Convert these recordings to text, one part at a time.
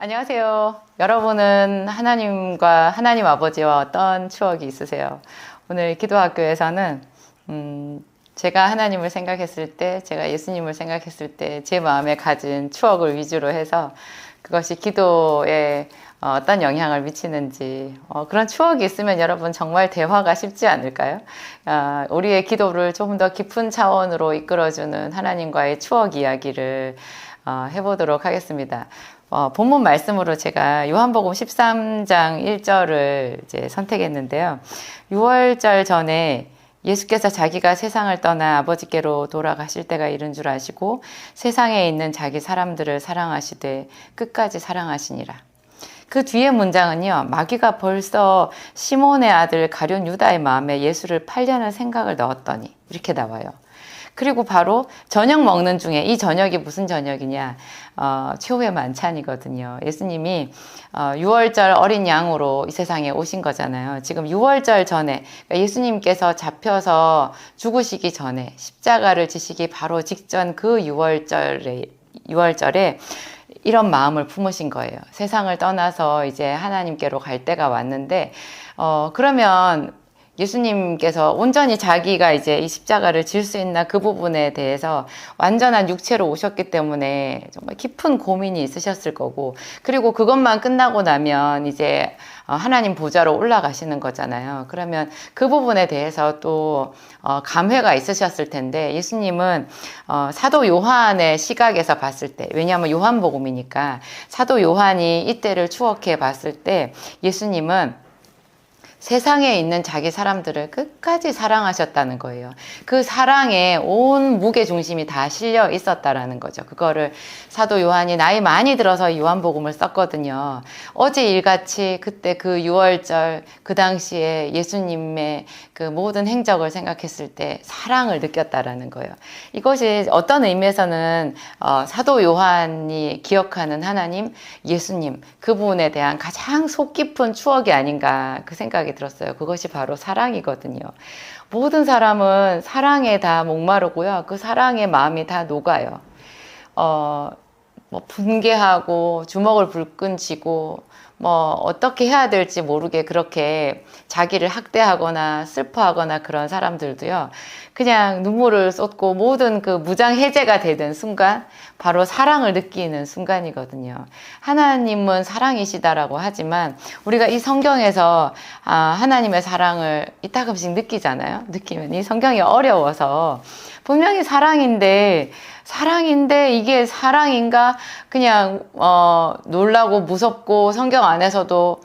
안녕하세요. 여러분은 하나님과 하나님 아버지와 어떤 추억이 있으세요? 오늘 기도학교에서는 제가 하나님을 생각했을 때, 제가 예수님을 생각했을 때 제 마음에 가진 추억을 위주로 해서 그것이 기도에 어떤 영향을 미치는지 그런 추억이 있으면 여러분 정말 대화가 쉽지 않을까요? 우리의 기도를 조금 더 깊은 차원으로 이끌어주는 하나님과의 추억 이야기를 해보도록 하겠습니다. 본문 말씀으로 제가 요한복음 13장 1절을 이제 선택했는데요. 6월절 전에 예수께서 자기가 세상을 떠나 아버지께로 돌아가실 때가 이른 줄 아시고 세상에 있는 자기 사람들을 사랑하시되 끝까지 사랑하시니라. 그 뒤에 문장은요, 마귀가 벌써 시몬의 아들 가룟 유다의 마음에 예수를 팔려는 생각을 넣었더니 이렇게 나와요. 그리고 바로 저녁 먹는 중에, 이 저녁이 무슨 저녁이냐, 최후의 만찬이거든요. 예수님이 6월절 어린 양으로 이 세상에 오신 거잖아요. 지금 6월절 전에, 그러니까 예수님께서 잡혀서 죽으시기 전에, 십자가를 지시기 바로 직전 그 6월절에 이런 마음을 품으신 거예요. 세상을 떠나서 이제 하나님께로 갈 때가 왔는데, 그러면 예수님께서 온전히 자기가 이제 이 십자가를 질 수 있나 그 부분에 대해서 완전한 육체로 오셨기 때문에 정말 깊은 고민이 있으셨을 거고, 그리고 그것만 끝나고 나면 이제 하나님 보좌로 올라가시는 거잖아요. 그러면 그 부분에 대해서 또 감회가 있으셨을 텐데, 예수님은 사도 요한의 시각에서 봤을 때, 왜냐하면 요한복음이니까 사도 요한이 이때를 추억해 봤을 때 예수님은 세상에 있는 자기 사람들을 끝까지 사랑하셨다는 거예요. 그 사랑에 온 무게중심이 다 실려 있었다라는 거죠. 그거를 사도 요한이 나이 많이 들어서 요한복음을 썼거든요. 어제 일같이 그때 그 6월절 그 당시에 예수님의 그 모든 행적을 생각했을 때 사랑을 느꼈다라는 거예요. 이것이 어떤 의미에서는 사도 요한이 기억하는 하나님, 예수님, 그분에 대한 가장 속 깊은 추억이 아닌가 그 생각이 들었어요. 그것이 바로 사랑이거든요. 모든 사람은 사랑에 다 목마르고요. 그 사랑의 마음이 다 녹아요. 분개하고 주먹을 불끈 쥐고 어떻게 해야 될지 모르게 그렇게 자기를 학대하거나 슬퍼하거나 그런 사람들도요, 그냥 눈물을 쏟고 모든 그 무장 해제가 되는 순간, 바로 사랑을 느끼는 순간이거든요. 하나님은 사랑이시다라고 하지만 우리가 이 성경에서 하나님의 사랑을 이따금씩 느끼잖아요. 느끼면 이 성경이 어려워서, 분명히 사랑인데 이게 사랑인가? 그냥 놀라고 무섭고 성경 안에서도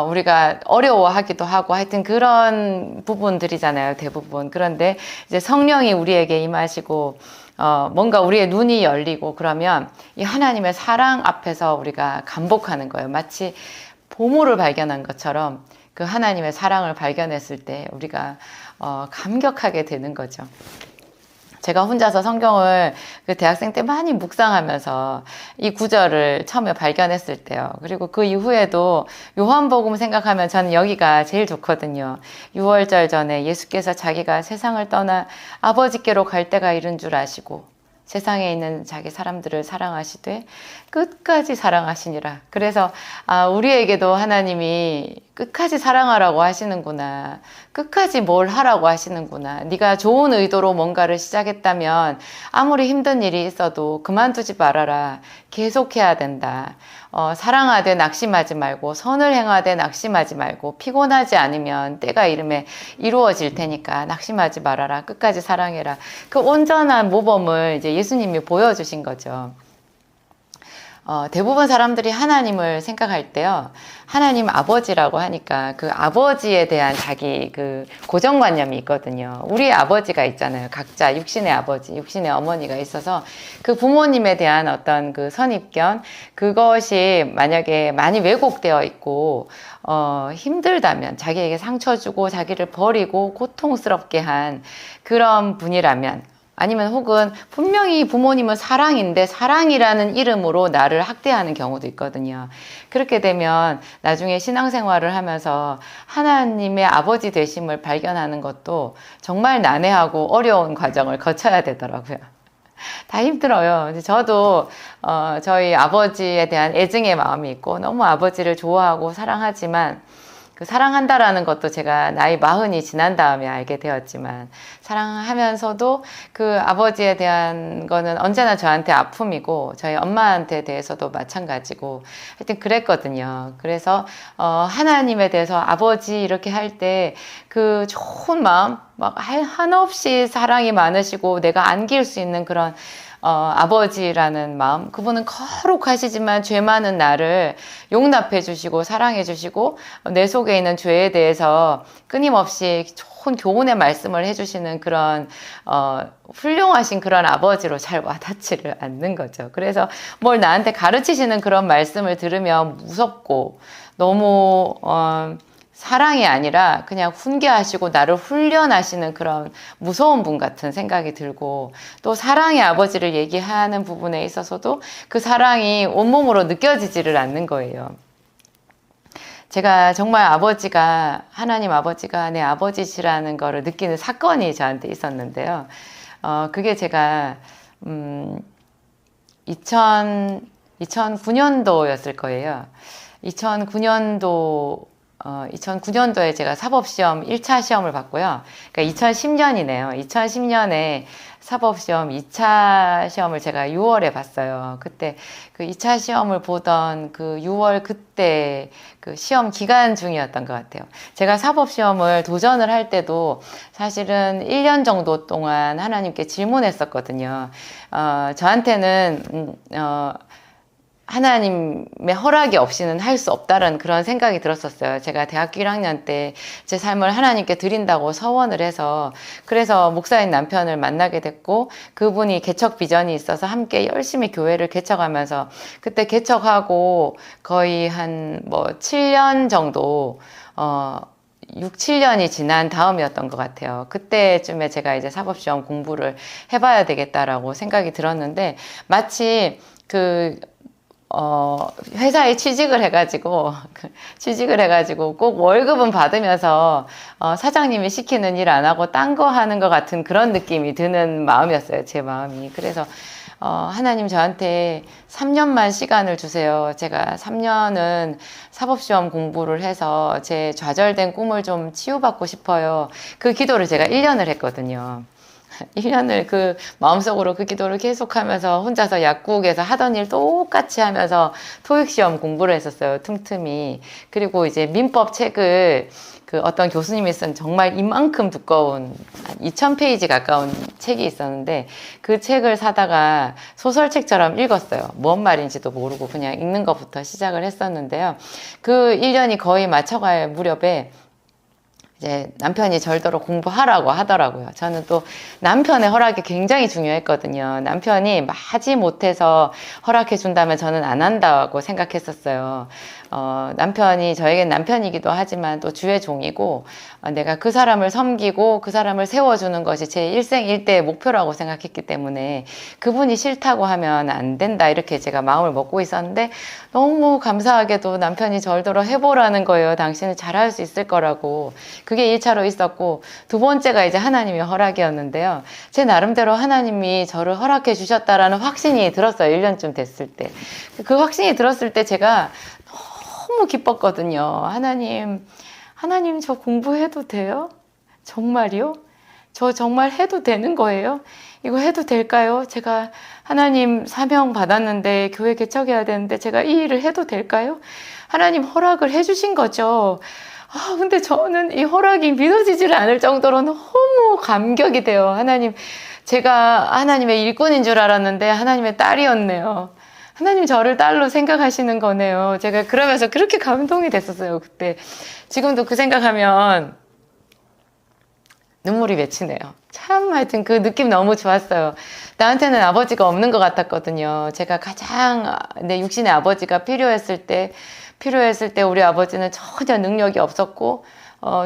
우리가 어려워하기도 하고 하여튼 그런 부분들이잖아요, 대부분. 그런데 이제 성령이 우리에게 임하시고 뭔가 우리의 눈이 열리고 그러면 이 하나님의 사랑 앞에서 우리가 감복하는 거예요. 마치 보물을 발견한 것처럼 그 하나님의 사랑을 발견했을 때 우리가 감격하게 되는 거죠. 제가 혼자서 성경을 그 대학생 때 많이 묵상하면서 이 구절을 처음에 발견했을 때요. 그리고 그 이후에도 요한복음 생각하면 저는 여기가 제일 좋거든요. 6월절 전에 예수께서 자기가 세상을 떠나 아버지께로 갈 때가 이른 줄 아시고 세상에 있는 자기 사람들을 사랑하시되 끝까지 사랑하시니라. 그래서 우리에게도 하나님이 끝까지 사랑하라고 하시는구나. 끝까지 뭘 하라고 하시는구나. 네가 좋은 의도로 뭔가를 시작했다면 아무리 힘든 일이 있어도 그만두지 말아라. 계속해야 된다. 사랑하되 낙심하지 말고 선을 행하되 낙심하지 말고 피곤하지 않으면 때가 이름에 이루어질 테니까 낙심하지 말아라. 끝까지 사랑해라. 그 온전한 모범을 이제 예수님이 보여주신 거죠. 대부분 사람들이 하나님을 생각할 때요, 하나님 아버지라고 하니까 그 아버지에 대한 자기 그 고정관념이 있거든요. 우리의 아버지가 있잖아요. 각자 육신의 아버지, 육신의 어머니가 있어서 그 부모님에 대한 어떤 그 선입견, 그것이 만약에 많이 왜곡되어 있고 힘들다면, 자기에게 상처 주고 자기를 버리고 고통스럽게 한 그런 분이라면, 아니면 혹은 분명히 부모님은 사랑인데 사랑이라는 이름으로 나를 학대하는 경우도 있거든요. 그렇게 되면 나중에 신앙생활을 하면서 하나님의 아버지 되심을 발견하는 것도 정말 난해하고 어려운 과정을 거쳐야 되더라고요. 다 힘들어요. 이제 저도 저희 아버지에 대한 애증의 마음이 있고 너무 아버지를 좋아하고 사랑하지만 그 사랑한다라는 것도 제가 나이 40이 지난 다음에 알게 되었지만 사랑하면서도 그 아버지에 대한 거는 언제나 저한테 아픔이고 저희 엄마한테 대해서도 마찬가지고 하여튼 그랬거든요. 그래서 하나님에 대해서 아버지 이렇게 할 때 그 좋은 마음 막 한없이 사랑이 많으시고 내가 안길 수 있는 그런 아버지라는 마음, 그분은 거룩하시지만 죄 많은 나를 용납해 주시고 사랑해 주시고 내 속에 있는 죄에 대해서 끊임없이 좋은 교훈의 말씀을 해주시는 그런 훌륭하신 그런 아버지로 잘 와닿지를 않는 거죠. 그래서 뭘 나한테 가르치시는 그런 말씀을 들으면 무섭고 너무 사랑이 아니라 그냥 훈계하시고 나를 훈련하시는 그런 무서운 분 같은 생각이 들고 또 사랑의 아버지를 얘기하는 부분에 있어서도 그 사랑이 온몸으로 느껴지지를 않는 거예요. 제가 정말 아버지가 하나님 아버지가 내 아버지시라는 거를 느끼는 사건이 저한테 있었는데요. 그게 제가 2009년도였을 거예요. 2009년도에 제가 사법시험 1차 시험을 봤고요. 그러니까 2010년이네요. 2010년에 사법시험 2차 시험을 제가 6월에 봤어요. 그때 그 2차 시험을 보던 그 6월 그때 그 시험 기간 중이었던 것 같아요. 제가 사법시험을 도전을 할 때도 사실은 1년 정도 동안 하나님께 질문했었거든요. 저한테는, 하나님의 허락이 없이는 할 수 없다라는 그런 생각이 들었었어요. 제가 대학교 1학년 때 제 삶을 하나님께 드린다고 서원을 해서 그래서 목사인 남편을 만나게 됐고 그분이 개척 비전이 있어서 함께 열심히 교회를 개척하면서 그때 개척하고 거의 한 7년 정도 6, 7년이 지난 다음이었던 것 같아요. 그때쯤에 제가 이제 사법시험 공부를 해봐야 되겠다라고 생각이 들었는데 마치 회사에 취직을 해가지고 꼭 월급은 받으면서, 사장님이 시키는 일 안 하고 딴 거 하는 것 같은 그런 느낌이 드는 마음이었어요, 제 마음이. 그래서, 하나님 저한테 3년만 시간을 주세요. 제가 3년은 사법시험 공부를 해서 제 좌절된 꿈을 좀 치유받고 싶어요. 그 기도를 제가 1년을 했거든요. 1년을 그 마음속으로 그 기도를 계속하면서 혼자서 약국에서 하던 일 똑같이 하면서 토익시험 공부를 했었어요. 틈틈이. 그리고 이제 민법 책을 그 어떤 교수님이 쓴 정말 이만큼 두꺼운 2000페이지 가까운 책이 있었는데 그 책을 사다가 소설책처럼 읽었어요. 뭔 말인지도 모르고 그냥 읽는 것부터 시작을 했었는데요. 그 1년이 거의 맞춰갈 무렵에 이제 남편이 절대로 공부하라고 하더라고요. 저는 또 남편의 허락이 굉장히 중요했거든요. 남편이 마지 못해서 허락해 준다면 저는 안 한다고 생각했었어요. 남편이 저에겐 남편이기도 하지만 또 주의 종이고 내가 그 사람을 섬기고 그 사람을 세워주는 것이 제 일생일대의 목표라고 생각했기 때문에 그분이 싫다고 하면 안 된다 이렇게 제가 마음을 먹고 있었는데 너무 감사하게도 남편이 절대로 해보라는 거예요. 당신은 잘할 수 있을 거라고. 그게 1차로 있었고 두 번째가 이제 하나님의 허락이었는데요. 제 나름대로 하나님이 저를 허락해 주셨다라는 확신이 들었어요. 1년쯤 됐을 때. 그 확신이 들었을 때 제가 너무 기뻤거든요. 하나님 저 공부해도 돼요? 정말이요? 저 정말 해도 되는 거예요? 이거 해도 될까요? 제가 하나님 사명 받았는데 교회 개척해야 되는데 제가 이 일을 해도 될까요? 하나님 허락을 해주신 거죠. 근데 저는 이 허락이 믿어지질 않을 정도로 너무 감격이 돼요. 제가 하나님의 일꾼인 줄 알았는데 하나님의 딸이었네요. 하나님 저를 딸로 생각하시는 거네요. 제가 그러면서 그렇게 감동이 됐었어요, 그때. 지금도 그 생각하면 눈물이 맺히네요. 참 하여튼 그 느낌 너무 좋았어요. 나한테는 아버지가 없는 것 같았거든요. 제가 가장 내 육신의 아버지가 필요했을 때 우리 아버지는 전혀 능력이 없었고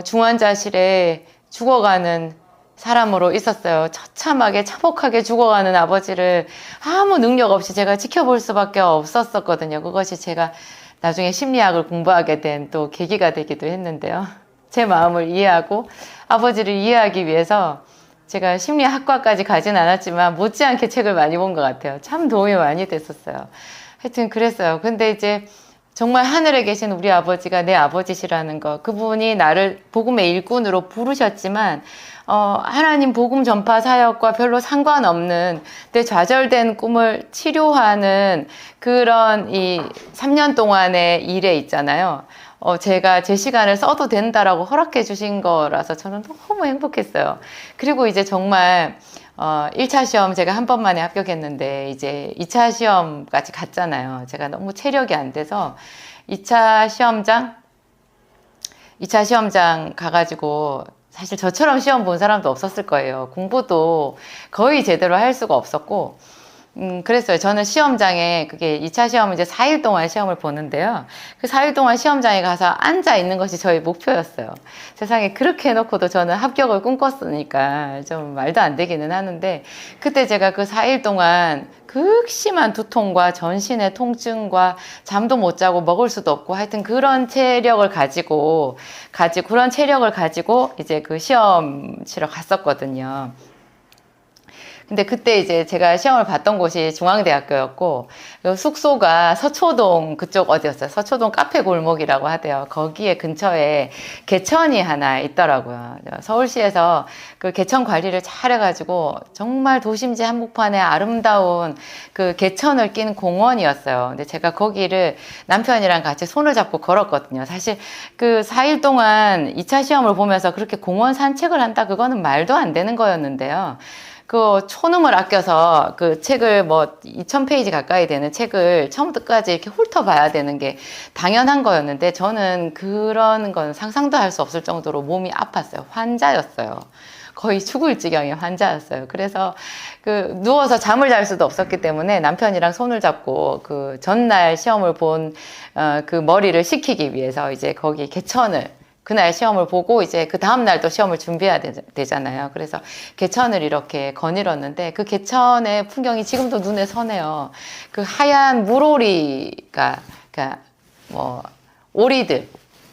중환자실에 죽어가는 사람으로 있었어요. 처참하게 참혹하게 죽어가는 아버지를 아무 능력 없이 제가 지켜볼 수밖에 없었거든요. 그것이 제가 나중에 심리학을 공부하게 된 또 계기가 되기도 했는데요. 제 마음을 이해하고 아버지를 이해하기 위해서 제가 심리학과까지 가진 않았지만 못지않게 책을 많이 본 것 같아요. 참 도움이 많이 됐었어요. 하여튼 그랬어요. 근데 이제 정말 하늘에 계신 우리 아버지가 내 아버지시라는 거, 그분이 나를 복음의 일꾼으로 부르셨지만 하나님 복음 전파 사역과 별로 상관없는 내 좌절된 꿈을 치료하는 그런 이 3년 동안의 일에 있잖아요. 제가 제 시간을 써도 된다라고 허락해 주신 거라서 저는 너무 행복했어요. 그리고 이제 정말 1차 시험 제가 한 번 만에 합격했는데 이제 2차 시험까지 갔잖아요. 제가 너무 체력이 안 돼서 2차 시험장 가가지고 사실 저처럼 시험 본 사람도 없었을 거예요. 공부도 거의 제대로 할 수가 없었고 그랬어요. 저는 시험장에 그게 2차 시험은 이제 4일 동안 시험을 보는데요. 그 4일 동안 시험장에 가서 앉아 있는 것이 저희 목표였어요. 세상에 그렇게 해놓고도 저는 합격을 꿈꿨으니까 좀 말도 안 되기는 하는데 그때 제가 그 4일 동안 극심한 두통과 전신의 통증과 잠도 못 자고 먹을 수도 없고 하여튼 그런 체력을 가지고 이제 그 시험 치러 갔었거든요. 근데 그때 이제 제가 시험을 봤던 곳이 중앙대학교였고 숙소가 서초동 그쪽 어디였어요? 서초동 카페 골목이라고 하대요. 거기에 근처에 개천이 하나 있더라고요. 서울시에서 그 개천 관리를 잘 해가지고 정말 도심지 한복판에 아름다운 그 개천을 낀 공원이었어요. 근데 제가 거기를 남편이랑 같이 손을 잡고 걸었거든요. 사실 그 4일 동안 2차 시험을 보면서 그렇게 공원 산책을 한다? 그거는 말도 안 되는 거였는데요. 그 초능을 아껴서 그 책을 2000페이지 가까이 되는 책을 처음부터 끝까지 이렇게 훑어봐야 되는 게 당연한 거였는데 저는 그런 건 상상도 할 수 없을 정도로 몸이 아팠어요. 환자였어요. 거의 죽을 지경의 환자였어요. 그래서 누워서 잠을 잘 수도 없었기 때문에 남편이랑 손을 잡고 그 전날 시험을 본 그 머리를 식히기 위해서 이제 거기 개천을 그날 시험을 보고 이제 그 다음날 또 시험을 준비해야 되잖아요. 그래서 개천을 이렇게 거닐었는데 그 개천의 풍경이 지금도 눈에 선해요. 그 하얀 물오리가, 오리들,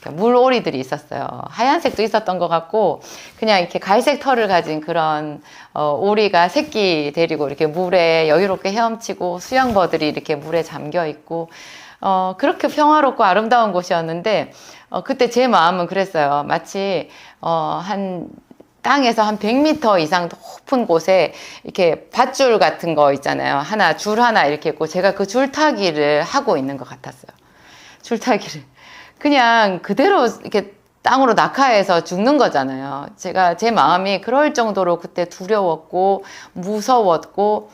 물오리들이 있었어요. 하얀색도 있었던 것 같고 그냥 이렇게 갈색 털을 가진 그런 오리가 새끼 데리고 이렇게 물에 여유롭게 헤엄치고 수영버들이 이렇게 물에 잠겨 있고 그렇게 평화롭고 아름다운 곳이었는데 그때 제 마음은 그랬어요. 마치 땅에서 한 100m 이상 높은 곳에 이렇게 밧줄 같은 거 있잖아요. 줄 하나 이렇게 있고 제가 그 줄타기를 하고 있는 것 같았어요. 줄타기를. 그냥 그대로 이렇게 땅으로 낙하해서 죽는 거잖아요. 제 마음이 그럴 정도로 그때 두려웠고 무서웠고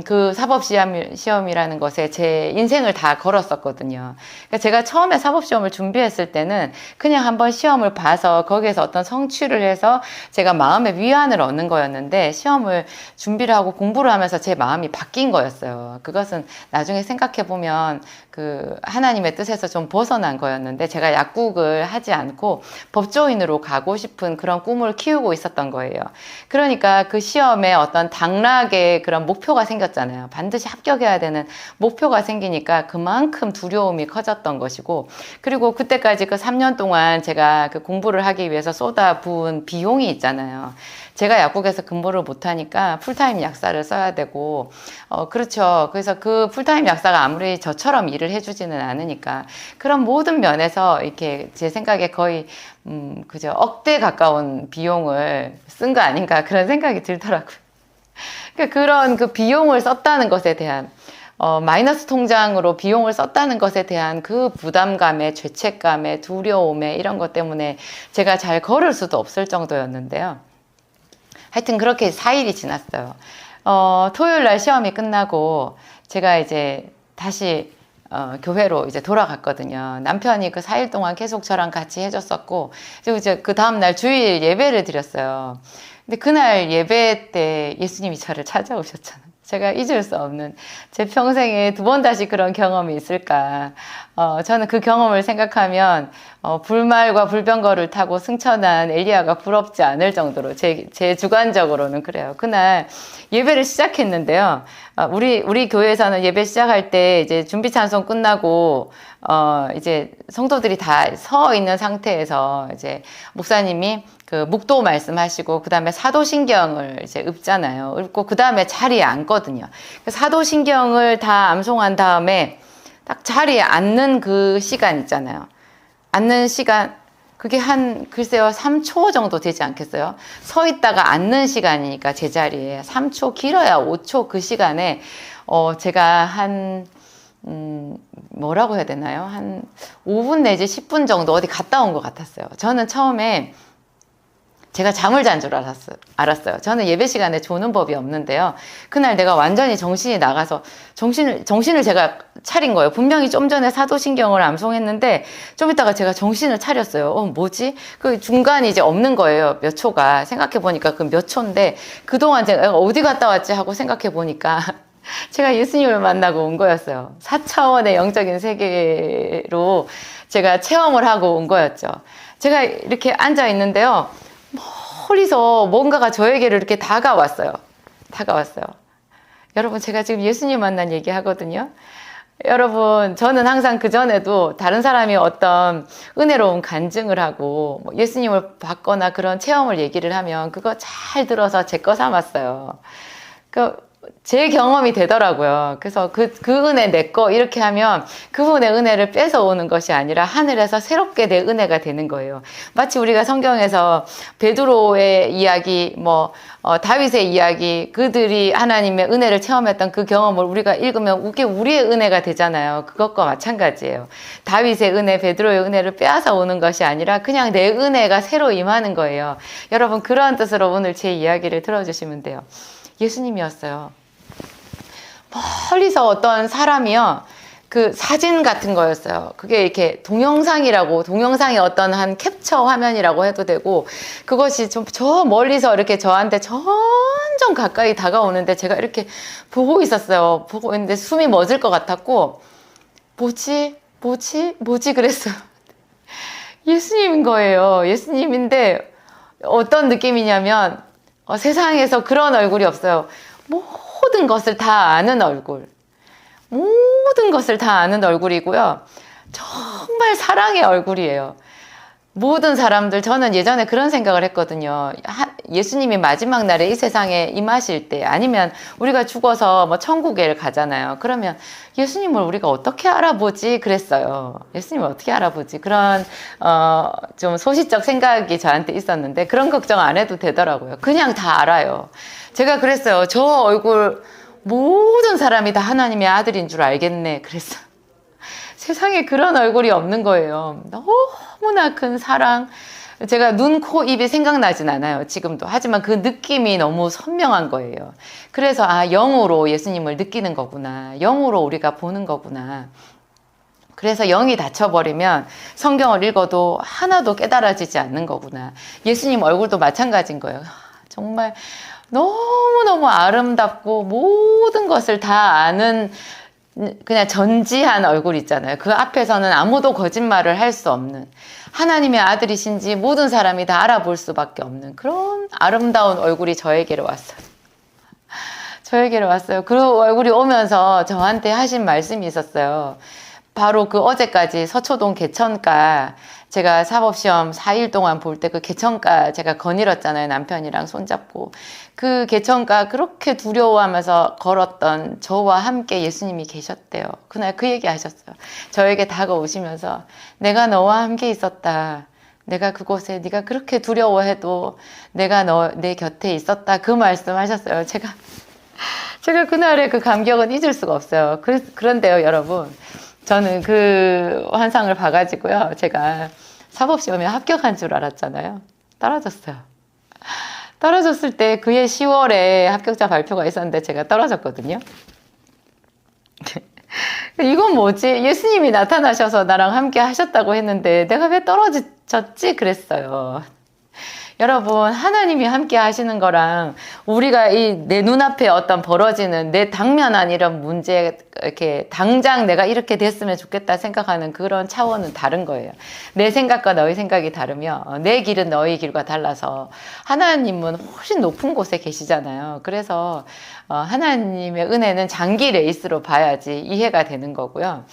그 사법시험이라는 것에 제 인생을 다 걸었었거든요. 그러니까 제가 처음에 사법시험을 준비했을 때는 그냥 한번 시험을 봐서 거기에서 어떤 성취를 해서 제가 마음의 위안을 얻는 거였는데 시험을 준비를 하고 공부를 하면서 제 마음이 바뀐 거였어요. 그것은 나중에 생각해보면 그 하나님의 뜻에서 좀 벗어난 거였는데 제가 약국을 하지 않고 법조인으로 가고 싶은 그런 꿈을 키우고 있었던 거예요. 그러니까 그 시험에 어떤 당락의 그런 목표가 생겼잖아요. 반드시 합격해야 되는 목표가 생기니까 그만큼 두려움이 커졌던 것이고 그리고 그때까지 그 3년 동안 제가 그 공부를 하기 위해서 쏟아부은 비용이 있잖아요. 제가 약국에서 근무를 못하니까 풀타임 약사를 써야 되고 그렇죠. 그래서 그 풀타임 약사가 아무리 저처럼 일을 해주지는 않으니까 그런 모든 면에서 이렇게 제 생각에 거의 그죠 억대 가까운 비용을 쓴 거 아닌가 그런 생각이 들더라고요. 그러니까 그런 그 비용을 썼다는 것에 대한 마이너스 통장으로 비용을 썼다는 것에 대한 그 부담감에 죄책감에 두려움에 이런 것 때문에 제가 잘 걸을 수도 없을 정도였는데요. 하여튼 그렇게 4일이 지났어요. 토요일 날 시험이 끝나고 제가 이제 다시 교회로 이제 돌아갔거든요. 남편이 그 4일 동안 계속 저랑 같이 해줬었고 그리고 이제 그 다음날 주일 예배를 드렸어요. 근데 그날 예배 때 예수님이 저를 찾아오셨잖아요. 제가 잊을 수 없는 제 평생에 2번 다시 그런 경험이 있을까. 저는 그 경험을 생각하면 불말과 불병거를 타고 승천한 엘리야가 부럽지 않을 정도로 제 주관적으로는 그래요. 그날 예배를 시작했는데요. 우리 교회에서는 예배 시작할 때 이제 준비 찬송 끝나고 이제 성도들이 다 서 있는 상태에서 이제 목사님이 그 묵도 말씀하시고 그 다음에 사도신경을 이제 읊잖아요. 읊고 그 다음에 자리에 앉거든요. 사도신경을 다 암송한 다음에 딱 자리에 앉는 그 시간 있잖아요. 앉는 시간, 그게 글쎄요, 3초 정도 되지 않겠어요? 서 있다가 앉는 시간이니까 제자리에 3초, 길어야 5초 그 시간에, 제가 뭐라고 해야 되나요? 한 5분 내지 10분 정도 어디 갔다 온 것 같았어요. 저는 처음에 제가 잠을 잔 줄 알았어요. 저는 예배 시간에 조는 법이 없는데요. 그날 내가 완전히 정신이 나가서 정신을 제가 차린 거예요. 분명히 좀 전에 사도신경을 암송했는데 좀 있다가 제가 정신을 차렸어요. 뭐지? 그 중간이 이제 없는 거예요. 몇 초가. 생각해 보니까 그 몇 초인데 그동안 제가 어디 갔다 왔지 하고 생각해 보니까 제가 예수님을 만나고 온 거였어요. 4차원의 영적인 세계로 제가 체험을 하고 온 거였죠. 제가 이렇게 앉아 있는데요. 멀리서 뭔가가 저에게를 이렇게 다가왔어요. 여러분, 제가 지금 예수님 만난 얘기 하거든요. 여러분, 저는 항상 그전에도 다른 사람이 어떤 은혜로운 간증을 하고 예수님을 받거나 그런 체험을 얘기를 하면 그거 잘 들어서 제 거 삼았어요. 제 경험이 되더라고요. 그래서 그 은혜 내 거 이렇게 하면 그분의 은혜를 뺏어오는 것이 아니라 하늘에서 새롭게 내 은혜가 되는 거예요. 마치 우리가 성경에서 베드로의 이야기, 다윗의 이야기, 그들이 하나님의 은혜를 체험했던 그 경험을 우리가 읽으면 그게 우리의 은혜가 되잖아요. 그것과 마찬가지예요. 다윗의 은혜, 베드로의 은혜를 빼앗아 오는 것이 아니라 그냥 내 은혜가 새로 임하는 거예요. 여러분, 그런 뜻으로 오늘 제 이야기를 들어주시면 돼요. 예수님이었어요. 멀리서 어떤 사람이요, 그 사진 같은 거였어요. 그게 이렇게 동영상의 어떤 한 캡처 화면이라고 해도 되고, 그것이 저 멀리서 이렇게 저한테 점점 가까이 다가오는데 제가 이렇게 보고 있었어요. 보고 있는데 숨이 멎을 것 같았고, 뭐지 그랬어요. 예수님인 거예요. 예수님인데 어떤 느낌이냐면 세상에서 그런 얼굴이 없어요. 모든 것을 다 아는 얼굴이고요. 정말 사랑의 얼굴이에요. 모든 사람들, 저는 예전에 그런 생각을 했거든요. 예수님이 마지막 날에 이 세상에 임하실 때, 아니면 우리가 죽어서 천국에 가잖아요. 그러면 예수님을 우리가 어떻게 알아보지? 그랬어요. 예수님을 어떻게 알아보지? 그런, 좀 소시적 생각이 저한테 있었는데, 그런 걱정 안 해도 되더라고요. 그냥 다 알아요. 제가 그랬어요. 저 얼굴, 모든 사람이 다 하나님의 아들인 줄 알겠네. 그랬어요. 세상에 그런 얼굴이 없는 거예요. 너무나 큰 사랑. 제가 눈, 코, 입이 생각나진 않아요. 지금도. 하지만 그 느낌이 너무 선명한 거예요. 그래서 영으로 예수님을 느끼는 거구나. 영으로 우리가 보는 거구나. 그래서 영이 닫혀버리면 성경을 읽어도 하나도 깨달아지지 않는 거구나. 예수님 얼굴도 마찬가지인 거예요. 정말 너무너무 아름답고 모든 것을 다 아는 그냥 전지한 얼굴 있잖아요. 그 앞에서는 아무도 거짓말을 할 수 없는, 하나님의 아들이신지 모든 사람이 다 알아볼 수밖에 없는 그런 아름다운 얼굴이 저에게로 왔어요. 그 얼굴이 오면서 저한테 하신 말씀이 있었어요. 바로 그 어제까지 서초동 개천가, 제가 사법시험 4일 동안 볼 때 그 개천가 제가 거닐었잖아요. 남편이랑 손잡고. 그 개천가 그렇게 두려워하면서 걸었던 저와 함께 예수님이 계셨대요. 그날 그 얘기 하셨어요. 저에게 다가오시면서 내가 너와 함께 있었다. 내가 그곳에 네가 그렇게 두려워해도 내가 내 곁에 있었다. 그 말씀 하셨어요. 제가 그날의 그 감격은 잊을 수가 없어요. 그런데요, 여러분. 저는 그 환상을 봐가지고요. 제가 사법시험에 합격한 줄 알았잖아요. 떨어졌어요. 떨어졌을 때 그해 10월에 합격자 발표가 있었는데 제가 떨어졌거든요. 이건 뭐지? 예수님이 나타나셔서 나랑 함께 하셨다고 했는데 내가 왜 떨어졌지? 그랬어요. 여러분, 하나님이 함께 하시는 거랑 우리가 내 눈앞에 어떤 벌어지는 내 당면한 이런 문제, 이렇게 당장 내가 이렇게 됐으면 좋겠다 생각하는 그런 차원은 다른 거예요. 내 생각과 너희 생각이 다르며 내 길은 너희 길과 달라서 하나님은 훨씬 높은 곳에 계시잖아요. 그래서 하나님의 은혜는 장기 레이스로 봐야지 이해가 되는 거고요.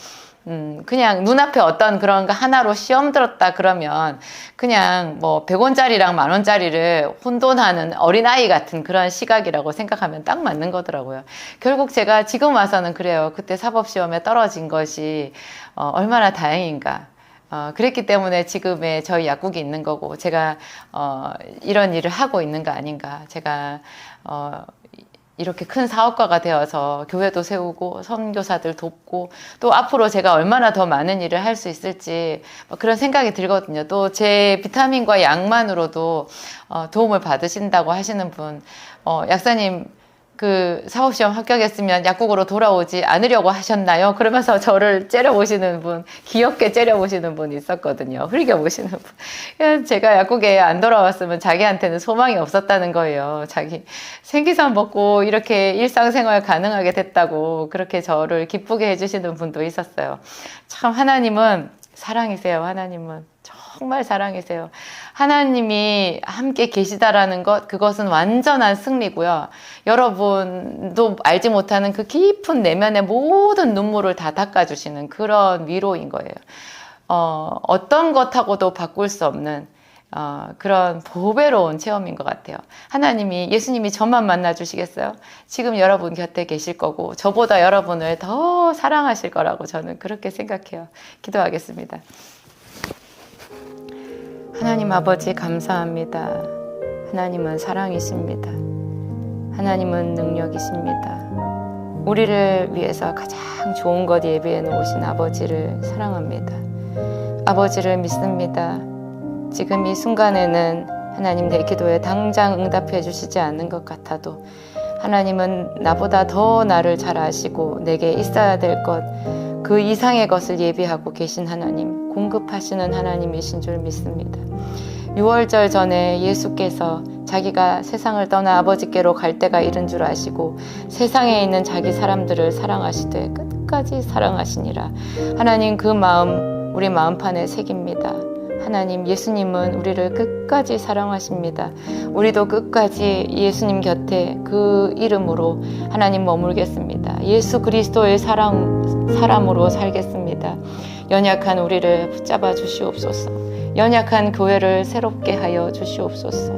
그냥 눈앞에 어떤 그런 거 하나로 시험 들었다 그러면 그냥 뭐 100원짜리랑 10,000원짜리를 혼돈하는 어린아이 같은 그런 시각이라고 생각하면 딱 맞는 거더라고요. 결국 제가 지금 와서는 그래요. 그때 사법시험에 떨어진 것이 얼마나 다행인가. 그랬기 때문에 지금의 저희 약국이 있는 거고, 제가, 이런 일을 하고 있는 거 아닌가. 제가, 이렇게 큰 사업가가 되어서 교회도 세우고, 선교사들 돕고, 또 앞으로 제가 얼마나 더 많은 일을 할 수 있을지, 그런 생각이 들거든요. 또 제 비타민과 약만으로도, 도움을 받으신다고 하시는 분, 약사님, 그 사법시험 합격했으면 약국으로 돌아오지 않으려고 하셨나요? 그러면서 저를 째려보시는 분, 귀엽게 째려보시는 분이 있었거든요. 흘겨보시는 분. 제가 약국에 안 돌아왔으면 자기한테는 소망이 없었다는 거예요. 자기 생기산 먹고 이렇게 일상생활 가능하게 됐다고 그렇게 저를 기쁘게 해주시는 분도 있었어요. 참 하나님은 사랑이세요. 하나님은 정말 사랑이세요. 하나님이 함께 계시다라는 것, 그것은 완전한 승리고요. 여러분도 알지 못하는 그 깊은 내면의 모든 눈물을 다 닦아주시는 그런 위로인 거예요. 어떤 것하고도 바꿀 수 없는 그런 보배로운 체험인 것 같아요. 하나님이, 예수님이 저만 만나주시겠어요? 지금 여러분 곁에 계실 거고 저보다 여러분을 더 사랑하실 거라고 저는 그렇게 생각해요. 기도하겠습니다. 하나님 아버지 감사합니다. 하나님은 사랑이십니다. 하나님은 능력이십니다. 우리를 위해서 가장 좋은 것 예비해 놓으신 아버지를 사랑합니다. 아버지를 믿습니다. 지금 이 순간에는 하나님 내 기도에 당장 응답해 주시지 않는 것 같아도 하나님은 나보다 더 나를 잘 아시고 내게 있어야 될 것, 그 이상의 것을 예비하고 계신 하나님, 공급하시는 하나님이신 줄 믿습니다. 6월절 전에 예수께서 자기가 세상을 떠나 아버지께로 갈 때가 이른 줄 아시고 세상에 있는 자기 사람들을 사랑하시되 끝까지 사랑하시니라. 하나님 그 마음 우리 마음판에 새깁니다. 하나님, 예수님은 우리를 끝까지 사랑하십니다. 우리도 끝까지 예수님 곁에 그 이름으로 하나님 머물겠습니다. 예수 그리스도의 사람으로 살겠습니다. 연약한 우리를 붙잡아 주시옵소서. 연약한 교회를 새롭게 하여 주시옵소서.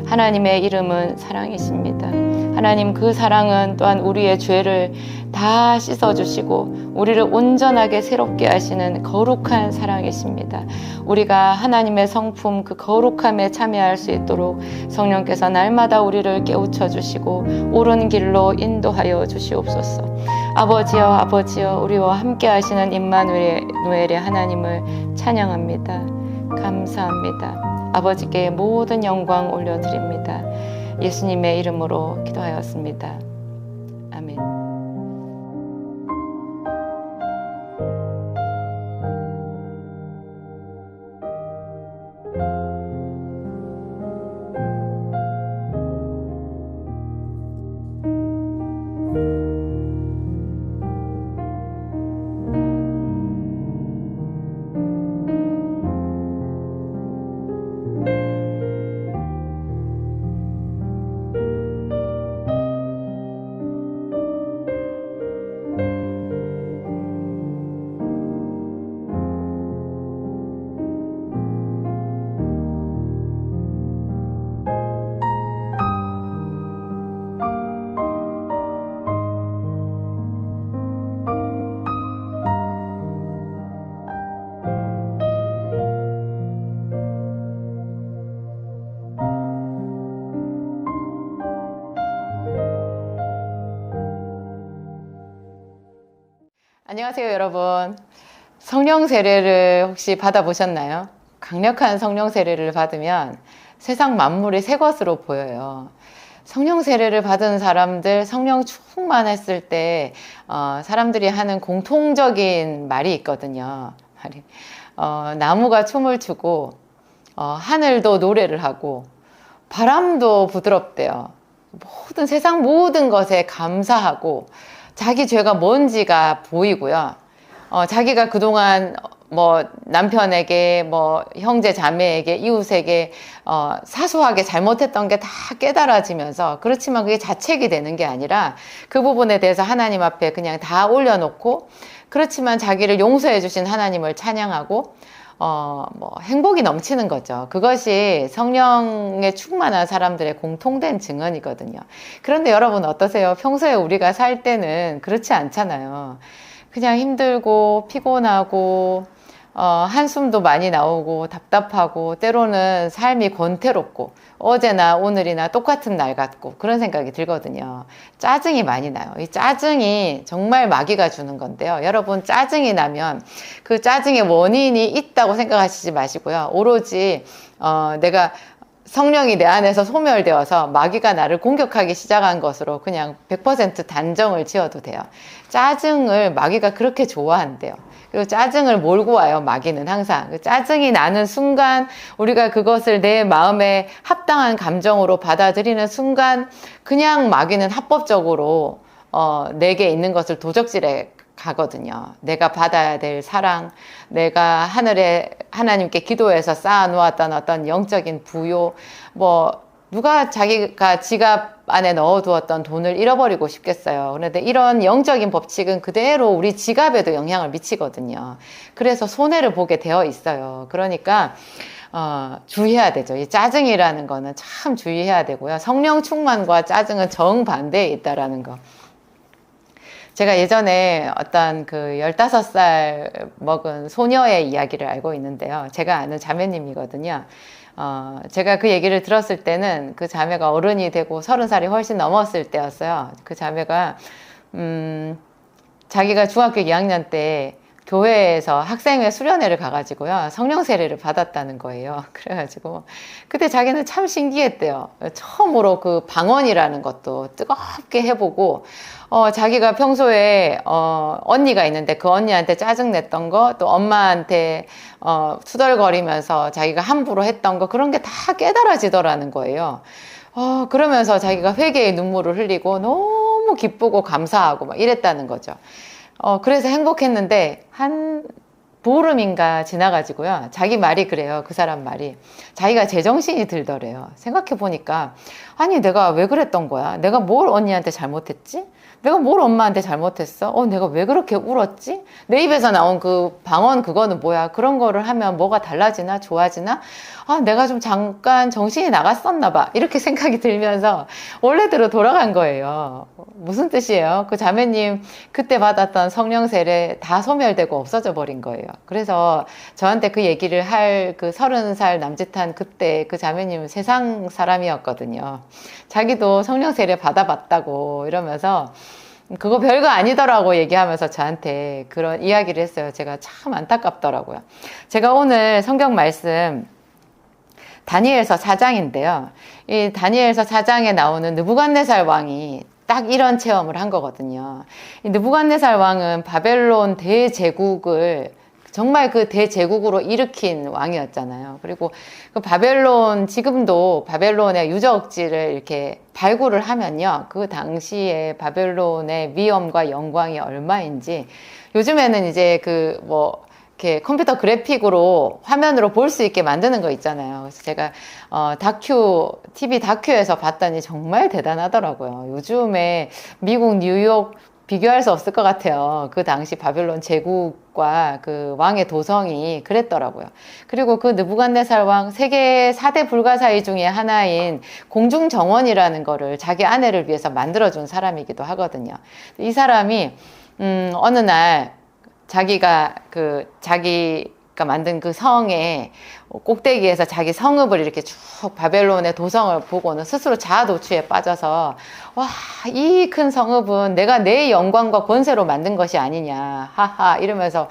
하나님의 이름은 사랑이십니다. 하나님, 그 사랑은 또한 우리의 죄를 다 씻어주시고 우리를 온전하게 새롭게 하시는 거룩한 사랑이십니다. 우리가 하나님의 성품 그 거룩함에 참여할 수 있도록 성령께서 날마다 우리를 깨우쳐 주시고 옳은 길로 인도하여 주시옵소서. 아버지여, 아버지여, 우리와 함께 하시는 임마누엘의 하나님을 찬양합니다. 감사합니다. 아버지께 모든 영광 올려드립니다. 예수님의 이름으로 기도하였습니다. 아멘. 안녕하세요, 여러분. 성령 세례를 혹시 받아보셨나요? 강력한 성령 세례를 받으면 세상 만물이 새 것으로 보여요. 성령 세례를 받은 사람들, 성령 충만했을 때 사람들이 하는 공통적인 말이 있거든요. 나무가 춤을 추고 하늘도 노래를 하고 바람도 부드럽대요. 세상 모든 것에 감사하고 자기 죄가 뭔지가 보이고요. 자기가 그동안 남편에게, 형제, 자매에게, 이웃에게, 사소하게 잘못했던 게 다 깨달아지면서, 그렇지만 그게 자책이 되는 게 아니라 그 부분에 대해서 하나님 앞에 그냥 다 올려놓고, 그렇지만 자기를 용서해 주신 하나님을 찬양하고 뭐 행복이 넘치는 거죠. 그것이 성령에 충만한 사람들의 공통된 증언이거든요. 그런데 여러분 어떠세요? 평소에 우리가 살 때는 그렇지 않잖아요. 그냥 힘들고 피곤하고 한숨도 많이 나오고 답답하고 때로는 삶이 권태롭고 어제나 오늘이나 똑같은 날 같고 그런 생각이 들거든요. 짜증이 많이 나요. 이 짜증이 정말 마귀가 주는 건데요. 여러분 짜증이 나면 그 짜증의 원인이 있다고 생각하시지 마시고요. 오로지 내가 성령이 내 안에서 소멸되어서 마귀가 나를 공격하기 시작한 것으로 그냥 100% 단정을 지어도 돼요. 짜증을 마귀가 그렇게 좋아한대요. 그리고 짜증을 몰고 와요. 마귀는 항상. 그 짜증이 나는 순간 우리가 그것을 내 마음에 합당한 감정으로 받아들이는 순간 그냥 마귀는 합법적으로 내게 있는 것을 도적질해 가거든요. 내가 받아야 될 사랑, 내가 하늘에 하나님께 기도해서 쌓아놓았던 어떤 영적인 부요, 뭐 누가 자기가 지갑 안에 넣어두었던 돈을 잃어버리고 싶겠어요. 그런데 이런 영적인 법칙은 그대로 우리 지갑에도 영향을 미치거든요. 그래서 손해를 보게 되어 있어요. 그러니까 주의해야 되죠. 이 짜증이라는 거는 참 주의해야 되고요. 성령 충만과 짜증은 정반대에 있다라는 거. 제가 예전에 어떤 그 15살 먹은 소녀의 이야기를 알고 있는데요. 제가 아는 자매님이거든요. 제가 그 얘기를 들었을 때는 그 자매가 어른이 되고 30살이 훨씬 넘었을 때였어요. 그 자매가, 자기가 중학교 2학년 때 교회에서 학생회 수련회를 가가지고요. 성령 세례를 받았다는 거예요. 그래가지고 그때 자기는 참 신기했대요. 처음으로 그 방언이라는 것도 뜨겁게 해보고 자기가 평소에 언니가 있는데 그 언니한테 짜증냈던 거, 또 엄마한테 투덜거리면서 자기가 함부로 했던 거, 그런 게 다 깨달아지더라는 거예요. 그러면서 자기가 회개의 눈물을 흘리고 너무 기쁘고 감사하고 막 이랬다는 거죠. 그래서 행복했는데 한 보름인가 지나가지고요. 자기 말이 그래요. 그 사람 말이. 자기가 제정신이 들더래요. 생각해 보니까 아니 내가 왜 그랬던 거야? 내가 뭘 언니한테 잘못했지? 내가 뭘 엄마한테 잘못했어? 내가 왜 그렇게 울었지? 내 입에서 나온 그 방언 그거는 뭐야? 그런 거를 하면 뭐가 달라지나? 좋아지나? 내가 좀 잠깐 정신이 나갔었나 봐. 이렇게 생각이 들면서 원래대로 돌아간 거예요. 무슨 뜻이에요? 그 자매님 그때 받았던 성령 세례 다 소멸되고 없어져 버린 거예요. 그래서 저한테 그 얘기를 할 그 30살 남짓한 그때 그 자매님은 세상 사람이었거든요. 자기도 성령 세례 받아봤다고 이러면서 그거 별거 아니더라고 얘기하면서 저한테 그런 이야기를 했어요. 제가 참 안타깝더라고요. 제가 오늘 성경 말씀 다니엘서 4장인데요. 이 다니엘서 4장에 나오는 느부갓네살 왕이 딱 이런 체험을 한 거거든요. 이 느부갓네살 왕은 바벨론 대제국을 정말 그 대제국으로 일으킨 왕이었잖아요. 그리고 그 바벨론, 지금도 바벨론의 유적지를 이렇게 발굴을 하면요. 그 당시에 바벨론의 위엄과 영광이 얼마인지, 요즘에는 이제 이렇게 컴퓨터 그래픽으로 화면으로 볼 수 있게 만드는 거 있잖아요. 그래서 제가 TV 다큐에서 봤더니 정말 대단하더라고요. 요즘에 미국 뉴욕 비교할 수 없을 것 같아요. 그 당시 바벨론 제국과 그 왕의 도성이 그랬더라고요. 그리고 그 느부갓네살 왕 세계 4대 불가사의 중에 하나인 공중정원이라는 거를 자기 아내를 위해서 만들어준 사람이기도 하거든요. 이 사람이 어느 날 자기가 만든 그 성에 꼭대기에서 자기 성읍을 이렇게 쭉 바벨론의 도성을 보고는 스스로 자아도취에 빠져서 와, 이 큰 성읍은 내가 내 영광과 권세로 만든 것이 아니냐 하하 이러면서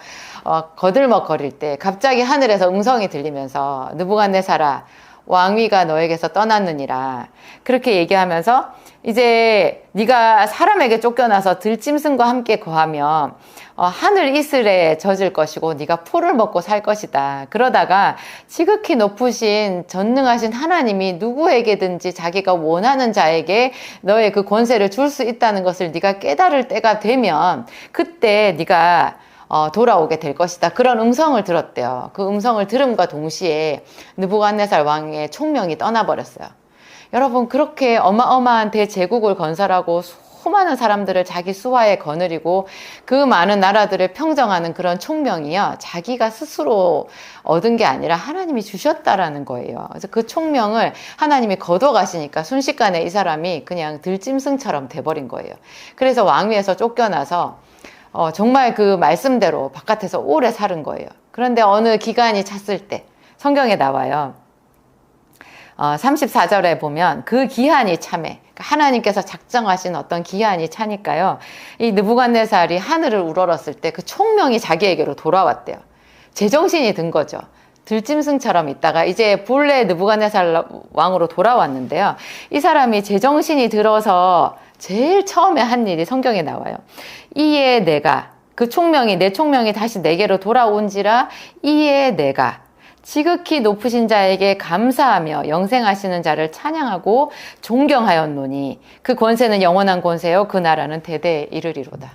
거들먹거릴 때 갑자기 하늘에서 음성이 들리면서 느부갓네살아 왕위가 너에게서 떠났느니라 그렇게 얘기하면서 이제 네가 사람에게 쫓겨나서 들짐승과 함께 거하면 하늘 이슬에 젖을 것이고 네가 풀을 먹고 살 것이다. 그러다가 지극히 높으신 전능하신 하나님이 누구에게든지 자기가 원하는 자에게 너의 그 권세를 줄 수 있다는 것을 네가 깨달을 때가 되면 그때 네가 돌아오게 될 것이다. 그런 음성을 들었대요. 그 음성을 들음과 동시에 느부갓네살 왕의 총명이 떠나버렸어요. 여러분 그렇게 어마어마한 대제국을 건설하고 수많은 사람들을 자기 수하에 거느리고 그 많은 나라들을 평정하는 그런 총명이요, 자기가 스스로 얻은 게 아니라 하나님이 주셨다라는 거예요. 그래서 그 총명을 하나님이 거둬가시니까 순식간에 이 사람이 그냥 들짐승처럼 돼버린 거예요. 그래서 왕위에서 쫓겨나서 정말 그 말씀대로 바깥에서 오래 살은 거예요. 그런데 어느 기간이 찼을 때 성경에 나와요. 34절에 보면 그 기한이 차매, 하나님께서 작정하신 어떤 기한이 차니까요, 이 느부갓네살이 하늘을 우러렀을 때 그 총명이 자기에게로 돌아왔대요. 제정신이 든 거죠. 들짐승처럼 있다가 이제 본래 느부갓네살 왕으로 돌아왔는데요, 이 사람이 제정신이 들어서 제일 처음에 한 일이 성경에 나와요. 이에 내가, 그 총명이, 내 총명이 다시 내게로 돌아온지라 이에 내가 지극히 높으신 자에게 감사하며 영생하시는 자를 찬양하고 존경하였노니 그 권세는 영원한 권세요 그 나라는 대대에 이르리로다.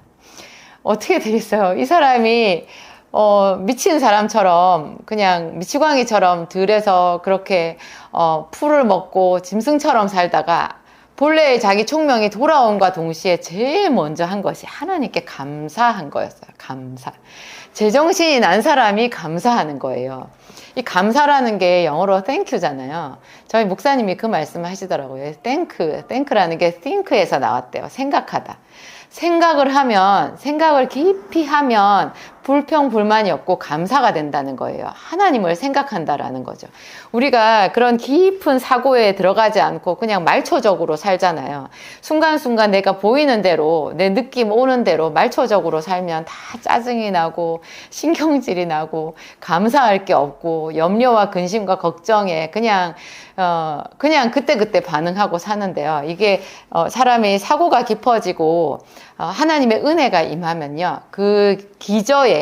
어떻게 되겠어요? 이 사람이 미친 사람처럼, 그냥 미치광이처럼 들에서 그렇게 풀을 먹고 짐승처럼 살다가 본래의 자기 총명이 돌아온과 동시에 제일 먼저 한 것이 하나님께 감사한 거였어요. 감사. 제정신이 난 사람이 감사하는 거예요. 이 감사라는 게 영어로 thank잖아요. 저희 목사님이 그 말씀을 하시더라고요. thank라는 게 think에서 나왔대요. 생각하다. 생각을 하면, 생각을 깊이 하면 불평불만이 없고 감사가 된다는 거예요. 하나님을 생각한다라는 거죠. 우리가 그런 깊은 사고에 들어가지 않고 그냥 말초적으로 살잖아요. 순간순간 내가 보이는 대로, 내 느낌 오는 대로 말초적으로 살면 다 짜증이 나고 신경질이 나고 감사할 게 없고 염려와 근심과 걱정에 그냥 그때그때 반응하고 사는데요. 이게 사람이 사고가 깊어지고 하나님의 은혜가 임하면요, 그 기저에,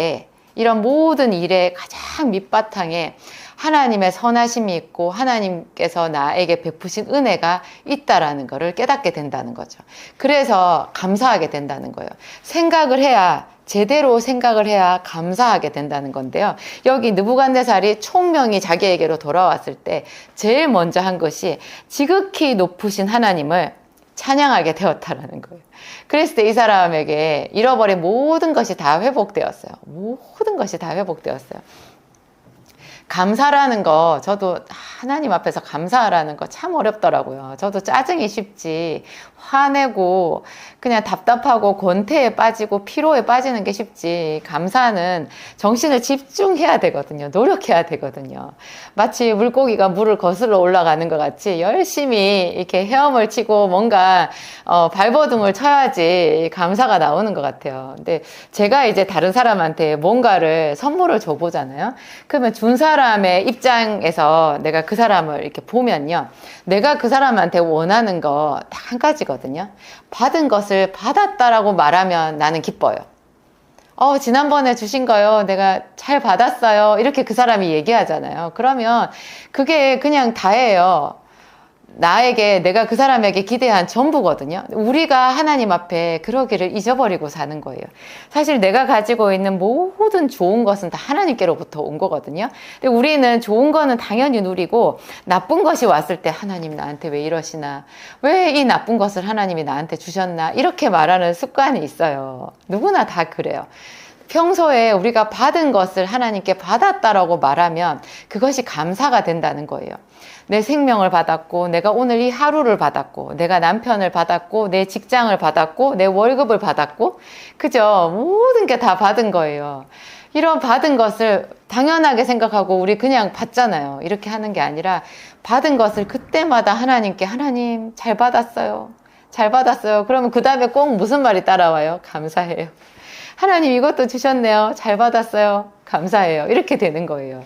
이런 모든 일의 가장 밑바탕에 하나님의 선하심이 있고 하나님께서 나에게 베푸신 은혜가 있다라는 것을 깨닫게 된다는 거죠. 그래서 감사하게 된다는 거예요. 생각을 해야, 제대로 생각을 해야 감사하게 된다는 건데요. 여기 느부갓네살이 총명이 자기에게로 돌아왔을 때 제일 먼저 한 것이 지극히 높으신 하나님을 찬양하게 되었다라는 거예요. 그랬을 때 이 사람에게 잃어버린 모든 것이 다 회복되었어요. 모든 것이 다 회복되었어요. 감사라는 거, 저도 하나님 앞에서 감사하라는 거 참 어렵더라고요. 저도 짜증이 쉽지, 화내고 그냥 답답하고 권태에 빠지고 피로에 빠지는 게 쉽지, 감사는 정신을 집중해야 되거든요. 노력해야 되거든요. 마치 물고기가 물을 거슬러 올라가는 것 같이 열심히 이렇게 헤엄을 치고 뭔가 발버둥을 쳐야지 감사가 나오는 것 같아요. 근데 제가 이제 다른 사람한테 뭔가를 선물을 줘보잖아요. 그러면 준 사람의 입장에서 내가 그 사람을 이렇게 보면요, 내가 그 사람한테 원하는 거 딱 한 가지거든요. 받은 것을 받았다라고 말하면 나는 기뻐요. 지난번에 주신 거요, 내가 잘 받았어요, 이렇게 그 사람이 얘기하잖아요. 그러면 그게 그냥 다예요. 나에게, 내가 그 사람에게 기대한 전부거든요. 우리가 하나님 앞에 그러기를 잊어버리고 사는 거예요. 사실 내가 가지고 있는 모든 좋은 것은 다 하나님께로부터 온 거거든요. 근데 우리는 좋은 거는 당연히 누리고 나쁜 것이 왔을 때 하나님 나한테 왜 이러시나, 왜 이 나쁜 것을 하나님이 나한테 주셨나, 이렇게 말하는 습관이 있어요. 누구나 다 그래요. 평소에 우리가 받은 것을 하나님께 받았다라고 말하면 그것이 감사가 된다는 거예요. 내 생명을 받았고, 내가 오늘 이 하루를 받았고, 내가 남편을 받았고, 내 직장을 받았고, 내 월급을 받았고, 그죠? 모든 게 다 받은 거예요. 이런 받은 것을 당연하게 생각하고 우리 그냥 받잖아요. 이렇게 하는 게 아니라 받은 것을 그때마다 하나님께, 하나님 잘 받았어요. 잘 받았어요. 그러면 그 다음에 꼭 무슨 말이 따라와요? 감사해요. 하나님 이것도 주셨네요. 잘 받았어요. 감사해요. 이렇게 되는 거예요.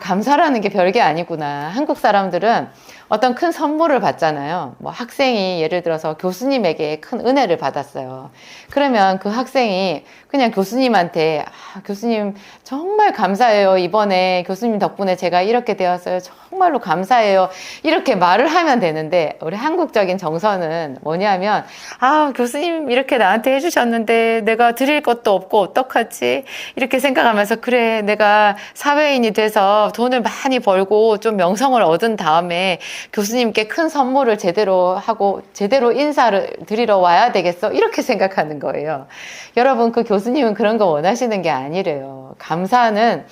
감사라는 게 별게 아니구나. 한국 사람들은 어떤 큰 선물을 받잖아요. 뭐 학생이 예를 들어서 교수님에게 큰 은혜를 받았어요. 그러면 그 학생이 그냥 교수님한테 교수님 정말 감사해요. 이번에 교수님 덕분에 제가 이렇게 되었어요. 정말로 감사해요. 이렇게 말을 하면 되는데, 우리 한국적인 정서는 뭐냐면 교수님 이렇게 나한테 해주셨는데 내가 드릴 것도 없고 어떡하지? 이렇게 생각하면서, 그래 내가 사회인이 돼서 돈을 많이 벌고 좀 명성을 얻은 다음에 교수님께 큰 선물을 제대로 하고 제대로 인사를 드리러 와야 되겠어? 이렇게 생각하는 거예요. 여러분, 그 교수님은 그런 거 원하시는 게 아니래요. 감사는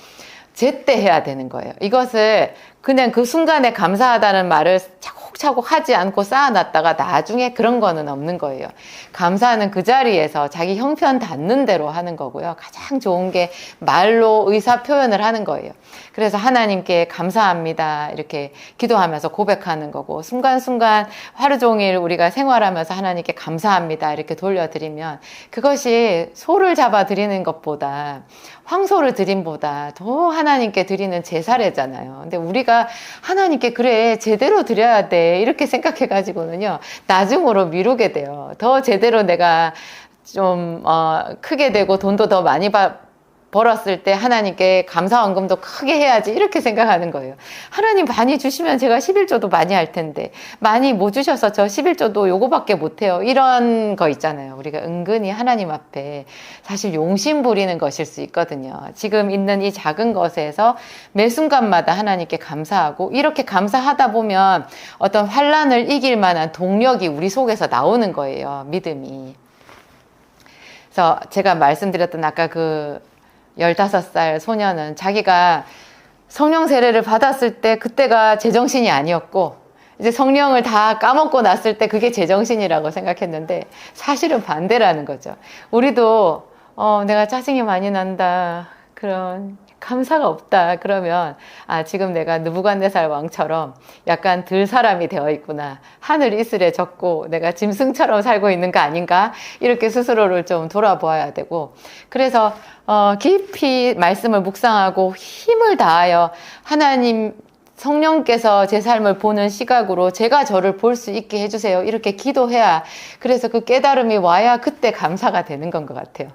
제때 해야 되는 거예요. 이것을 그냥 그 순간에 감사하다는 말을 차곡차곡 하지 않고 쌓아놨다가 나중에 그런 거는 없는 거예요. 감사는 그 자리에서 자기 형편 닿는 대로 하는 거고요. 가장 좋은 게 말로 의사 표현을 하는 거예요. 그래서 하나님께 감사합니다 이렇게 기도하면서 고백하는 거고, 순간순간 하루 종일 우리가 생활하면서 하나님께 감사합니다 이렇게 돌려드리면 그것이 소를 잡아 드리는 것보다, 황소를 드림보다 더 하나님께 드리는 제사례잖아요. 근데 우리가 하나님께 그래 제대로 드려야 돼 이렇게 생각해 가지고는요 나중으로 미루게 돼요. 더 제대로 내가 좀 크게 되고 돈도 더 많이 벌었을 때 하나님께 감사헌금도 크게 해야지 이렇게 생각하는 거예요. 하나님 많이 주시면 제가 11조도 많이 할 텐데, 많이 못 주셔서 저 11조도 요거밖에 못해요, 이런 거 있잖아요. 우리가 은근히 하나님 앞에 사실 용심 부리는 것일 수 있거든요. 지금 있는 이 작은 것에서 매 순간마다 하나님께 감사하고, 이렇게 감사하다 보면 어떤 환난을 이길 만한 동력이 우리 속에서 나오는 거예요. 믿음이. 그래서 제가 말씀드렸던 아까 그 15살 소녀는 자기가 성령 세례를 받았을 때 그때가 제정신이 아니었고, 이제 성령을 다 까먹고 났을 때 그게 제정신이라고 생각했는데 사실은 반대라는 거죠. 우리도 내가 짜증이 많이 난다, 그런 감사가 없다 그러면 지금 내가 느부갓네살 왕처럼 약간 들 사람이 되어 있구나, 하늘 이슬에 젖고 내가 짐승처럼 살고 있는 거 아닌가, 이렇게 스스로를 좀 돌아보아야 되고, 그래서 깊이 말씀을 묵상하고 힘을 다하여 하나님 성령께서 제 삶을 보는 시각으로 제가 저를 볼 수 있게 해주세요 이렇게 기도해야, 그래서 그 깨달음이 와야 그때 감사가 되는 건 것 같아요.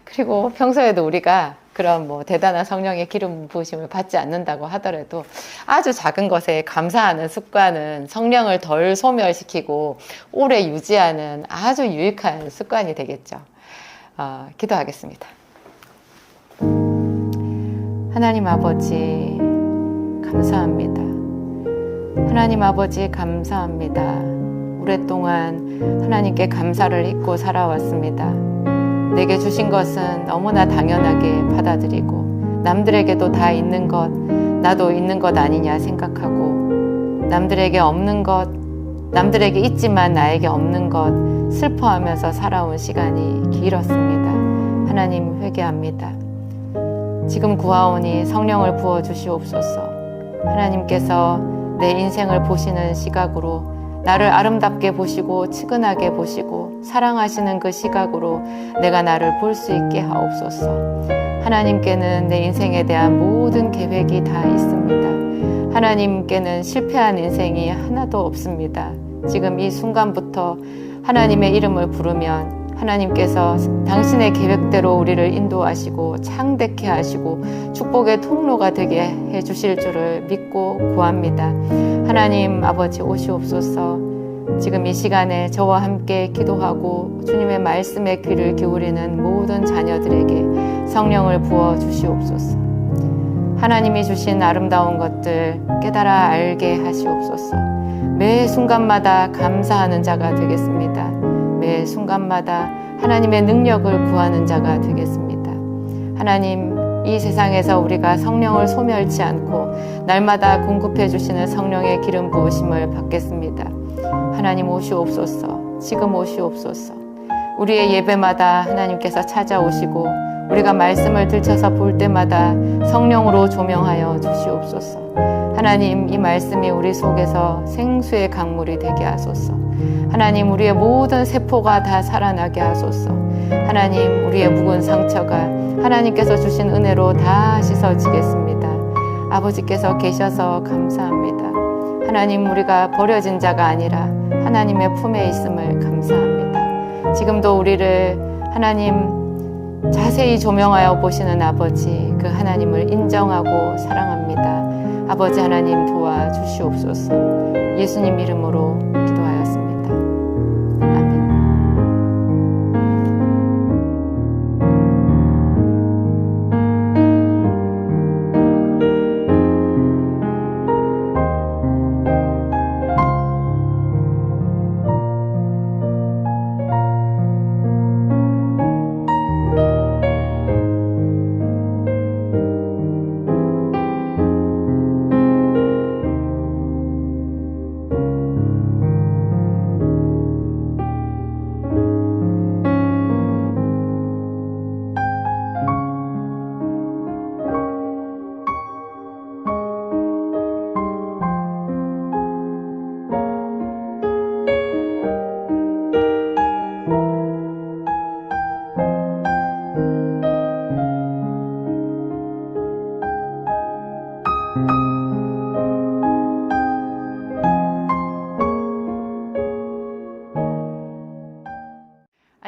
그리고 평소에도 우리가 그런 뭐 대단한 성령의 기름 부으심을 받지 않는다고 하더라도 아주 작은 것에 감사하는 습관은 성령을 덜 소멸시키고 오래 유지하는 아주 유익한 습관이 되겠죠. 기도하겠습니다. 하나님 아버지 감사합니다. 하나님 아버지 감사합니다. 오랫동안 하나님께 감사를 잊고 살아왔습니다. 내게 주신 것은 너무나 당연하게 받아들이고, 남들에게도 다 있는 것, 나도 있는 것 아니냐 생각하고, 남들에게 없는 것, 남들에게 있지만 나에게 없는 것 슬퍼하면서 살아온 시간이 길었습니다. 하나님 회개합니다. 지금 구하오니 성령을 부어주시옵소서. 하나님께서 내 인생을 보시는 시각으로, 나를 아름답게 보시고 측은하게 보시고 사랑하시는 그 시각으로 내가 나를 볼 수 있게 하옵소서. 하나님께는 내 인생에 대한 모든 계획이 다 있습니다. 하나님께는 실패한 인생이 하나도 없습니다. 지금 이 순간부터 하나님의 이름을 부르면 하나님께서 당신의 계획대로 우리를 인도하시고 창대케 하시고 축복의 통로가 되게 해주실 줄을 믿고 구합니다. 하나님 아버지 오시옵소서. 지금 이 시간에 저와 함께 기도하고 주님의 말씀에 귀를 기울이는 모든 자녀들에게 성령을 부어 주시옵소서. 하나님이 주신 아름다운 것들 깨달아 알게 하시옵소서. 매 순간마다 감사하는 자가 되겠습니다. 매 순간마다 하나님의 능력을 구하는 자가 되겠습니다. 하나님, 이 세상에서 우리가 성령을 소멸치 않고 날마다 공급해 주시는 성령의 기름 부으심을 받겠습니다. 하나님 오시옵소서. 지금 오시옵소서. 우리의 예배마다 하나님께서 찾아오시고 우리가 말씀을 들춰서 볼 때마다 성령으로 조명하여 주시옵소서. 하나님, 이 말씀이 우리 속에서 생수의 강물이 되게 하소서. 하나님, 우리의 모든 세포가 다 살아나게 하소서. 하나님, 우리의 묵은 상처가 하나님께서 주신 은혜로 다 씻어지겠습니다. 아버지께서 계셔서 감사합니다. 하나님, 우리가 버려진 자가 아니라 하나님의 품에 있음을 감사합니다. 지금도 우리를 하나님 자세히 조명하여 보시는 아버지, 그 하나님을 인정하고 사랑합니다. 아버지 하나님 도와주시옵소서. 예수님 이름으로 기도하였습니다. 아멘.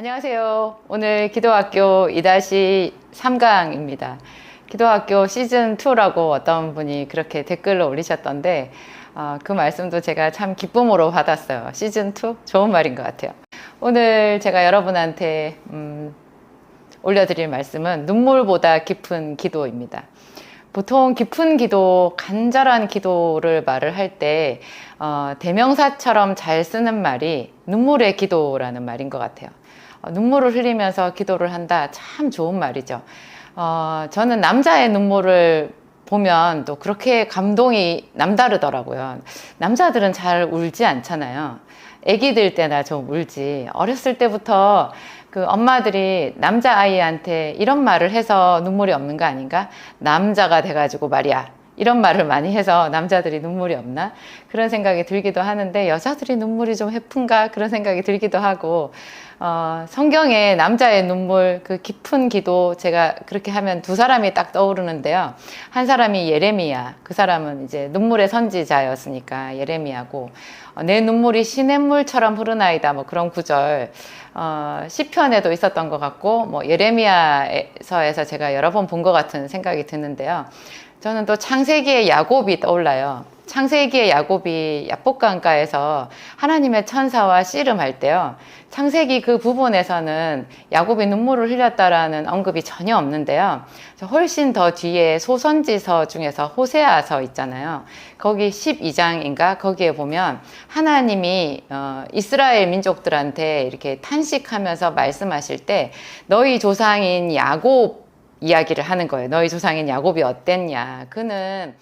안녕하세요. 오늘 기도학교 2-3강입니다. 기도학교 시즌2라고 어떤 분이 그렇게 댓글을 올리셨던데 그 말씀도 제가 참 기쁨으로 받았어요. 시즌2? 좋은 말인 것 같아요. 오늘 제가 여러분한테 올려드릴 말씀은 눈물보다 깊은 기도입니다. 보통 깊은 기도, 간절한 기도를 말을 할 때 대명사처럼 잘 쓰는 말이 눈물의 기도라는 말인 것 같아요. 눈물을 흘리면서 기도를 한다. 참 좋은 말이죠. 저는 남자의 눈물을 보면 또 그렇게 감동이 남다르더라고요. 남자들은 잘 울지 않잖아요. 아기들 때나 좀 울지. 어렸을 때부터 그 엄마들이 남자아이한테 이런 말을 해서 눈물이 없는 거 아닌가? 남자가 돼가지고 말이야. 이런 말을 많이 해서 남자들이 눈물이 없나? 그런 생각이 들기도 하는데 여자들이 눈물이 좀 해픈가? 그런 생각이 들기도 하고 성경에 남자의 눈물, 그 깊은 기도, 제가 그렇게 하면 두 사람이 딱 떠오르는데요. 한 사람이 예레미야. 그 사람은 이제 눈물의 선지자였으니까 예레미야고 내 눈물이 시냇물처럼 흐르나이다. 뭐 그런 구절 시편에도 있었던 것 같고 뭐 예레미야서에서 제가 여러 번 본 것 같은 생각이 드는데요. 저는 또 창세기의 야곱이 떠올라요. 창세기의 야곱이 야복강가에서 하나님의 천사와 씨름할 때요. 창세기 그 부분에서는 야곱이 눈물을 흘렸다라는 언급이 전혀 없는데요. 훨씬 더 뒤에 소선지서 중에서 호세아서 있잖아요. 거기 12장인가 거기에 보면 하나님이 이스라엘 민족들한테 이렇게 탄식하면서 말씀하실 때 너희 조상인 야곱 이야기를 하는 거예요. 너희 조상인 야곱이 어땠냐. 그는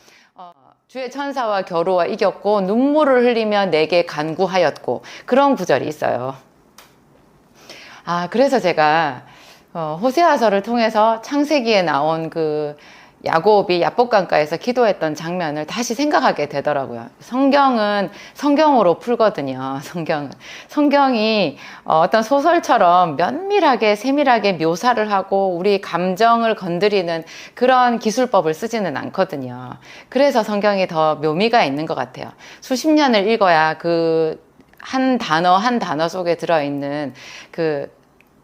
주의 천사와 겨루어 이겼고 눈물을 흘리며 내게 간구하였고 그런 구절이 있어요. 그래서 제가 호세아서를 통해서 창세기에 나온 그 야곱이 야복강가에서 기도했던 장면을 다시 생각하게 되더라고요. 성경은 성경으로 풀거든요. 성경이 어떤 소설처럼 면밀하게 세밀하게 묘사를 하고 우리 감정을 건드리는 그런 기술법을 쓰지는 않거든요. 그래서 성경이 더 묘미가 있는 것 같아요. 수십 년을 읽어야 그 한 단어 한 단어 속에 들어있는 그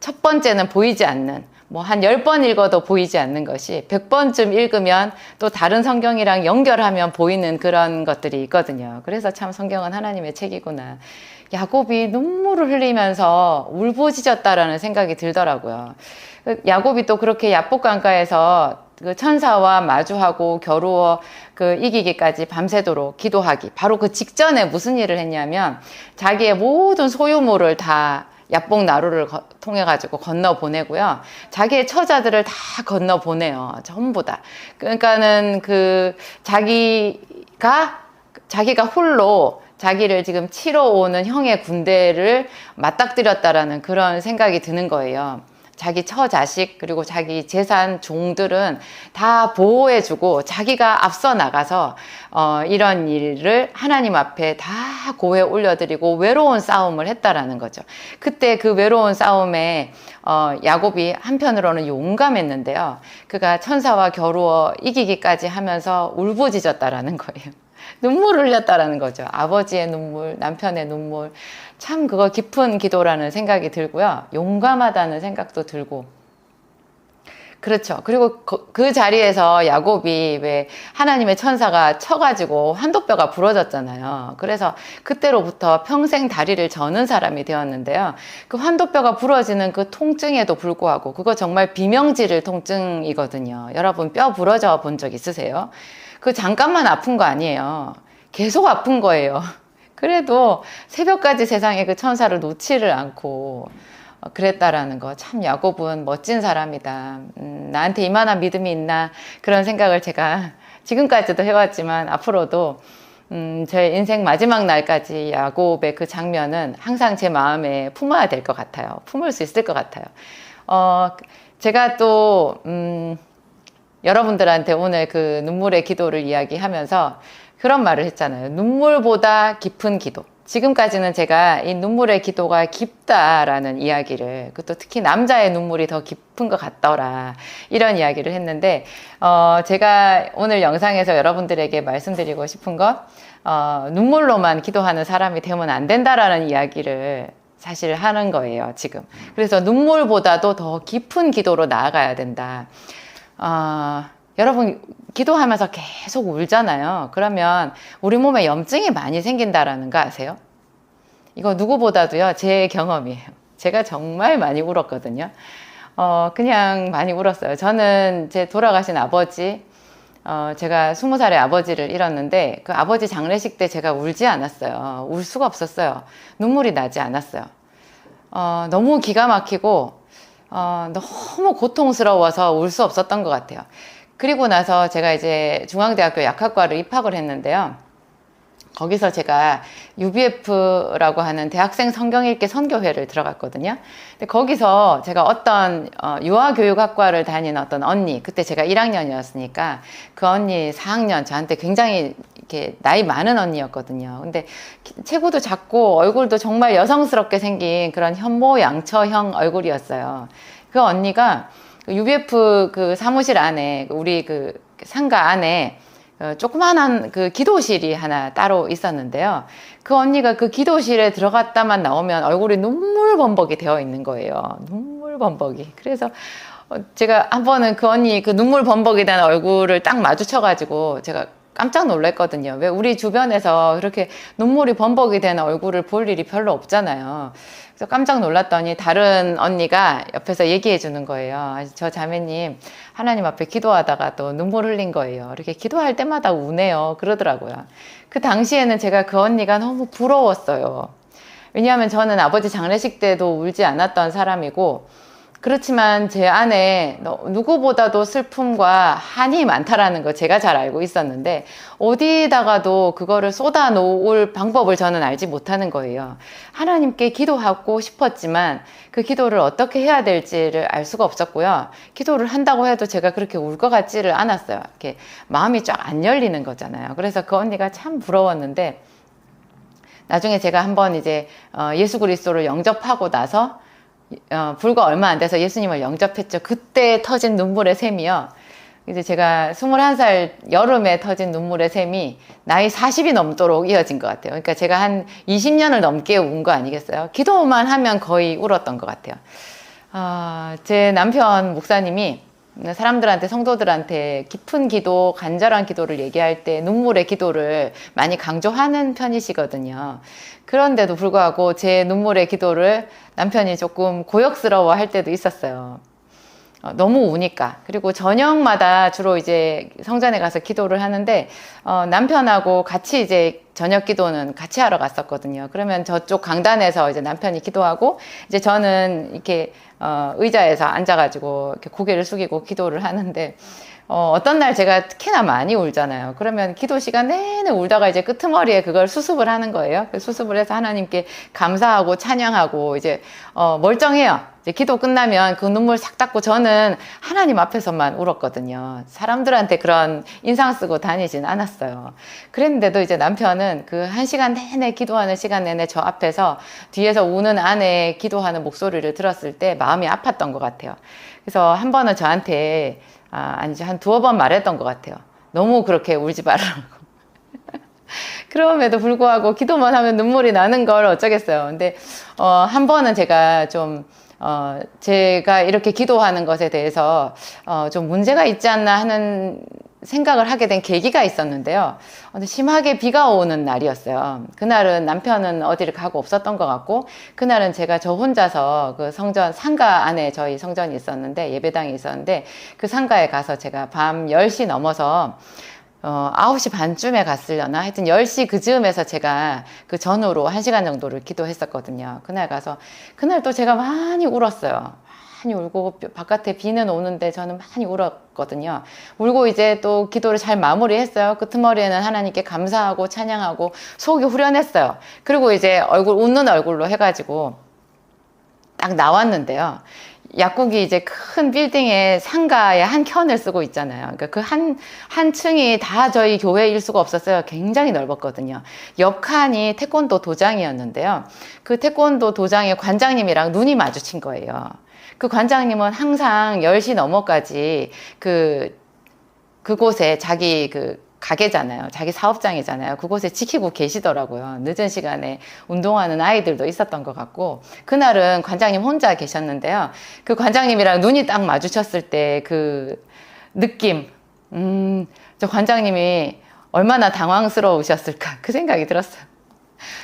첫 번째는 보이지 않는 뭐 한 10번 읽어도 보이지 않는 것이 100번쯤 읽으면 또 다른 성경이랑 연결하면 보이는 그런 것들이 있거든요. 그래서 참 성경은 하나님의 책이구나. 야곱이 눈물을 흘리면서 울부짖었다라는 생각이 들더라고요. 야곱이 또 그렇게 야복강가에서 그 천사와 마주하고 겨루어 그 이기기까지 밤새도록 기도하기. 바로 그 직전에 무슨 일을 했냐면 자기의 모든 소유물을 다 야복 나루를 통해 가지고 건너 보내고요. 자기의 처자들을 다 건너 보내요. 전부 다. 그러니까는 그 자기가 홀로 자기를 지금 치러 오는 형의 군대를 맞닥뜨렸다라는 그런 생각이 드는 거예요. 자기 처자식 그리고 자기 재산 종들은 다 보호해주고 자기가 앞서 나가서 이런 일을 하나님 앞에 다 고해 올려드리고 외로운 싸움을 했다라는 거죠. 그때 그 외로운 싸움에 야곱이 한편으로는 용감했는데요. 그가 천사와 겨루어 이기기까지 하면서 울부짖었다라는 거예요. 눈물을 흘렸다라는 거죠. 아버지의 눈물, 남편의 눈물. 참 그거 깊은 기도라는 생각이 들고요. 용감하다는 생각도 들고. 그렇죠. 그리고 그 자리에서 야곱이 왜 하나님의 천사가 쳐가지고 환도뼈가 부러졌잖아요. 그래서 그때로부터 평생 다리를 저는 사람이 되었는데요. 그 환도뼈가 부러지는 그 통증에도 불구하고 그거 정말 비명지를 통증이거든요. 여러분 뼈 부러져 본 적 있으세요? 그 잠깐만 아픈 거 아니에요. 계속 아픈 거예요. 그래도 새벽까지 세상에 그 천사를 놓지를 않고 그랬다라는 거. 참 야곱은 멋진 사람이다. 나한테 이만한 믿음이 있나 그런 생각을 제가 지금까지도 해왔지만 앞으로도 제 인생 마지막 날까지 야곱의 그 장면은 항상 제 마음에 품어야 될 것 같아요. 품을 수 있을 것 같아요. 제가 또 여러분들한테 오늘 그 눈물의 기도를 이야기하면서 그런 말을 했잖아요. 눈물보다 깊은 기도. 지금까지는 제가 이 눈물의 기도가 깊다라는 이야기를, 그것도 특히 남자의 눈물이 더 깊은 것 같더라, 이런 이야기를 했는데 제가 오늘 영상에서 여러분들에게 말씀드리고 싶은 건 눈물로만 기도하는 사람이 되면 안 된다라는 이야기를 사실 하는 거예요, 지금. 그래서 눈물보다도 더 깊은 기도로 나아가야 된다. 여러분, 기도하면서 계속 울잖아요. 그러면 우리 몸에 염증이 많이 생긴다라는 거 아세요? 이거 누구보다도요, 제 경험이에요. 제가 정말 많이 울었거든요. 그냥 많이 울었어요. 저는 제 돌아가신 아버지, 제가 20살에 아버지를 잃었는데 그 아버지 장례식 때 제가 울지 않았어요. 울 수가 없었어요. 눈물이 나지 않았어요. 너무 기가 막히고 너무 고통스러워서 울 수 없었던 것 같아요. 그리고 나서 제가 이제 중앙대학교 약학과를 입학을 했는데요. 거기서 제가 UBF라고 하는 대학생 성경 읽기 선교회를 들어갔거든요. 근데 거기서 제가 어떤 유아교육학과를 다니는 어떤 언니, 그때 제가 1학년이었으니까 그 언니 4학년, 저한테 굉장히 이렇게 나이 많은 언니였거든요. 근데 체구도 작고 얼굴도 정말 여성스럽게 생긴 그런 현모양처형 얼굴이었어요. 그 언니가 UBF 그 사무실 안에, 우리 그 상가 안에 조그만한 그 기도실이 하나 따로 있었는데요. 그 언니가 그 기도실에 들어갔다만 나오면 얼굴이 눈물 범벅이 되어 있는 거예요. 눈물 범벅이. 그래서 제가 한 번은 그 언니 그 눈물 범벅이 된 얼굴을 딱 마주쳐가지고 제가 깜짝 놀랐거든요. 왜 우리 주변에서 그렇게 눈물이 범벅이 된 얼굴을 볼 일이 별로 없잖아요. 그래서 깜짝 놀랐더니 다른 언니가 옆에서 얘기해 주는 거예요. 저 자매님 하나님 앞에 기도하다가 또 눈물 흘린 거예요. 이렇게 기도할 때마다 우네요. 그러더라고요. 그 당시에는 제가 그 언니가 너무 부러웠어요. 왜냐하면 저는 아버지 장례식 때도 울지 않았던 사람이고, 그렇지만 제 안에 누구보다도 슬픔과 한이 많다라는 거 제가 잘 알고 있었는데 어디다가도 그거를 쏟아 놓을 방법을 저는 알지 못하는 거예요. 하나님께 기도하고 싶었지만 그 기도를 어떻게 해야 될지를 알 수가 없었고요. 기도를 한다고 해도 제가 그렇게 울 것 같지를 않았어요. 이렇게 마음이 쫙 안 열리는 거잖아요. 그래서 그 언니가 참 부러웠는데, 나중에 제가 한번 이제 예수 그리스도를 영접하고 나서 불과 얼마 안 돼서 예수님을 영접했죠. 그때 터진 눈물의 샘이요. 이제 제가 21살 여름에 터진 눈물의 샘이 나이 40이 넘도록 이어진 것 같아요. 그러니까 제가 한 20년을 넘게 운 거 아니겠어요? 기도만 하면 거의 울었던 것 같아요. 제 남편 목사님이 사람들한테, 성도들한테 깊은 기도, 간절한 기도를 얘기할 때 눈물의 기도를 많이 강조하는 편이시거든요. 그런데도 불구하고 제 눈물의 기도를 남편이 조금 고역스러워 할 때도 있었어요. 너무 우니까. 그리고 저녁마다 주로 이제 성전에 가서 기도를 하는데 남편하고 같이 이제 저녁 기도는 같이 하러 갔었거든요. 그러면 저쪽 강단에서 이제 남편이 기도하고 이제 저는 이렇게 의자에서 앉아가지고 이렇게 고개를 숙이고 기도를 하는데 어떤 날 제가 특히나 많이 울잖아요. 그러면 기도 시간 내내 울다가 이제 끄트머리에 그걸 수습을 하는 거예요. 수습을 해서 하나님께 감사하고 찬양하고 이제 멀쩡해요. 이제 기도 끝나면 그 눈물 싹 닦고 저는 하나님 앞에서만 울었거든요. 사람들한테 그런 인상 쓰고 다니진 않았어요. 그랬는데도 이제 남편은 그 1시간 내내 기도하는 시간 내내 저 앞에서 뒤에서 우는 아내의 기도하는 목소리를 들었을 때 마음이 아팠던 것 같아요. 그래서 한 번은 저한테 아니죠, 한 2번 말했던 것 같아요. 너무 그렇게 울지 말라고. 그럼에도 불구하고 기도만 하면 눈물이 나는 걸 어쩌겠어요. 근데 한 번은 제가 좀 제가 이렇게 기도하는 것에 대해서 좀 문제가 있지 않나 하는 생각을 하게 된 계기가 있었는데요. 심하게 비가 오는 날이었어요. 그날은 남편은 어디를 가고 없었던 것 같고, 그날은 제가 저 혼자서 그 성전, 상가 안에 저희 성전이 있었는데, 예배당이 있었는데, 그 상가에 가서 제가 밤 10시 넘어서 9시 반쯤에 갔으려나? 하여튼 10시 그즈음에서 제가 그 전후로 1시간 정도를 기도했었거든요. 그날 가서, 그날 또 제가 많이 울었어요. 많이 울고, 바깥에 비는 오는데 저는 많이 울었거든요. 울고 이제 또 기도를 잘 마무리했어요. 끄트머리에는 하나님께 감사하고 찬양하고 속이 후련했어요. 그리고 이제 웃는 얼굴로 해가지고 딱 나왔는데요. 약국이 이제 큰 빌딩의 상가의 한 켠을 쓰고 있잖아요. 그러니까 그 한 층이 다 저희 교회 일수가 없었어요. 굉장히 넓었거든요. 옆 칸이 태권도 도장이었는데요. 그 태권도 도장의 관장님이랑 눈이 마주친 거예요. 그 관장님은 항상 10시 넘어까지 그곳에 자기 그 가게잖아요. 자기 사업장이잖아요. 그곳에 지키고 계시더라고요. 늦은 시간에 운동하는 아이들도 있었던 것 같고, 그날은 관장님 혼자 계셨는데요. 그 관장님이랑 눈이 딱 마주쳤을 때 그 느낌, 저 관장님이 얼마나 당황스러우셨을까 그 생각이 들었어요.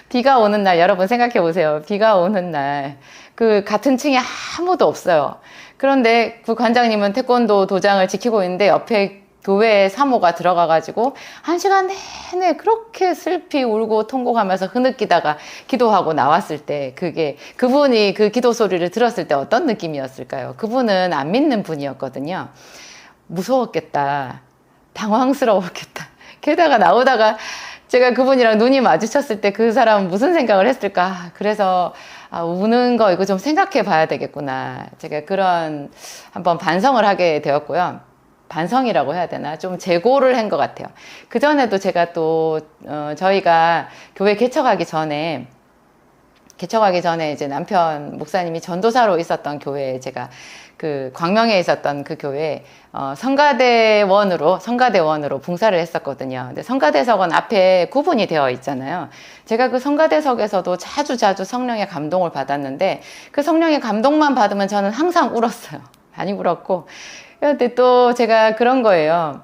비가 오는 날, 여러분 생각해 보세요. 비가 오는 날, 그 같은 층에 아무도 없어요. 그런데 그 관장님은 태권도 도장을 지키고 있는데 옆에 교회에 사모가 들어가가지고 1시간 내내 그렇게 슬피 울고 통곡하면서 흐느끼다가 기도하고 나왔을 때, 그분이 그 기도 소리를 들었을 때 어떤 느낌이었을까요? 그분은 안 믿는 분이었거든요. 무서웠겠다. 당황스러웠겠다. 게다가 나오다가 제가 그분이랑 눈이 마주쳤을 때 그 사람은 무슨 생각을 했을까? 그래서 우는 거 이거 좀 생각해 봐야 되겠구나. 제가 그런 한번 반성을 하게 되었고요. 반성이라고 해야 되나? 좀 재고를 한 것 같아요. 그전에도 제가 또 저희가 교회 개척하기 전에 이제 남편 목사님이 전도사로 있었던 교회에 제가 그 광명에 있었던 그 교회 성가대원으로 봉사를 했었거든요. 근데 성가대석은 앞에 구분이 되어 있잖아요. 제가 그 성가대석에서도 자주 성령의 감동을 받았는데, 그 성령의 감동만 받으면 저는 항상 울었어요. 많이 울었고, 근데 또 제가 그런 거예요.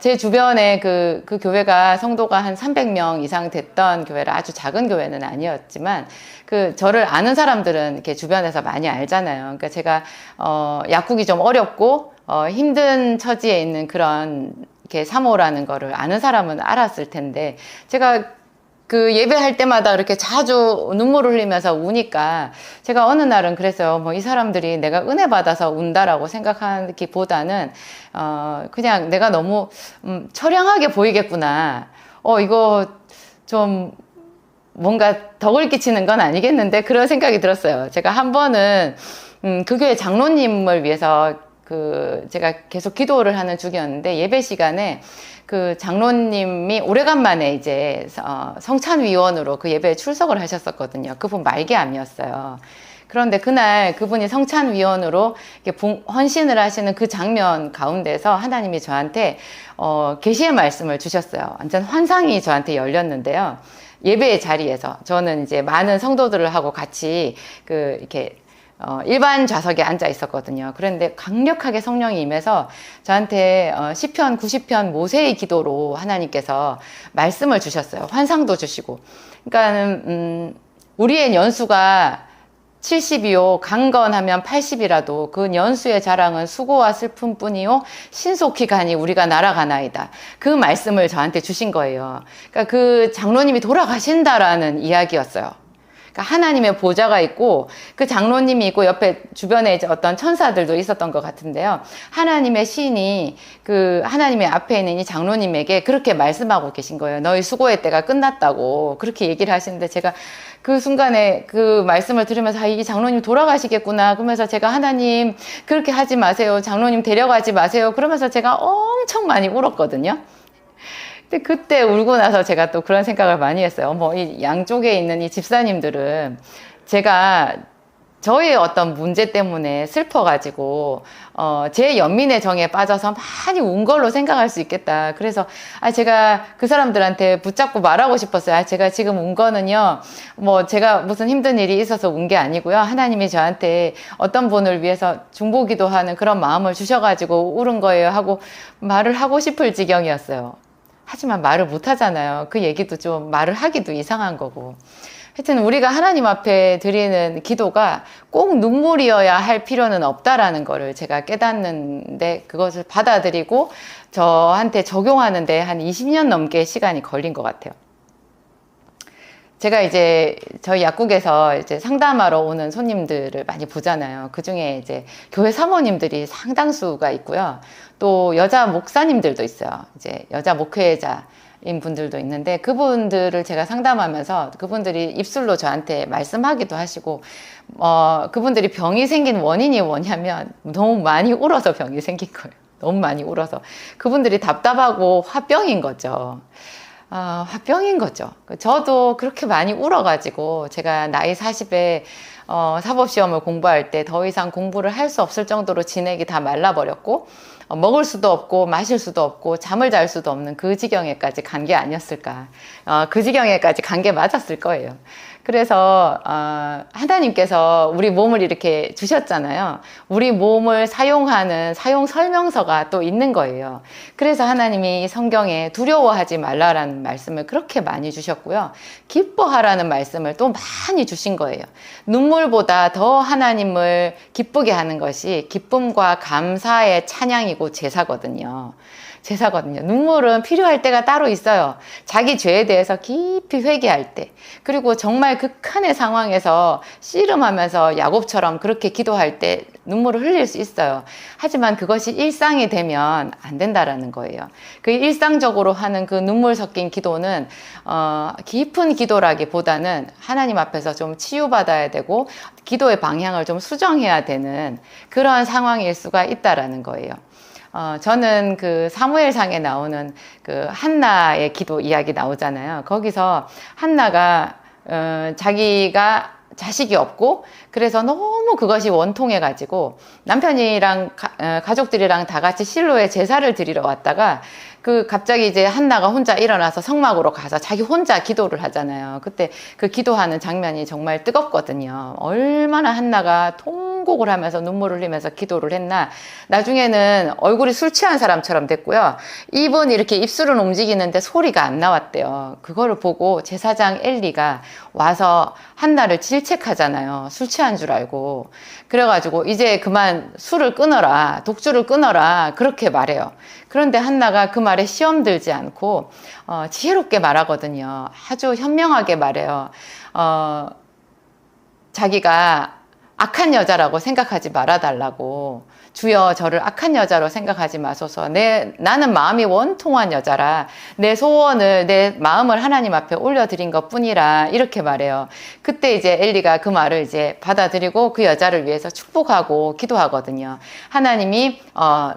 제 주변에 그 교회가 성도가 한 300명 이상 됐던 교회라 아주 작은 교회는 아니었지만, 저를 아는 사람들은 이렇게 주변에서 많이 알잖아요. 그러니까 제가, 약국이 좀 어렵고, 힘든 처지에 있는 그런, 이렇게 사모라는 거를 아는 사람은 알았을 텐데, 제가 그 예배할 때마다 이렇게 자주 눈물을 흘리면서 우니까 제가 어느 날은 그랬어요. 뭐 이 사람들이 내가 은혜 받아서 운다라고 생각하기보다는 그냥 내가 너무 처량하게 보이겠구나. 이거 좀 뭔가 덕을 끼치는 건 아니겠는데, 그런 생각이 들었어요. 제가 한 번은 그 교회 장로님을 위해서 제가 계속 기도를 하는 중이었는데, 예배 시간에 그 장로님이 오래간만에 이제 성찬위원으로 그 예배에 출석을 하셨었거든요. 그분 말기암이었어요. 그런데 그날 그분이 성찬위원으로 헌신을 하시는 그 장면 가운데서 하나님이 저한테 계시의 말씀을 주셨어요. 완전 환상이 저한테 열렸는데요. 예배의 자리에서 저는 이제 많은 성도들을 하고 같이 이렇게 일반 좌석에 앉아 있었거든요. 그런데 강력하게 성령이 임해서 저한테 시편 90편 모세의 기도로 하나님께서 말씀을 주셨어요. 환상도 주시고. 그러니까 우리의 연수가 70이요 강건하면 80이라도 그 연수의 자랑은 수고와 슬픔뿐이요 신속히 가니 우리가 날아가나이다. 그 말씀을 저한테 주신 거예요. 그러니까 그 장로님이 돌아가신다라는 이야기였어요. 하나님의 보좌가 있고 그 장로님이 있고 옆에 주변에 이제 어떤 천사들도 있었던 것 같은데요. 하나님의 신이 그 하나님의 앞에 있는 이 장로님에게 그렇게 말씀하고 계신 거예요. 너희 수고의 때가 끝났다고 그렇게 얘기를 하시는데, 제가 그 순간에 그 말씀을 들으면서 이 장로님 돌아가시겠구나. 그러면서 제가 하나님 그렇게 하지 마세요. 장로님 데려가지 마세요. 그러면서 제가 엄청 많이 울었거든요. 근데 그때 울고 나서 제가 또 그런 생각을 많이 했어요. 이 양쪽에 있는 이 집사님들은 제가 저의 어떤 문제 때문에 슬퍼가지고 제 연민의 정에 빠져서 많이 운 걸로 생각할 수 있겠다. 그래서 제가 그 사람들한테 붙잡고 말하고 싶었어요. 제가 지금 운 거는요, 제가 무슨 힘든 일이 있어서 운 게 아니고요. 하나님이 저한테 어떤 분을 위해서 중보기도하는 그런 마음을 주셔가지고 울은 거예요 하고 말을 하고 싶을 지경이었어요. 하지만 말을 못 하잖아요. 그 얘기도 좀 말을 하기도 이상한 거고. 하여튼 우리가 하나님 앞에 드리는 기도가 꼭 눈물이어야 할 필요는 없다라는 거를 제가 깨닫는데, 그것을 받아들이고 저한테 적용하는데 한 20년 넘게 시간이 걸린 것 같아요. 제가 이제 저희 약국에서 이제 상담하러 오는 손님들을 많이 보잖아요. 그 중에 이제 교회 사모님들이 상당수가 있고요. 또 여자 목사님들도 있어요. 이제 여자 목회자인 분들도 있는데, 그분들을 제가 상담하면서 그분들이 입술로 저한테 말씀하기도 하시고, 그분들이 병이 생긴 원인이 뭐냐면 너무 많이 울어서 병이 생긴 거예요. 너무 많이 울어서. 그분들이 답답하고 화병인 거죠. 화병인 거죠. 저도 그렇게 많이 울어가지고 제가 나이 40에 사법시험을 공부할 때 더 이상 공부를 할 수 없을 정도로 진액이 다 말라버렸고, 먹을 수도 없고 마실 수도 없고 잠을 잘 수도 없는 그 지경에까지 간 게 아니었을까. 그 지경에까지 간 게 맞았을 거예요. 그래서 하나님께서 우리 몸을 이렇게 주셨잖아요. 우리 몸을 사용하는 사용 설명서가 또 있는 거예요. 그래서 하나님이 성경에 두려워하지 말라라는 말씀을 그렇게 많이 주셨고요. 기뻐하라는 말씀을 또 많이 주신 거예요. 눈물보다 더 하나님을 기쁘게 하는 것이 기쁨과 감사의 찬양이고 제사거든요. 눈물은 필요할 때가 따로 있어요. 자기 죄에 대해서 깊이 회개할 때, 그리고 정말 극한의 상황에서 씨름하면서 야곱처럼 그렇게 기도할 때 눈물을 흘릴 수 있어요. 하지만 그것이 일상이 되면 안 된다라는 거예요. 그 일상적으로 하는 그 눈물 섞인 기도는 깊은 기도라기보다는 하나님 앞에서 좀 치유받아야 되고 기도의 방향을 좀 수정해야 되는 그런 상황일 수가 있다라는 거예요. 저는 그 사무엘상에 나오는 그 한나의 기도 이야기 나오잖아요. 거기서 한나가 자기가 자식이 없고 그래서 너무 그것이 원통해가지고 남편이랑 가족들이랑 다 같이 실로에 제사를 드리러 왔다가 그 갑자기 이제 한나가 혼자 일어나서 성막으로 가서 자기 혼자 기도를 하잖아요. 그때 그 기도하는 장면이 정말 뜨겁거든요. 얼마나 한나가 통곡을 하면서 눈물을 흘리면서 기도를 했나. 나중에는 얼굴이 술 취한 사람처럼 됐고요. 입은 이렇게 입술은 움직이는데 소리가 안 나왔대요. 그거를 보고 제사장 엘리가 와서 한나를 질책하잖아요. 술 취한 줄 알고. 그래가지고 이제 그만 술을 끊어라, 독주를 끊어라, 그렇게 말해요. 그런데 한나가 그 말에 시험 들지 않고 지혜롭게 말하거든요. 아주 현명하게 말해요. 자기가 악한 여자라고 생각하지 말아달라고. 주여 저를 악한 여자로 생각하지 마소서. 나는 마음이 원통한 여자라 내 소원을, 내 마음을 하나님 앞에 올려드린 것 뿐이라, 이렇게 말해요. 그때 이제 엘리가 그 말을 이제 받아들이고 그 여자를 위해서 축복하고 기도하거든요. 하나님이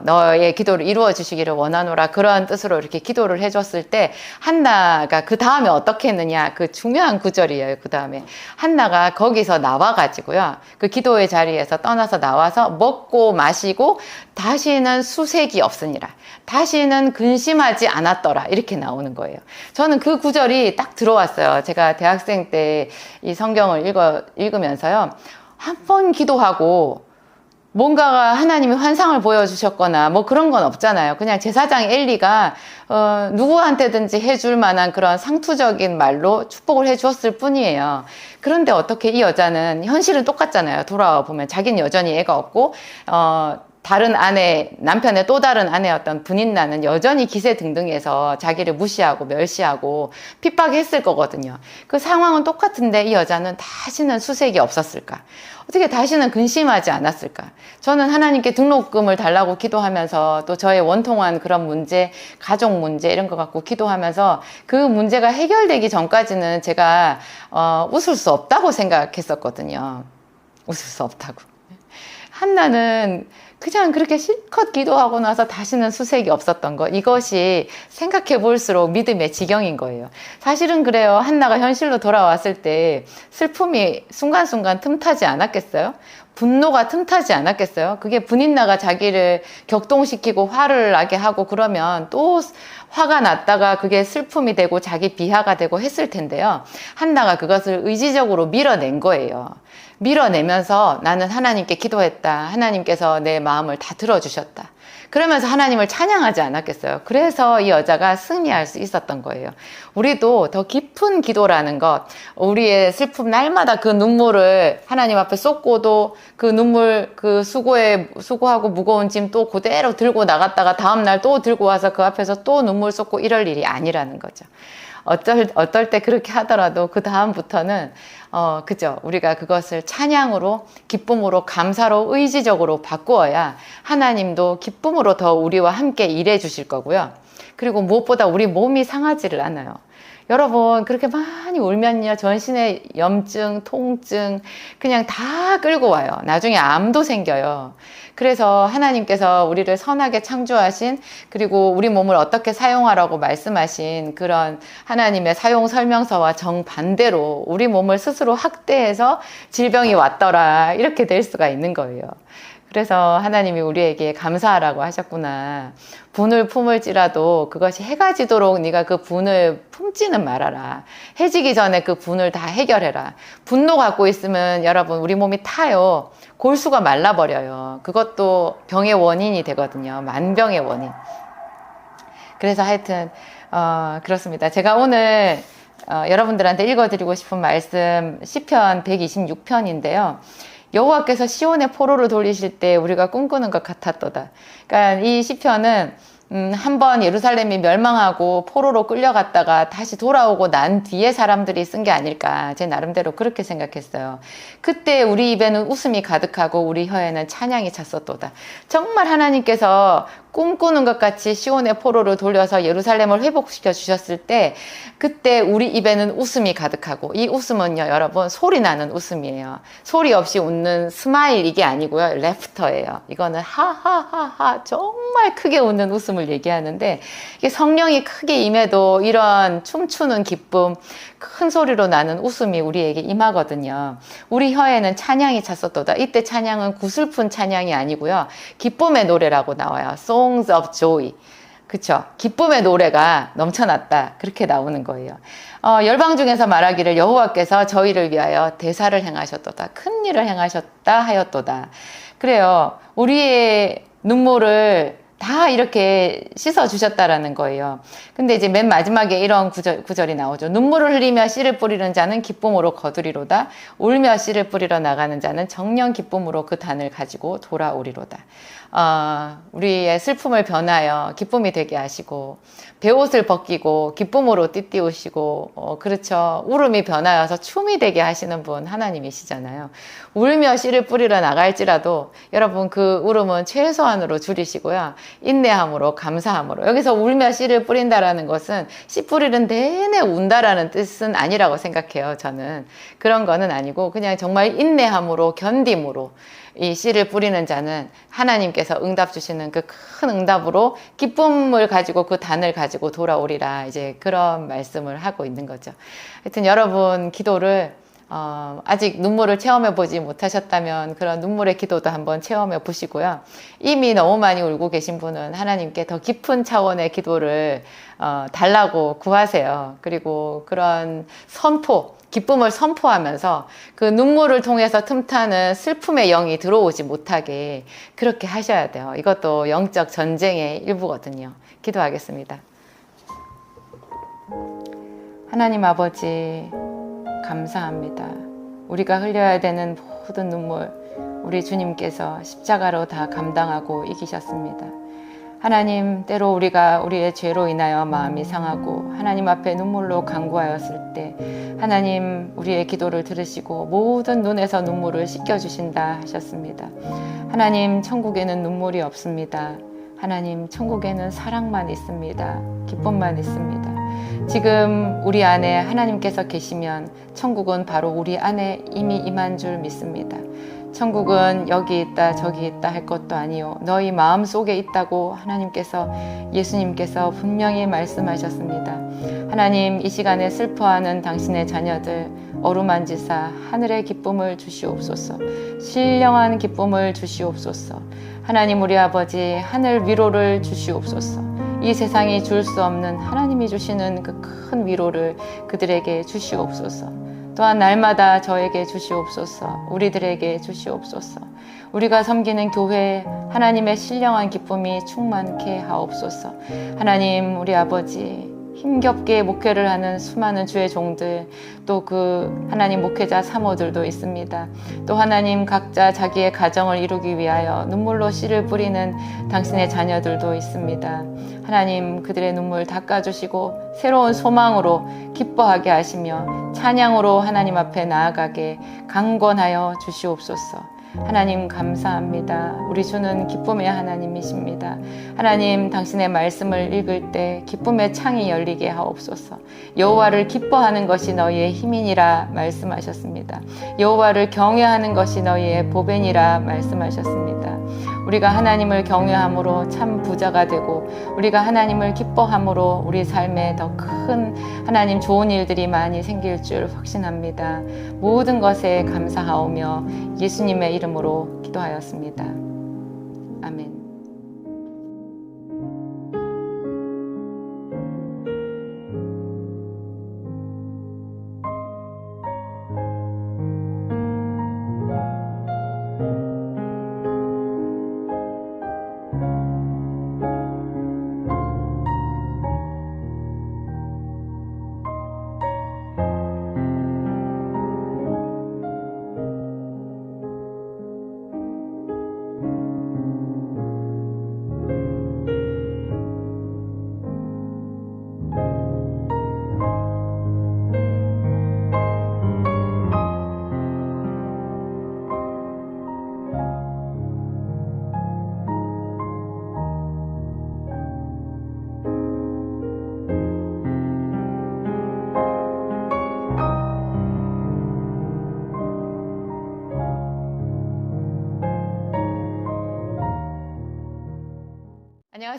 너의 기도를 이루어 주시기를 원하노라, 그런 뜻으로 이렇게 기도를 해줬을 때 한나가 그 다음에 어떻게 했느냐, 그 중요한 구절이에요. 그 다음에 한나가 거기서 나와가지고요, 그 기도의 자리에서 떠나서 나와서 먹고 마시고 다시는 수색이 없으니라, 다시는 근심하지 않았더라, 이렇게 나오는 거예요. 저는 그 구절이 딱 들어왔어요. 제가 대학생 때 이 성경을 읽으면서요, 한 번 기도하고 뭔가가 하나님이 환상을 보여주셨거나 뭐 그런 건 없잖아요. 그냥 제사장 엘리가 누구한테든지 해줄 만한 그런 상투적인 말로 축복을 해주었을 뿐이에요. 그런데 어떻게 이 여자는, 현실은 똑같잖아요. 돌아와 보면 자기는 여전히 애가 없고 다른 아내, 남편의 또 다른 아내였던 분인나는 여전히 기세등등해서 자기를 무시하고 멸시하고 핍박했을 거거든요. 그 상황은 똑같은데 이 여자는 다시는 수색이 없었을까? 어떻게 다시는 근심하지 않았을까? 저는 하나님께 등록금을 달라고 기도하면서 또 저의 원통한 그런 문제, 가족 문제 이런 거 갖고 기도하면서 그 문제가 해결되기 전까지는 제가 웃을 수 없다고 생각했었거든요. 웃을 수 없다고. 한나는 그냥 그렇게 실컷 기도하고 나서 다시는 수색이 없었던 거, 이것이 생각해 볼수록 믿음의 지경인 거예요. 사실은 그래요. 한나가 현실로 돌아왔을 때 슬픔이 순간순간 틈타지 않았겠어요? 분노가 틈타지 않았겠어요? 그게 분인나가 자기를 격동시키고 화를 나게 하고 그러면 또 화가 났다가 그게 슬픔이 되고 자기 비하가 되고 했을 텐데요. 한나가 그것을 의지적으로 밀어낸 거예요. 밀어내면서 나는 하나님께 기도했다. 하나님께서 내 마음을 다 들어주셨다. 그러면서 하나님을 찬양하지 않았겠어요? 그래서 이 여자가 승리할 수 있었던 거예요. 우리도 더 깊은 기도라는 것, 우리의 슬픔, 날마다 그 눈물을 하나님 앞에 쏟고도 그 눈물, 그 수고하고 무거운 짐 또 그대로 들고 나갔다가 다음날 또 들고 와서 그 앞에서 또 눈물 쏟고 이럴 일이 아니라는 거죠. 어떨 때 그렇게 하더라도 그 다음부터는 그죠? 우리가 그것을 찬양으로, 기쁨으로, 감사로, 의지적으로 바꾸어야 하나님도 기쁨으로 더 우리와 함께 일해 주실 거고요. 그리고 무엇보다 우리 몸이 상하지를 않아요. 여러분, 그렇게 많이 울면요, 전신의 염증, 통증 그냥 다 끌고 와요. 나중에 암도 생겨요. 그래서 하나님께서 우리를 선하게 창조하신, 그리고 우리 몸을 어떻게 사용하라고 말씀하신 그런 하나님의 사용 설명서와 정반대로 우리 몸을 스스로 학대해서 질병이 왔더라, 이렇게 될 수가 있는 거예요. 그래서 하나님이 우리에게 감사하라고 하셨구나. 분을 품을지라도 그것이 해가 지도록 네가 그 분을 품지는 말아라. 해지기 전에 그 분을 다 해결해라. 분노 갖고 있으면 여러분 우리 몸이 타요. 골수가 말라버려요. 그것도 병의 원인이 되거든요. 만병의 원인. 그래서 하여튼 그렇습니다. 제가 오늘 여러분들한테 읽어드리고 싶은 말씀 시편 126편인데요. 여호와께서 시온의 포로를 돌리실 때 우리가 꿈꾸는 것 같았도다. 그러니까 이 시편은 한번 예루살렘이 멸망하고 포로로 끌려갔다가 다시 돌아오고 난 뒤에 사람들이 쓴 게 아닐까 제 나름대로 그렇게 생각했어요. 그때 우리 입에는 웃음이 가득하고 우리 혀에는 찬양이 찼었도다. 정말 하나님께서 꿈꾸는 것 같이 시온의 포로를 돌려서 예루살렘을 회복시켜 주셨을 때 그때 우리 입에는 웃음이 가득하고 이 웃음은요 여러분 소리 나는 웃음이에요. 소리 없이 웃는 스마일 이게 아니고요 레프터예요. 이거는 하하하하 정말 크게 웃는 웃음을 얘기하는데 이게 성령이 크게 임해도 이런 춤추는 기쁨 큰 소리로 나는 웃음이 우리에게 임하거든요. 우리 혀에는 찬양이 찼었도다. 이때 찬양은 구슬픈 찬양이 아니고요 기쁨의 노래라고 나와요. Songs of Joy. 그쵸? 기쁨의 노래가 넘쳐났다. 그렇게 나오는 거예요. 열방 중에서 말하기를 여호와께서 저희를 위하여 대사를 행하셨도다. 큰 일을 행하셨다 하였도다. 그래요. 우리의 눈물을 다 이렇게 씻어주셨다라는 거예요. 근데 이제 맨 마지막에 이런 구절이 나오죠. 눈물을 흘리며 씨를 뿌리는 자는 기쁨으로 거두리로다. 울며 씨를 뿌리러 나가는 자는 정녕 기쁨으로 그 단을 가지고 돌아오리로다. 우리의 슬픔을 변하여 기쁨이 되게 하시고 베옷을 벗기고 기쁨으로 띠띠우시고 그렇죠. 울음이 변하여서 춤이 되게 하시는 분 하나님이시잖아요. 울며 씨를 뿌리러 나갈지라도 여러분 그 울음은 최소한으로 줄이시고요. 인내함으로 감사함으로 여기서 울며 씨를 뿌린다라는 것은 씨 뿌리는 내내 운다라는 뜻은 아니라고 생각해요. 저는 그런 거는 아니고 그냥 정말 인내함으로 견딤으로 이 씨를 뿌리는 자는 하나님께서 응답 주시는 그 큰 응답으로 기쁨을 가지고 그 단을 가지고 돌아오리라 이제 그런 말씀을 하고 있는 거죠. 하여튼 여러분 기도를 아직 눈물을 체험해 보지 못하셨다면 그런 눈물의 기도도 한번 체험해 보시고요. 이미 너무 많이 울고 계신 분은 하나님께 더 깊은 차원의 기도를 달라고 구하세요. 그리고 그런 기쁨을 선포하면서 그 눈물을 통해서 틈타는 슬픔의 영이 들어오지 못하게 그렇게 하셔야 돼요. 이것도 영적 전쟁의 일부거든요. 기도하겠습니다. 하나님 아버지 감사합니다. 우리가 흘려야 되는 모든 눈물 우리 주님께서 십자가로 다 감당하고 이기셨습니다. 하나님 때로 우리가 우리의 죄로 인하여 마음이 상하고 하나님 앞에 눈물로 간구하였을 때 하나님 우리의 기도를 들으시고 모든 눈에서 눈물을 씻겨주신다 하셨습니다. 하나님 천국에는 눈물이 없습니다. 하나님 천국에는 사랑만 있습니다. 기쁨만 있습니다. 지금 우리 안에 하나님께서 계시면 천국은 바로 우리 안에 이미 임한 줄 믿습니다. 천국은 여기 있다 저기 있다 할 것도 아니요 너희 마음속에 있다고 하나님께서 예수님께서 분명히 말씀하셨습니다. 하나님 이 시간에 슬퍼하는 당신의 자녀들 어루만지사 하늘의 기쁨을 주시옵소서. 신령한 기쁨을 주시옵소서. 하나님 우리 아버지 하늘 위로를 주시옵소서. 이 세상이 줄 수 없는 하나님이 주시는 그 큰 위로를 그들에게 주시옵소서. 또한 날마다 저에게 주시옵소서. 우리들에게 주시옵소서. 우리가 섬기는 교회에 하나님의 신령한 기쁨이 충만케 하옵소서. 하나님 우리 아버지 힘겹게 목회를 하는 수많은 주의 종들 또 그 하나님 목회자 사모들도 있습니다. 또 하나님 각자 자기의 가정을 이루기 위하여 눈물로 씨를 뿌리는 당신의 자녀들도 있습니다. 하나님 그들의 눈물 닦아주시고 새로운 소망으로 기뻐하게 하시며 찬양으로 하나님 앞에 나아가게 강권하여 주시옵소서. 하나님 감사합니다. 우리 주는 기쁨의 하나님이십니다. 하나님 당신의 말씀을 읽을 때 기쁨의 창이 열리게 하옵소서. 여호와를 기뻐하는 것이 너희의 힘이니라 말씀하셨습니다. 여호와를 경외하는 것이 너희의 보배니라 말씀하셨습니다. 우리가 하나님을 경외함으로 참 부자가 되고 우리가 하나님을 기뻐함으로 우리 삶에 더 큰 하나님 좋은 일들이 많이 생길 줄 확신합니다. 모든 것에 감사하오며 예수님의 이름으로 기도하였습니다.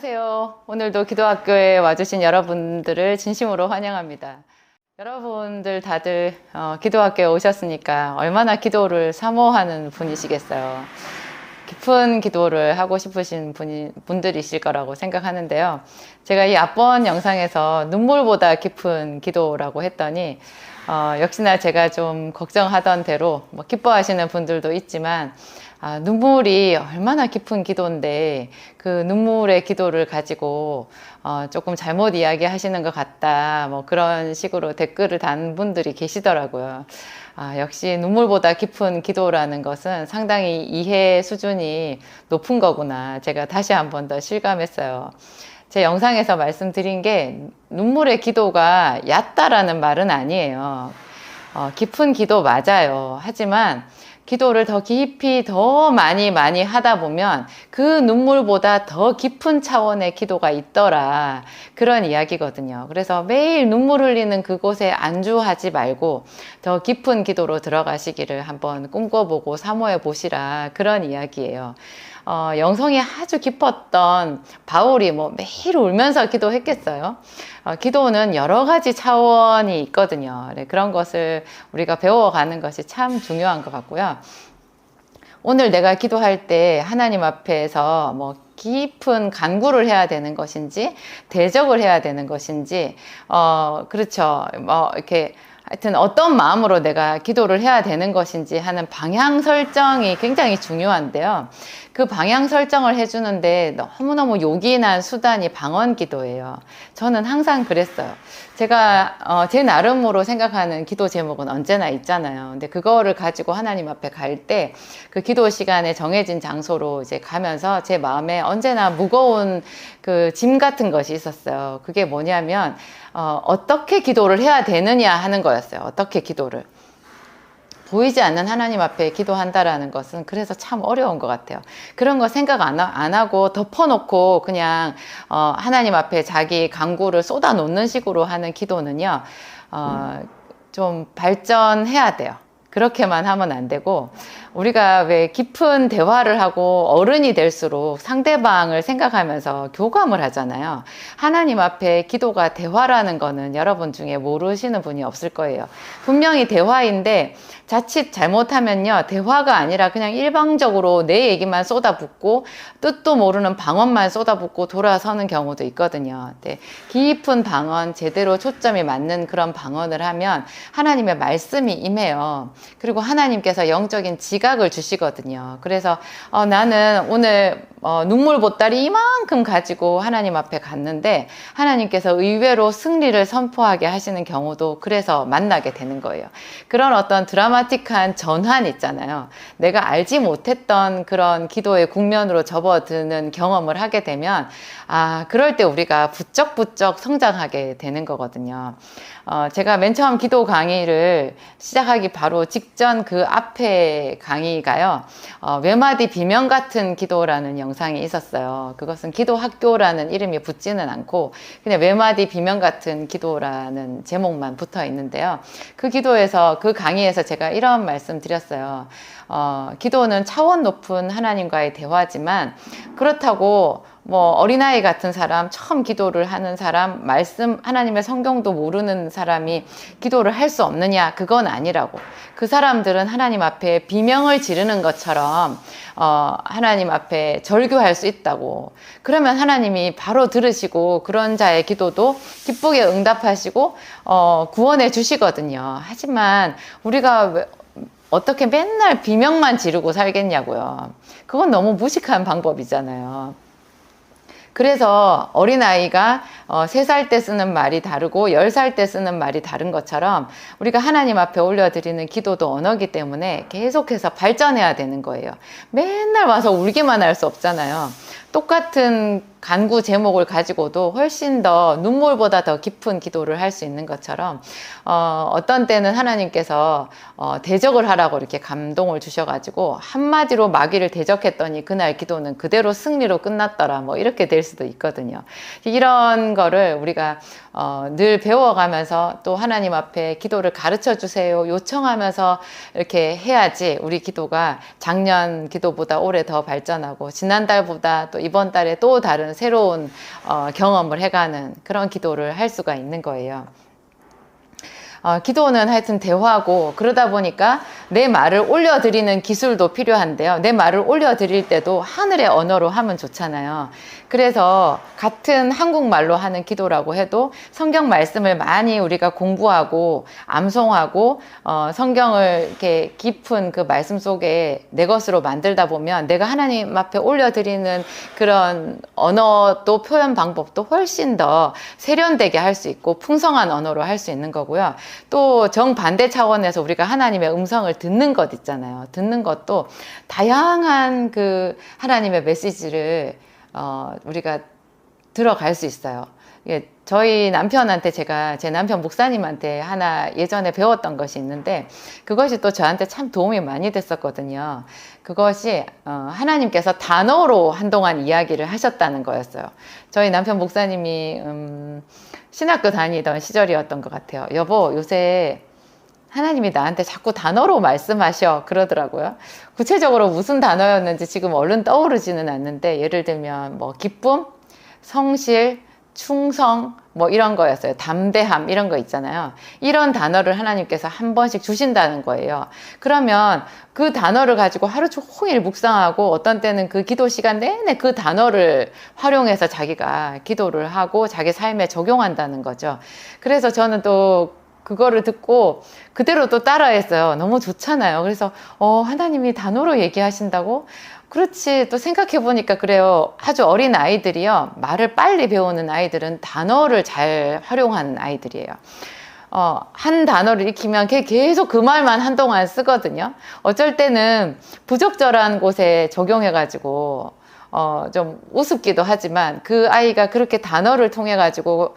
안녕하세요. 오늘도 기도학교에 와주신 여러분들을 진심으로 환영합니다. 여러분들 다들 기도학교에 오셨으니까 얼마나 기도를 사모하는 분이시겠어요. 깊은 기도를 하고 싶으신 분들이실 거라고 생각하는데요. 제가 이 앞번 영상에서 눈물보다 깊은 기도라고 했더니 역시나 제가 좀 걱정하던 대로 뭐 기뻐하시는 분들도 있지만 눈물이 얼마나 깊은 기도인데 그 눈물의 기도를 가지고 조금 잘못 이야기하시는 것 같다 뭐 그런 식으로 댓글을 단 분들이 계시더라고요. 역시 눈물보다 깊은 기도라는 것은 상당히 이해 수준이 높은 거구나 제가 다시 한 번 더 실감했어요. 제 영상에서 말씀드린 게 눈물의 기도가 얕다라는 말은 아니에요. 깊은 기도 맞아요. 하지만 기도를 더 깊이 더 많이 하다 보면 그 눈물보다 더 깊은 차원의 기도가 있더라 그런 이야기거든요. 그래서 매일 눈물 흘리는 그곳에 안주하지 말고 더 깊은 기도로 들어가시기를 한번 꿈꿔보고 사모해 보시라 그런 이야기예요. 영성이 아주 깊었던 바울이 뭐 매일 울면서 기도했겠어요? 기도는 여러 가지 차원이 있거든요. 네, 그런 것을 우리가 배워가는 것이 참 중요한 것 같고요. 오늘 내가 기도할 때 하나님 앞에서 뭐 깊은 간구를 해야 되는 것인지 대적을 해야 되는 것인지 그렇죠. 뭐 이렇게 하여튼 어떤 마음으로 내가 기도를 해야 되는 것인지 하는 방향 설정이 굉장히 중요한데요. 그 방향 설정을 해주는데 너무너무 요긴한 수단이 방언 기도예요. 저는 항상 그랬어요. 제가 제 나름으로 생각하는 기도 제목은 언제나 있잖아요. 근데 그거를 가지고 하나님 앞에 갈 때 그 기도 시간에 정해진 장소로 이제 가면서 제 마음에 언제나 무거운 그 짐 같은 것이 있었어요. 그게 뭐냐면 어떻게 기도를 해야 되느냐 하는 거였어요. 어떻게 기도를. 보이지 않는 하나님 앞에 기도한다라는 것은 그래서 참 어려운 것 같아요. 그런 거 생각 안 하고 덮어놓고 그냥 하나님 앞에 자기 간구를 쏟아놓는 식으로 하는 기도는요. 좀 발전해야 돼요. 그렇게만 하면 안 되고 우리가 왜 깊은 대화를 하고 어른이 될수록 상대방을 생각하면서 교감을 하잖아요. 하나님 앞에 기도가 대화라는 거는 여러분 중에 모르시는 분이 없을 거예요. 분명히 대화인데 자칫 잘못하면요. 대화가 아니라 그냥 일방적으로 내 얘기만 쏟아붓고 뜻도 모르는 방언만 쏟아붓고 돌아서는 경우도 있거든요. 네. 깊은 방언, 제대로 초점이 맞는 그런 방언을 하면 하나님의 말씀이 임해요. 그리고 하나님께서 영적인 지각을 주시거든요. 그래서 나는 오늘 눈물 보따리 이만큼 가지고 하나님 앞에 갔는데 하나님께서 의외로 승리를 선포하게 하시는 경우도 그래서 만나게 되는 거예요. 그런 어떤 드라마틱한 전환 있잖아요. 내가 알지 못했던 그런 기도의 국면으로 접어드는 경험을 하게 되면 그럴 때 우리가 부쩍부쩍 성장하게 되는 거거든요. 제가 맨 처음 기도 강의를 시작하기 바로 직전 그 앞에 강의가요. 외마디 비명 같은 기도라는 영상이 있었어요. 그것은 기도학교라는 이름이 붙지는 않고 그냥 외마디 비명 같은 기도라는 제목만 붙어 있는데요. 그 기도에서 그 강의에서 제가 이런 말씀 드렸어요. 기도는 차원 높은 하나님과의 대화지만 그렇다고 뭐 어린아이 같은 사람, 처음 기도를 하는 사람, 하나님의 성경도 모르는 사람이 기도를 할 수 없느냐? 그건 아니라고. 그 사람들은 하나님 앞에 비명을 지르는 것처럼 하나님 앞에 절규할 수 있다고. 그러면 하나님이 바로 들으시고 그런 자의 기도도 기쁘게 응답하시고 구원해 주시거든요. 하지만 우리가 어떻게 맨날 비명만 지르고 살겠냐고요. 그건 너무 무식한 방법이잖아요. 그래서 어린아이가 3살 때 쓰는 말이 다르고 10살 때 쓰는 말이 다른 것처럼 우리가 하나님 앞에 올려드리는 기도도 언어기 때문에 계속해서 발전해야 되는 거예요. 맨날 와서 울기만 할 수 없잖아요. 똑같은 간구 제목을 가지고도 훨씬 더 눈물보다 더 깊은 기도를 할 수 있는 것처럼 어떤 때는 하나님께서 대적을 하라고 이렇게 감동을 주셔가지고 한마디로 마귀를 대적했더니 그날 기도는 그대로 승리로 끝났더라 뭐 이렇게 될 수도 있거든요. 이런 거를 우리가 늘 배워가면서 또 하나님 앞에 기도를 가르쳐 주세요 요청하면서 이렇게 해야지 우리 기도가 작년 기도보다 올해 더 발전하고 지난달보다 또 이번 달에 또 다른 새로운 경험을 해가는 그런 기도를 할 수가 있는 거예요. 기도는 하여튼 대화고, 그러다 보니까 내 말을 올려드리는 기술도 필요한데요. 내 말을 올려드릴 때도 하늘의 언어로 하면 좋잖아요. 그래서 같은 한국말로 하는 기도라고 해도 성경 말씀을 많이 우리가 공부하고 암송하고 성경을 이렇게 깊은 그 말씀 속에 내 것으로 만들다 보면 내가 하나님 앞에 올려드리는 그런 언어도 표현 방법도 훨씬 더 세련되게 할 수 있고 풍성한 언어로 할 수 있는 거고요. 또 정반대 차원에서 우리가 하나님의 음성을 듣는 것 있잖아요. 듣는 것도 다양한 그 하나님의 메시지를 우리가 들어갈 수 있어요. 저희 남편한테 제 남편 목사님한테 하나 예전에 배웠던 것이 있는데, 그것이 또 저한테 참 도움이 많이 됐었거든요. 그것이 하나님께서 단어로 한동안 이야기를 하셨다는 거였어요. 저희 남편 목사님이 신학교 다니던 시절이었던 것 같아요. 여보, 요새 하나님이 나한테 자꾸 단어로 말씀하셔 그러더라고요. 구체적으로 무슨 단어였는지 지금 얼른 떠오르지는 않는데, 예를 들면 뭐 기쁨, 성실, 충성 뭐 이런 거였어요. 담대함 이런 거 있잖아요. 이런 단어를 하나님께서 한 번씩 주신다는 거예요. 그러면 그 단어를 가지고 하루 종일 묵상하고, 어떤 때는 그 기도 시간 내내 그 단어를 활용해서 자기가 기도를 하고 자기 삶에 적용한다는 거죠. 그래서 저는 또 그거를 듣고 그대로 또 따라했어요. 너무 좋잖아요. 그래서 하나님이 단어로 얘기하신다고? 그렇지. 또 생각해 보니까 그래요. 아주 어린 아이들이요, 말을 빨리 배우는 아이들은 단어를 잘 활용하는 아이들이에요. 한 단어를 익히면 계속 그 말만 한동안 쓰거든요. 어쩔 때는 부적절한 곳에 적용해가지고 좀 우습기도 하지만, 그 아이가 그렇게 단어를 통해 가지고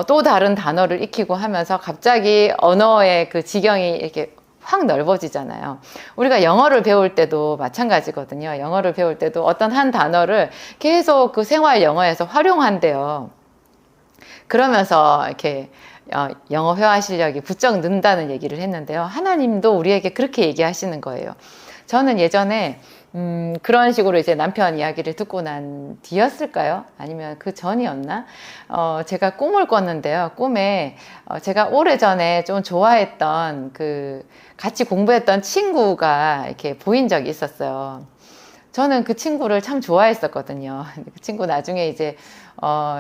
또 다른 단어를 익히고 하면서 갑자기 언어의 그 지경이 이렇게 확 넓어지잖아요. 우리가 영어를 배울 때도 마찬가지거든요. 영어를 배울 때도 어떤 한 단어를 계속 그 생활 영어에서 활용한대요. 그러면서 이렇게 영어 회화 실력이 부쩍 는다는 얘기를 했는데요. 하나님도 우리에게 그렇게 얘기하시는 거예요. 저는 예전에 그런 식으로 이제 남편 이야기를 듣고 난 뒤였을까요? 아니면 그 전이었나? 제가 꿈을 꿨는데요. 꿈에 제가 오래전에 좀 좋아했던 같이 공부했던 친구가 이렇게 보인 적이 있었어요. 저는 그 친구를 참 좋아했었거든요. 그 친구 나중에 이제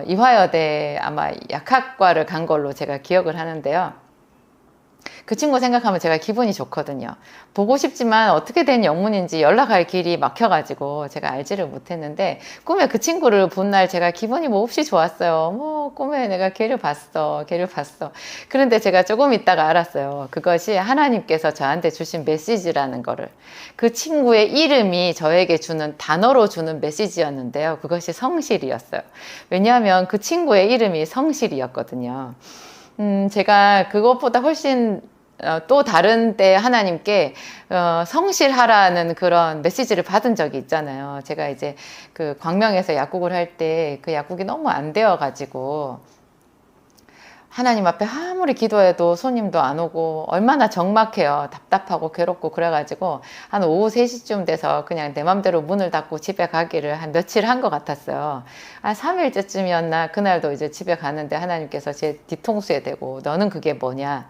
이화여대 아마 약학과를 간 걸로 제가 기억을 하는데요. 그 친구 생각하면 제가 기분이 좋거든요. 보고 싶지만 어떻게 된 영문인지 연락할 길이 막혀가지고 제가 알지를 못했는데, 꿈에 그 친구를 본 날 제가 기분이 몹시 좋았어요. 꿈에 내가 걔를 봤어. 그런데 제가 조금 있다가 알았어요. 그것이 하나님께서 저한테 주신 메시지라는 거를. 그 친구의 이름이 저에게 주는, 단어로 주는 메시지였는데요. 그것이 성실이었어요. 왜냐하면 그 친구의 이름이 성실이었거든요. 제가 그것보다 훨씬 또 다른 때 하나님께 성실하라는 그런 메시지를 받은 적이 있잖아요. 제가 이제 그 광명에서 약국을 할 때 그 약국이 너무 안 되어가지고 하나님 앞에 아무리 기도해도 손님도 안 오고 얼마나 적막해요. 답답하고 괴롭고 그래가지고 한 오후 3시쯤 돼서 그냥 내 맘대로 문을 닫고 집에 가기를 한 며칠 한 것 같았어요. 한 3일째쯤이었나 그날도 이제 집에 가는데 하나님께서 제 뒤통수에 대고, 너는 그게 뭐냐?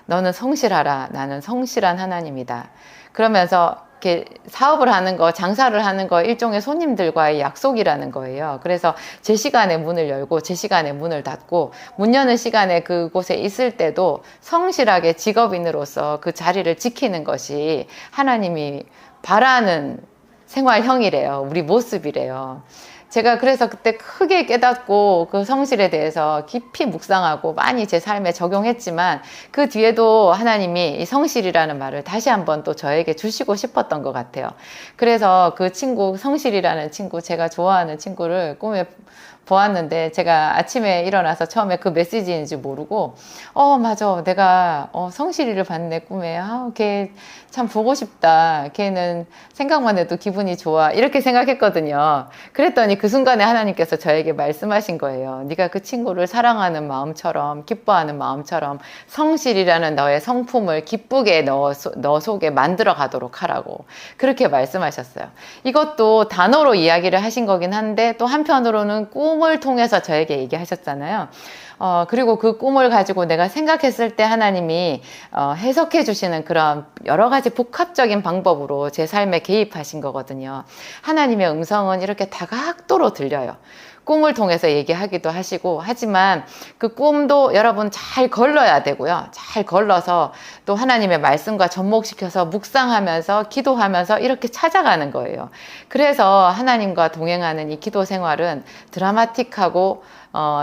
너는 성실하라. 나는 성실한 하나님이다. 그러면서 이렇게 사업을 하는 거, 장사를 하는 거 일종의 손님들과의 약속이라는 거예요. 그래서 제 시간에 문을 열고 제 시간에 문을 닫고, 문 여는 시간에 그곳에 있을 때도 성실하게 직업인으로서 그 자리를 지키는 것이 하나님이 바라는 생활형이래요. 우리 모습이래요. 제가 그래서 그때 크게 깨닫고 그 성실에 대해서 깊이 묵상하고 많이 제 삶에 적용했지만, 그 뒤에도 하나님이 이 성실이라는 말을 다시 한번 또 저에게 주시고 싶었던 것 같아요. 그래서 그 친구, 성실이라는 친구, 제가 좋아하는 친구를 꿈에 보았는데 제가 아침에 일어나서 처음에 그 메시지인지 모르고 맞아 내가 성실이를 봤네 꿈에. 걔 참 보고 싶다. 걔는 생각만 해도 기분이 좋아. 이렇게 생각했거든요. 그랬더니 그 순간에 하나님께서 저에게 말씀하신 거예요. 네가 그 친구를 사랑하는 마음처럼 기뻐하는 마음처럼 성실이라는 너의 성품을 기쁘게 너 속에 만들어 가도록 하라고 그렇게 말씀하셨어요. 이것도 단어로 이야기를 하신 거긴 한데 또 한편으로는 꿈을 통해서 저에게 얘기하셨잖아요. 그리고 그 꿈을 가지고 내가 생각했을 때 하나님이 해석해 주시는 그런 여러 가지 복합적인 방법으로 제 삶에 개입하신 거거든요. 하나님의 음성은 이렇게 다각도로 들려요. 꿈을 통해서 얘기하기도 하시고 하지만 그 꿈도 여러분 잘 걸러야 되고요. 잘 걸러서 또 하나님의 말씀과 접목시켜서 묵상하면서 기도하면서 이렇게 찾아가는 거예요. 그래서 하나님과 동행하는 이 기도 생활은 드라마틱하고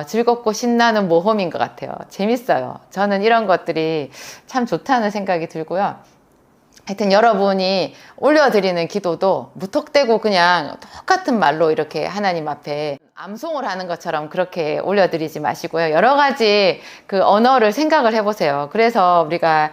즐겁고 신나는 모험인 것 같아요. 재밌어요. 저는 이런 것들이 참 좋다는 생각이 들고요. 하여튼 여러분이 올려드리는 기도도 무턱대고 그냥 똑같은 말로 이렇게 하나님 앞에 암송을 하는 것처럼 그렇게 올려드리지 마시고요. 여러 가지 그 언어를 생각을 해보세요. 그래서 우리가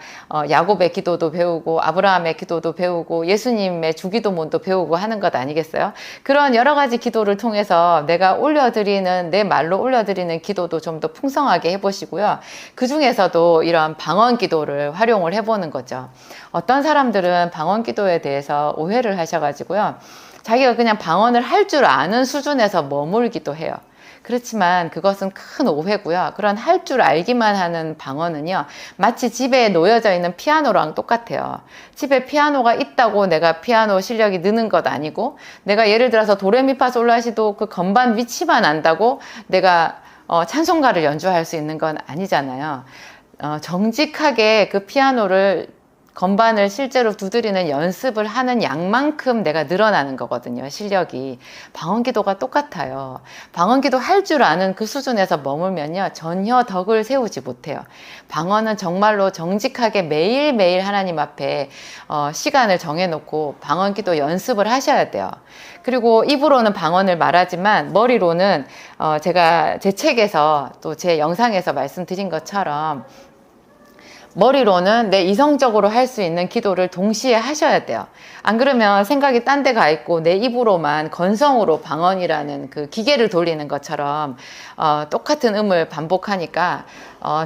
야곱의 기도도 배우고 아브라함의 기도도 배우고 예수님의 주기도문도 배우고 하는 것 아니겠어요? 그런 여러 가지 기도를 통해서 내가 올려드리는 내 말로 올려드리는 기도도 좀 더 풍성하게 해보시고요. 그 중에서도 이런 방언 기도를 활용을 해보는 거죠. 어떤 사람들은 방언 기도에 대해서 오해를 하셔가지고요. 자기가 그냥 방언을 할 줄 아는 수준에서 머물기도 해요. 그렇지만 그것은 큰 오해고요. 그런 할 줄 알기만 하는 방언은요. 마치 집에 놓여져 있는 피아노랑 똑같아요. 집에 피아노가 있다고 내가 피아노 실력이 느는 것 아니고 내가 예를 들어서 도레미파솔라시도 그 건반 위치만 안다고 내가 찬송가를 연주할 수 있는 건 아니잖아요. 정직하게 그 피아노를 건반을 실제로 두드리는 연습을 하는 양만큼 내가 늘어나는 거거든요. 실력이. 방언기도가 똑같아요. 방언기도 할 줄 아는 그 수준에서 머물면요. 전혀 덕을 세우지 못해요. 방언은 정말로 정직하게 매일매일 하나님 앞에 시간을 정해놓고 방언기도 연습을 하셔야 돼요. 그리고 입으로는 방언을 말하지만 머리로는 제가 제 책에서 또 제 영상에서 말씀드린 것처럼 머리로는 내 이성적으로 할 수 있는 기도를 동시에 하셔야 돼요. 안 그러면 생각이 딴 데 가 있고 내 입으로만 건성으로 방언이라는 그 기계를 돌리는 것처럼 똑같은 음을 반복하니까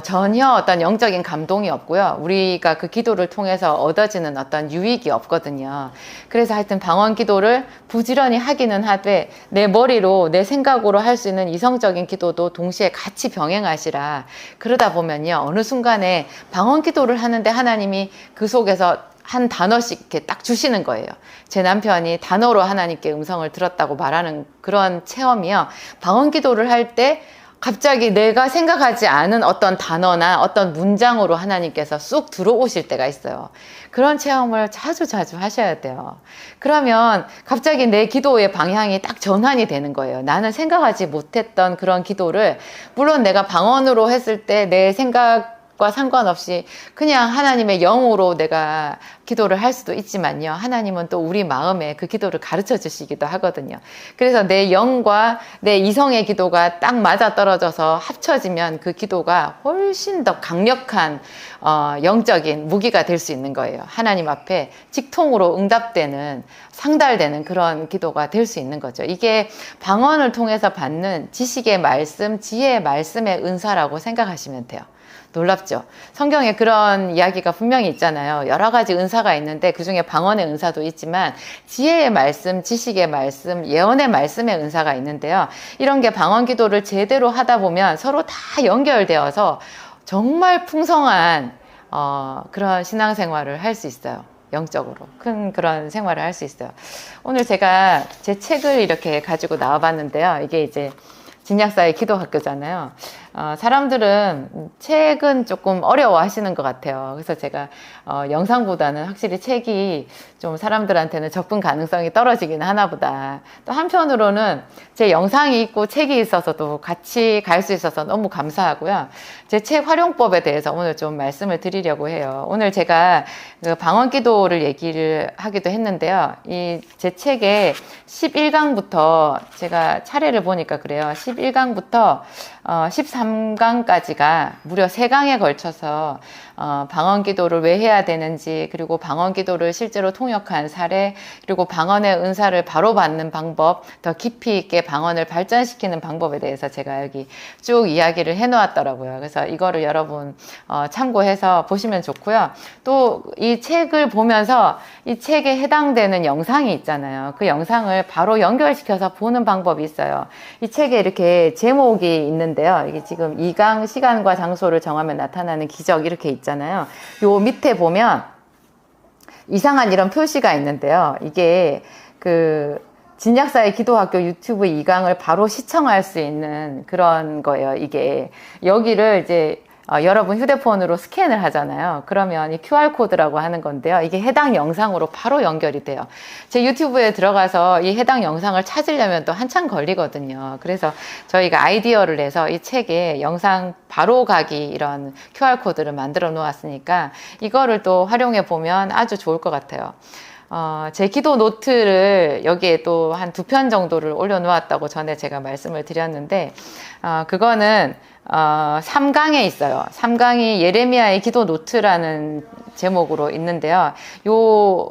전혀 어떤 영적인 감동이 없고요. 우리가 그 기도를 통해서 얻어지는 어떤 유익이 없거든요. 그래서 하여튼 방언 기도를 부지런히 하기는 하되 내 머리로 내 생각으로 할 수 있는 이성적인 기도도 동시에 같이 병행하시라. 그러다 보면요. 어느 순간에 방언 기도를 하는데 하나님이 그 속에서 한 단어씩 이렇게 딱 주시는 거예요. 제 남편이 단어로 하나님께 음성을 들었다고 말하는 그런 체험이요. 방언 기도를 할 때 갑자기 내가 생각하지 않은 어떤 단어나 어떤 문장으로 하나님께서 쑥 들어오실 때가 있어요. 그런 체험을 자주 하셔야 돼요. 그러면 갑자기 내 기도의 방향이 딱 전환이 되는 거예요. 나는 생각하지 못했던 그런 기도를 물론 내가 방언으로 했을 때 내 생각과 상관없이 그냥 하나님의 영으로 내가 기도를 할 수도 있지만요. 하나님은 또 우리 마음에 그 기도를 가르쳐 주시기도 하거든요. 그래서 내 영과 내 이성의 기도가 딱 맞아떨어져서 합쳐지면 그 기도가 훨씬 더 강력한 영적인 무기가 될 수 있는 거예요. 하나님 앞에 직통으로 응답되는 상달되는 그런 기도가 될 수 있는 거죠. 이게 방언을 통해서 받는 지식의 말씀, 지혜의 말씀의 은사라고 생각하시면 돼요. 놀랍죠? 성경에 그런 이야기가 분명히 있잖아요. 여러 가지 은사가 있는데 그중에 방언의 은사도 있지만 지혜의 말씀, 지식의 말씀, 예언의 말씀의 은사가 있는데요. 이런 게 방언 기도를 제대로 하다 보면 서로 다 연결되어서 정말 풍성한 그런 신앙생활을 할 수 있어요. 영적으로 큰 그런 생활을 할 수 있어요. 오늘 제가 제 책을 이렇게 가지고 나와봤는데요. 이게 이제 진약사의 기도학교잖아요. 사람들은 책은 조금 어려워 하시는 것 같아요. 그래서 제가 영상보다는 확실히 책이 좀 사람들한테는 접근 가능성이 떨어지긴 하나 보다. 또 한편으로는 제 영상이 있고 책이 있어서도 같이 갈 수 있어서 너무 감사하고요. 제 책 활용법에 대해서 오늘 좀 말씀을 드리려고 해요. 오늘 제가 그 방언기도를 얘기를 하기도 했는데요. 이 제 책에 11강부터 제가 차례를 보니까 그래요. 11강부터 13강까지가 무려 3강에 걸쳐서 방언기도를 왜 해야 되는지, 그리고 방언기도를 실제로 통역한 사례, 그리고 방언의 은사를 바로 받는 방법, 더 깊이 있게 방언을 발전시키는 방법에 대해서 제가 여기 쭉 이야기를 해놓았더라고요. 그래서 이거를 여러분 참고해서 보시면 좋고요. 또 이 책을 보면서 이 책에 해당되는 영상이 있잖아요. 그 영상을 바로 연결시켜서 보는 방법이 있어요. 이 책에 이렇게 제목이 있는데요. 이게 지금 2강 시간과 장소를 정하면 나타나는 기적 이렇게 있잖아요. 요 밑에 보면 이상한 이런 표시가 있는데요. 이게 그 진약사의 기도학교 유튜브 2강을 바로 시청할 수 있는 그런 거예요. 이게 여기를 이제 여러분 휴대폰으로 스캔을 하잖아요. 그러면 이 QR코드라고 하는 건데요. 이게 해당 영상으로 바로 연결이 돼요. 제 유튜브에 들어가서 이 해당 영상을 찾으려면 또 한참 걸리거든요. 그래서 저희가 아이디어를 내서 이 책에 영상 바로 가기 이런 QR코드를 만들어 놓았으니까 이거를 또 활용해 보면 아주 좋을 것 같아요. 제 기도 노트를 여기에 또 한 2편 정도를 올려놓았다고 전에 제가 말씀을 드렸는데, 그거는 3강에 있어요. 3강이 예레미야의 기도 노트라는 제목으로 있는데요. 요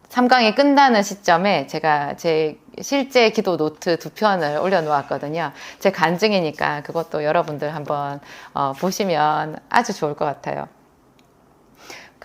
3강이 끝나는 시점에 제가 제 실제 기도 노트 2편을 올려놓았거든요. 제 간증이니까 그것도 여러분들 한번 보시면 아주 좋을 것 같아요.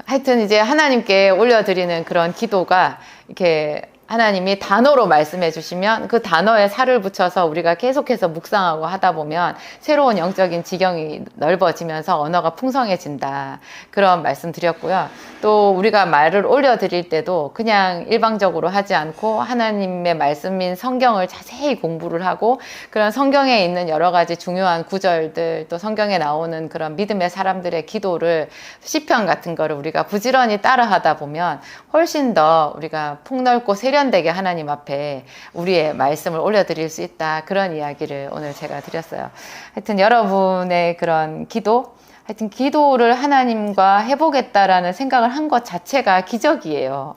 하여튼 이제 하나님께 올려드리는 그런 기도가 이렇게 하나님이 단어로 말씀해 주시면 그 단어에 살을 붙여서 우리가 계속해서 묵상하고 하다 보면 새로운 영적인 지경이 넓어지면서 언어가 풍성해진다. 그런 말씀 드렸고요. 또 우리가 말을 올려드릴 때도 그냥 일방적으로 하지 않고 하나님의 말씀인 성경을 자세히 공부를 하고 그런 성경에 있는 여러 가지 중요한 구절들 또 성경에 나오는 그런 믿음의 사람들의 기도를 시편 같은 거를 우리가 부지런히 따라 하다 보면 훨씬 더 우리가 폭넓고 세련되게 하나님 앞에 우리의 말씀을 올려드릴 수 있다. 그런 이야기를 오늘 제가 드렸어요. 하여튼 여러분의 그런 기도, 하여튼 기도를 하나님과 해보겠다라는 생각을 한 것 자체가 기적이에요.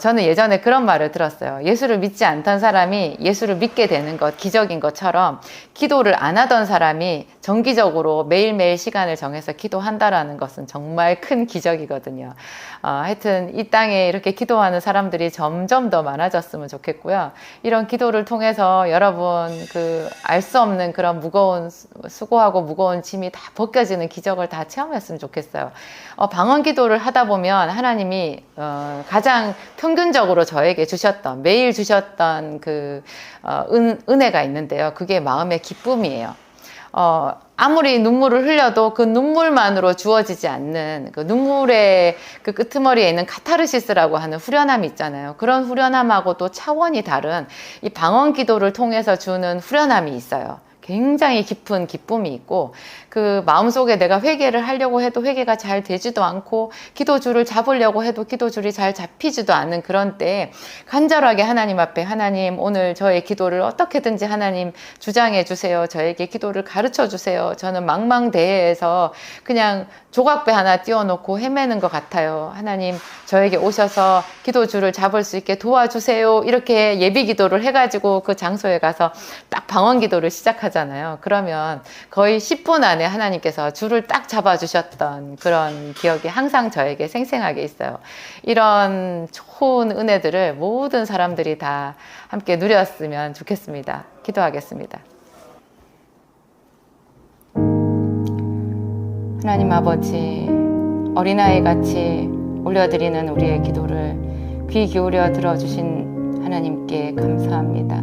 저는 예전에 그런 말을 들었어요. 예수를 믿지 않던 사람이 예수를 믿게 되는 것 기적인 것처럼 기도를 안 하던 사람이 정기적으로 매일매일 시간을 정해서 기도한다라는 것은 정말 큰 기적이거든요. 하여튼 이 땅에 이렇게 기도하는 사람들이 점점 더 많아졌으면 좋겠고요. 이런 기도를 통해서 여러분 알 수 없는 그런 무거운 수고하고 무거운 짐이 다 벗겨지는 기적을 다 체험했으면 좋겠어요. 방언 기도를 하다 보면 하나님이 가장 평균적으로 저에게 주셨던 매일 주셨던 은혜가 있는데요. 그게 마음의 기쁨이에요. 아무리 눈물을 흘려도 그 눈물만으로 주어지지 않는 그 눈물의 그 끄트머리에 있는 카타르시스라고 하는 후련함이 있잖아요. 그런 후련함하고 또 차원이 다른 이 방언 기도를 통해서 주는 후련함이 있어요. 굉장히 깊은 기쁨이 있고 그 마음속에 내가 회개를 하려고 해도 회개가 잘 되지도 않고 기도줄을 잡으려고 해도 기도줄이 잘 잡히지도 않는 그런 때에 간절하게 하나님 앞에 하나님 오늘 저의 기도를 어떻게든지 하나님 주장해 주세요. 저에게 기도를 가르쳐 주세요. 저는 망망대해에서 그냥 조각배 하나 띄워놓고 헤매는 것 같아요. 하나님 저에게 오셔서 기도줄을 잡을 수 있게 도와주세요. 이렇게 예비 기도를 해가지고 그 장소에 가서 딱 방언 기도를 시작하잖아요. 그러면 거의 10분 안에 하나님께서 줄을 딱 잡아주셨던 그런 기억이 항상 저에게 생생하게 있어요. 이런 좋은 은혜들을 모든 사람들이 다 함께 누렸으면 좋겠습니다. 기도하겠습니다. 하나님 아버지, 어린아이 같이 올려드리는 우리의 기도를 귀 기울여 들어주신 하나님께 감사합니다.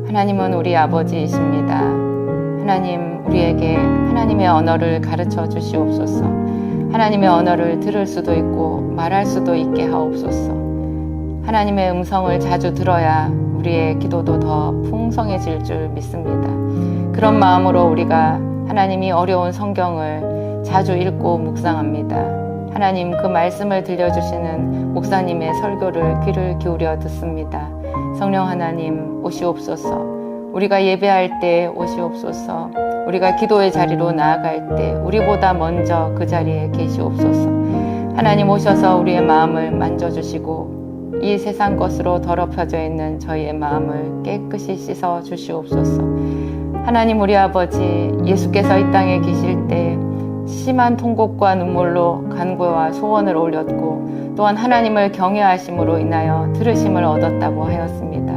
하나님은 우리 아버지이십니다. 하나님, 우리에게 하나님의 언어를 가르쳐 주시옵소서. 하나님의 언어를 들을 수도 있고 말할 수도 있게 하옵소서. 하나님의 음성을 자주 들어야 우리의 기도도 더 풍성해질 줄 믿습니다. 그런 마음으로 우리가 하나님이 어려운 성경을 자주 읽고 묵상합니다. 하나님 그 말씀을 들려주시는 목사님의 설교를 귀를 기울여 듣습니다. 성령 하나님 오시옵소서. 우리가 예배할 때 오시옵소서. 우리가 기도의 자리로 나아갈 때 우리보다 먼저 그 자리에 계시옵소서. 하나님 오셔서 우리의 마음을 만져주시고 이 세상 것으로 더럽혀져 있는 저희의 마음을 깨끗이 씻어 주시옵소서. 하나님 우리 아버지, 예수께서 이 땅에 계실 때 심한 통곡과 눈물로 간구와 소원을 올렸고 또한 하나님을 경외하심으로 인하여 들으심을 얻었다고 하였습니다.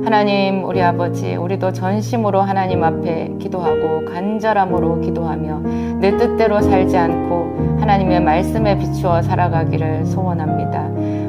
하나님 우리 아버지, 우리도 전심으로 하나님 앞에 기도하고 간절함으로 기도하며 내 뜻대로 살지 않고 하나님의 말씀에 비추어 살아가기를 소원합니다.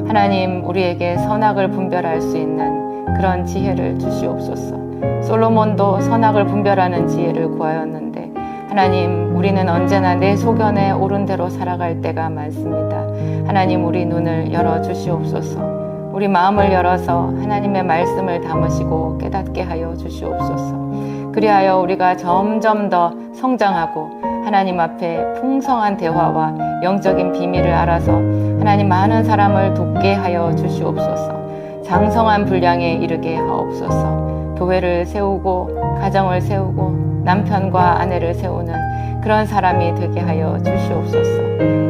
하나님 우리에게 선악을 분별할 수 있는 그런 지혜를 주시옵소서. 솔로몬도 선악을 분별하는 지혜를 구하였는데 하나님 우리는 언제나 내 소견에 옳은 대로 살아갈 때가 많습니다. 하나님 우리 눈을 열어주시옵소서. 우리 마음을 열어서 하나님의 말씀을 담으시고 깨닫게 하여 주시옵소서. 그리하여 우리가 점점 더 성장하고 하나님 앞에 풍성한 대화와 영적인 비밀을 알아서 하나님 많은 사람을 돕게 하여 주시옵소서. 장성한 분량에 이르게 하옵소서. 교회를 세우고 가정을 세우고 남편과 아내를 세우는 그런 사람이 되게 하여 주시옵소서.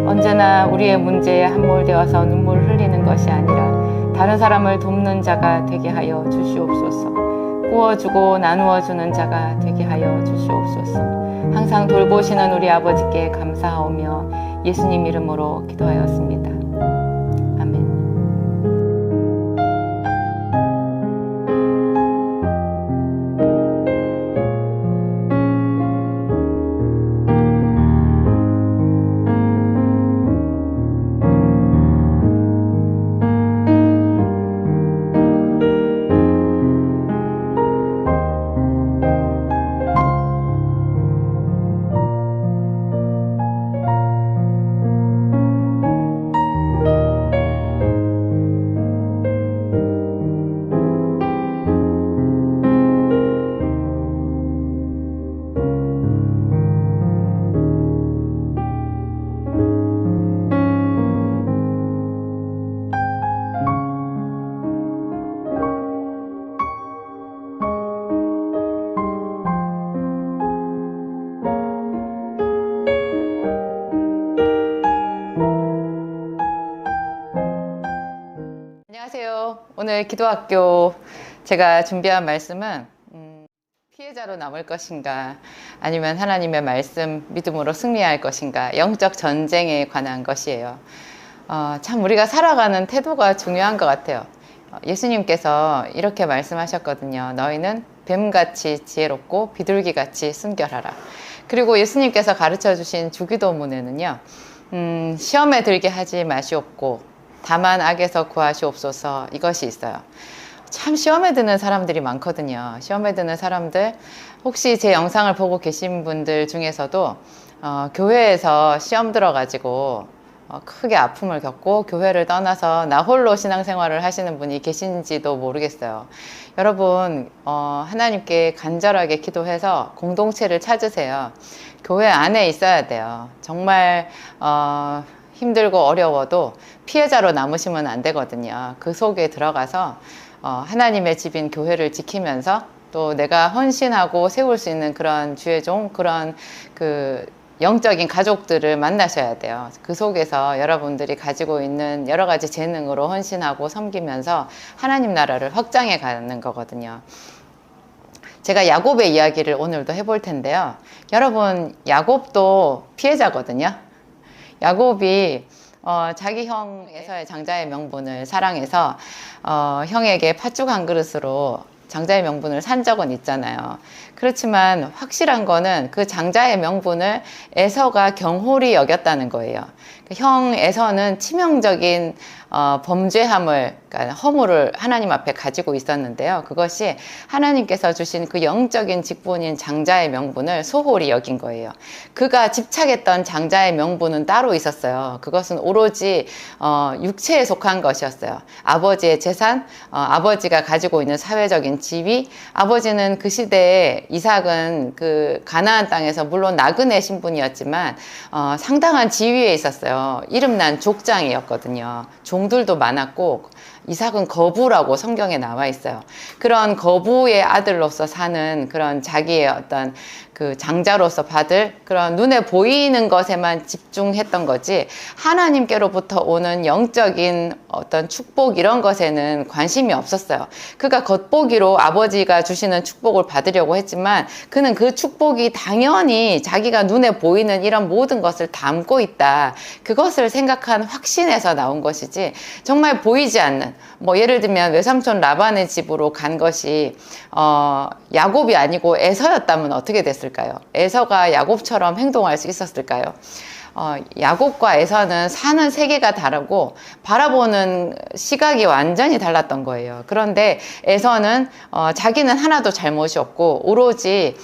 언제나 우리의 문제에 함몰되어서 눈물 흘리는 것이 아니라 다른 사람을 돕는 자가 되게 하여 주시옵소서. 구워주고 나누어주는 자가 되게 하여 주시옵소서. 항상 돌보시는 우리 아버지께 감사하오며 예수님 이름으로 기도하였습니다. 아멘. 안녕하세요. 오늘 기도학교 제가 준비한 말씀은 피해자로 남을 것인가 아니면 하나님의 말씀 믿음으로 승리할 것인가, 영적 전쟁에 관한 것이에요. 참 우리가 살아가는 태도가 중요한 것 같아요. 예수님께서 이렇게 말씀하셨거든요. 너희는 뱀같이 지혜롭고 비둘기같이 순결하라. 그리고 예수님께서 가르쳐 주신 주기도문에는요, 시험에 들게 하지 마시옵고 다만 악에서 구하시옵소서, 이것이 있어요. 참 시험에 드는 사람들이 많거든요. 시험에 드는 사람들, 혹시 제 영상을 보고 계신 분들 중에서도 교회에서 시험 들어가지고 크게 아픔을 겪고 교회를 떠나서 나 홀로 신앙생활을 하시는 분이 계신지도 모르겠어요. 여러분, 하나님께 간절하게 기도해서 공동체를 찾으세요. 교회 안에 있어야 돼요. 정말 힘들고 어려워도 피해자로 남으시면 안 되거든요. 그 속에 들어가서 하나님의 집인 교회를 지키면서 또 내가 헌신하고 세울 수 있는 그런 주의 종, 그런 그 영적인 가족들을 만나셔야 돼요. 그 속에서 여러분들이 가지고 있는 여러 가지 재능으로 헌신하고 섬기면서 하나님 나라를 확장해 가는 거거든요. 제가 야곱의 이야기를 오늘도 해볼 텐데요. 여러분, 야곱도 피해자거든요. 야곱이 자기 형 에서의 장자의 명분을 사랑해서 형에게 팥죽 한 그릇으로 장자의 명분을 산 적은 있잖아요. 그렇지만 확실한 거는 그 장자의 명분을 에서가 경홀히 여겼다는 거예요. 형 에서는 치명적인 범죄함을, 그러니까 허물을 하나님 앞에 가지고 있었는데요. 그것이 하나님께서 주신 그 영적인 직분인 장자의 명분을 소홀히 여긴 거예요. 그가 집착했던 장자의 명분은 따로 있었어요. 그것은 오로지 육체에 속한 것이었어요. 아버지의 재산, 아버지가 가지고 있는 사회적인 지위, 아버지는 그 시대에 이삭은 그 가나안 땅에서 물론 나그네 신분이었지만 상당한 지위에 있었어요. 이름난 족장이었거든요. 종들도 많았고 이삭은 거부라고 성경에 나와 있어요. 그런 거부의 아들로서 사는 그런 자기의 어떤 그 장자로서 받을 그런 눈에 보이는 것에만 집중했던 거지 하나님께로부터 오는 영적인 어떤 축복 이런 것에는 관심이 없었어요. 그가 겉보기로 아버지가 주시는 축복을 받으려고 했지만 그는 그 축복이 당연히 자기가 눈에 보이는 이런 모든 것을 담고 있다. 그것을 생각한 확신에서 나온 것이지 정말 보이지 않는 뭐 예를 들면 외삼촌 라반의 집으로 간 것이 야곱이 아니고 에서였다면 어떻게 됐을까요? 에서가 야곱처럼 행동할 수 있었을까요? 야곱과 에서는 사는 세계가 다르고 바라보는 시각이 완전히 달랐던 거예요. 그런데 에서는 자기는 하나도 잘못이 없고 오로지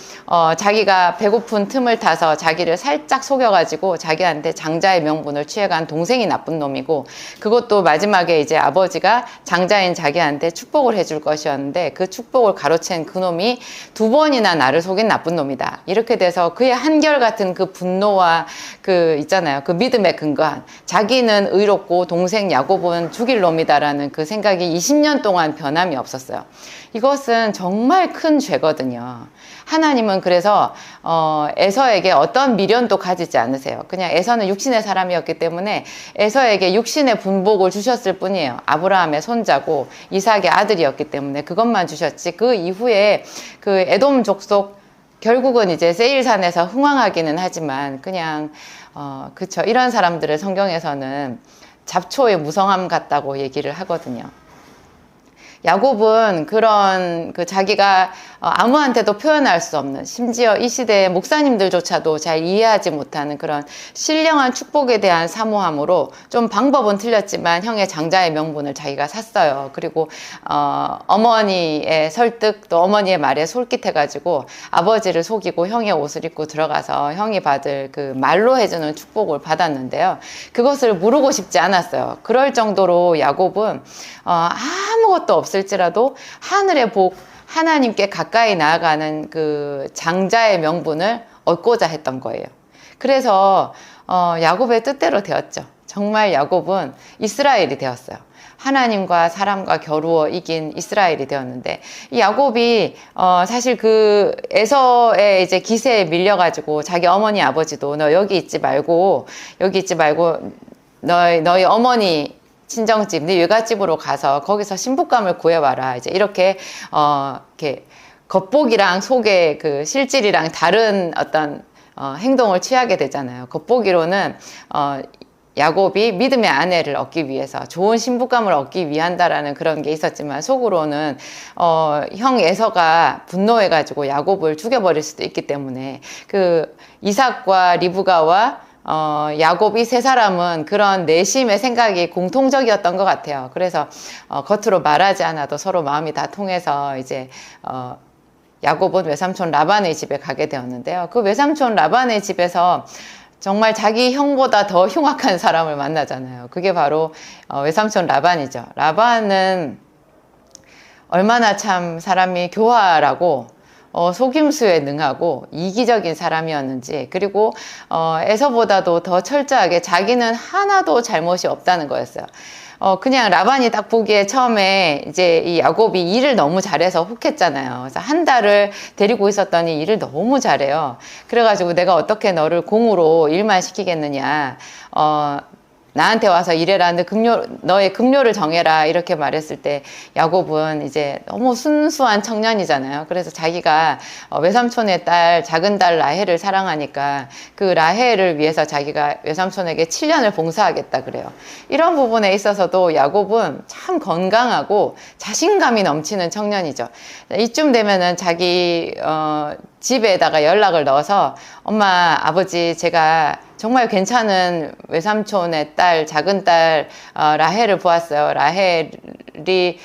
자기가 배고픈 틈을 타서 자기를 살짝 속여가지고 자기한테 장자의 명분을 취해간 동생이 나쁜 놈이고 그것도 마지막에 이제 아버지가 장자인 자기한테 축복을 해줄 것이었는데 그 축복을 가로챈 그 놈이 두 번이나 나를 속인 나쁜 놈이다. 이렇게 돼서 그의 한결같은 그 분노와 그 있잖아요. 그 믿음에 근거한 자기는 의롭고 동생 야곱은 죽일 놈이다라는 그 생각이 20년 동안 변함이 없었어요. 이것은 정말 큰 죄거든요. 하나님은 그래서 에서에게 어떤 미련도 가지지 않으세요. 그냥 에서는 육신의 사람이었기 때문에 에서에게 육신의 분복을 주셨을 뿐이에요. 아브라함의 손자고 이삭의 아들이었기 때문에 그것만 주셨지 그 이후에 그 에돔 족속 결국은 이제 세일산에서 흥왕하기는 하지만 그냥 그쵸. 이런 사람들을 성경에서는 잡초의 무성함 같다고 얘기를 하거든요. 야곱은 그런 그 자기가 아무한테도 표현할 수 없는 심지어 이 시대의 목사님들조차도 잘 이해하지 못하는 그런 신령한 축복에 대한 사모함으로 좀 방법은 틀렸지만 형의 장자의 명분을 자기가 샀어요. 그리고 어머니의 설득 또 어머니의 말에 솔깃해가지고 아버지를 속이고 형의 옷을 입고 들어가서 형이 받을 그 말로 해주는 축복을 받았는데요. 그것을 모르고 싶지 않았어요. 그럴 정도로 야곱은 아무것도 없을지라도 하늘의 복 하나님께 가까이 나아가는 그 장자의 명분을 얻고자 했던 거예요. 그래서 야곱의 뜻대로 되었죠. 정말 야곱은 이스라엘이 되었어요. 하나님과 사람과 겨루어 이긴 이스라엘이 되었는데 이 야곱이 사실 그 에서의 이제 기세에 밀려가지고 자기 어머니 아버지도 너 여기 있지 말고 너희 어머니 친정집, 네 외갓집으로 가서 거기서 신부감을 구해와라. 이제 이렇게 겉보기랑 속의 그 실질이랑 다른 어떤 행동을 취하게 되잖아요. 겉보기로는 야곱이 믿음의 아내를 얻기 위해서 좋은 신부감을 얻기 위한다라는 그런 게 있었지만 속으로는 형 에서가 분노해가지고 야곱을 죽여버릴 수도 있기 때문에 그 이삭과 리브가와 야곱 이 세 사람은 그런 내심의 생각이 공통적이었던 것 같아요. 그래서 겉으로 말하지 않아도 서로 마음이 다 통해서 이제 야곱은 외삼촌 라반의 집에 가게 되었는데요. 그 외삼촌 라반의 집에서 정말 자기 형보다 더 흉악한 사람을 만나잖아요. 그게 바로 외삼촌 라반이죠. 라반은 얼마나 참 사람이 교활하고 속임수에 능하고 이기적인 사람이었는지 그리고 에서보다도 더 철저하게 자기는 하나도 잘못이 없다는 거였어요. 그냥 라반이 딱 보기에 처음에 이제 이 야곱이 일을 너무 잘해서 혹했잖아요. 그래서 한 달을 데리고 있었더니 일을 너무 잘해요. 그래가지고 내가 어떻게 너를 공으로 일만 시키겠느냐. 나한테 와서 일해라. 너의 급료를 정해라. 이렇게 말했을 때 야곱은 이제 너무 순수한 청년이잖아요. 그래서 자기가 외삼촌의 딸, 작은 딸 라헬을 사랑하니까 그 라헬을 위해서 자기가 외삼촌에게 7년을 봉사하겠다 그래요. 이런 부분에 있어서도 야곱은 참 건강하고 자신감이 넘치는 청년이죠. 이쯤 되면은 자기 집에다가 연락을 넣어서 엄마, 아버지 제가 정말 괜찮은 외삼촌의 딸, 작은 딸 라헬을 보았어요. 라헬이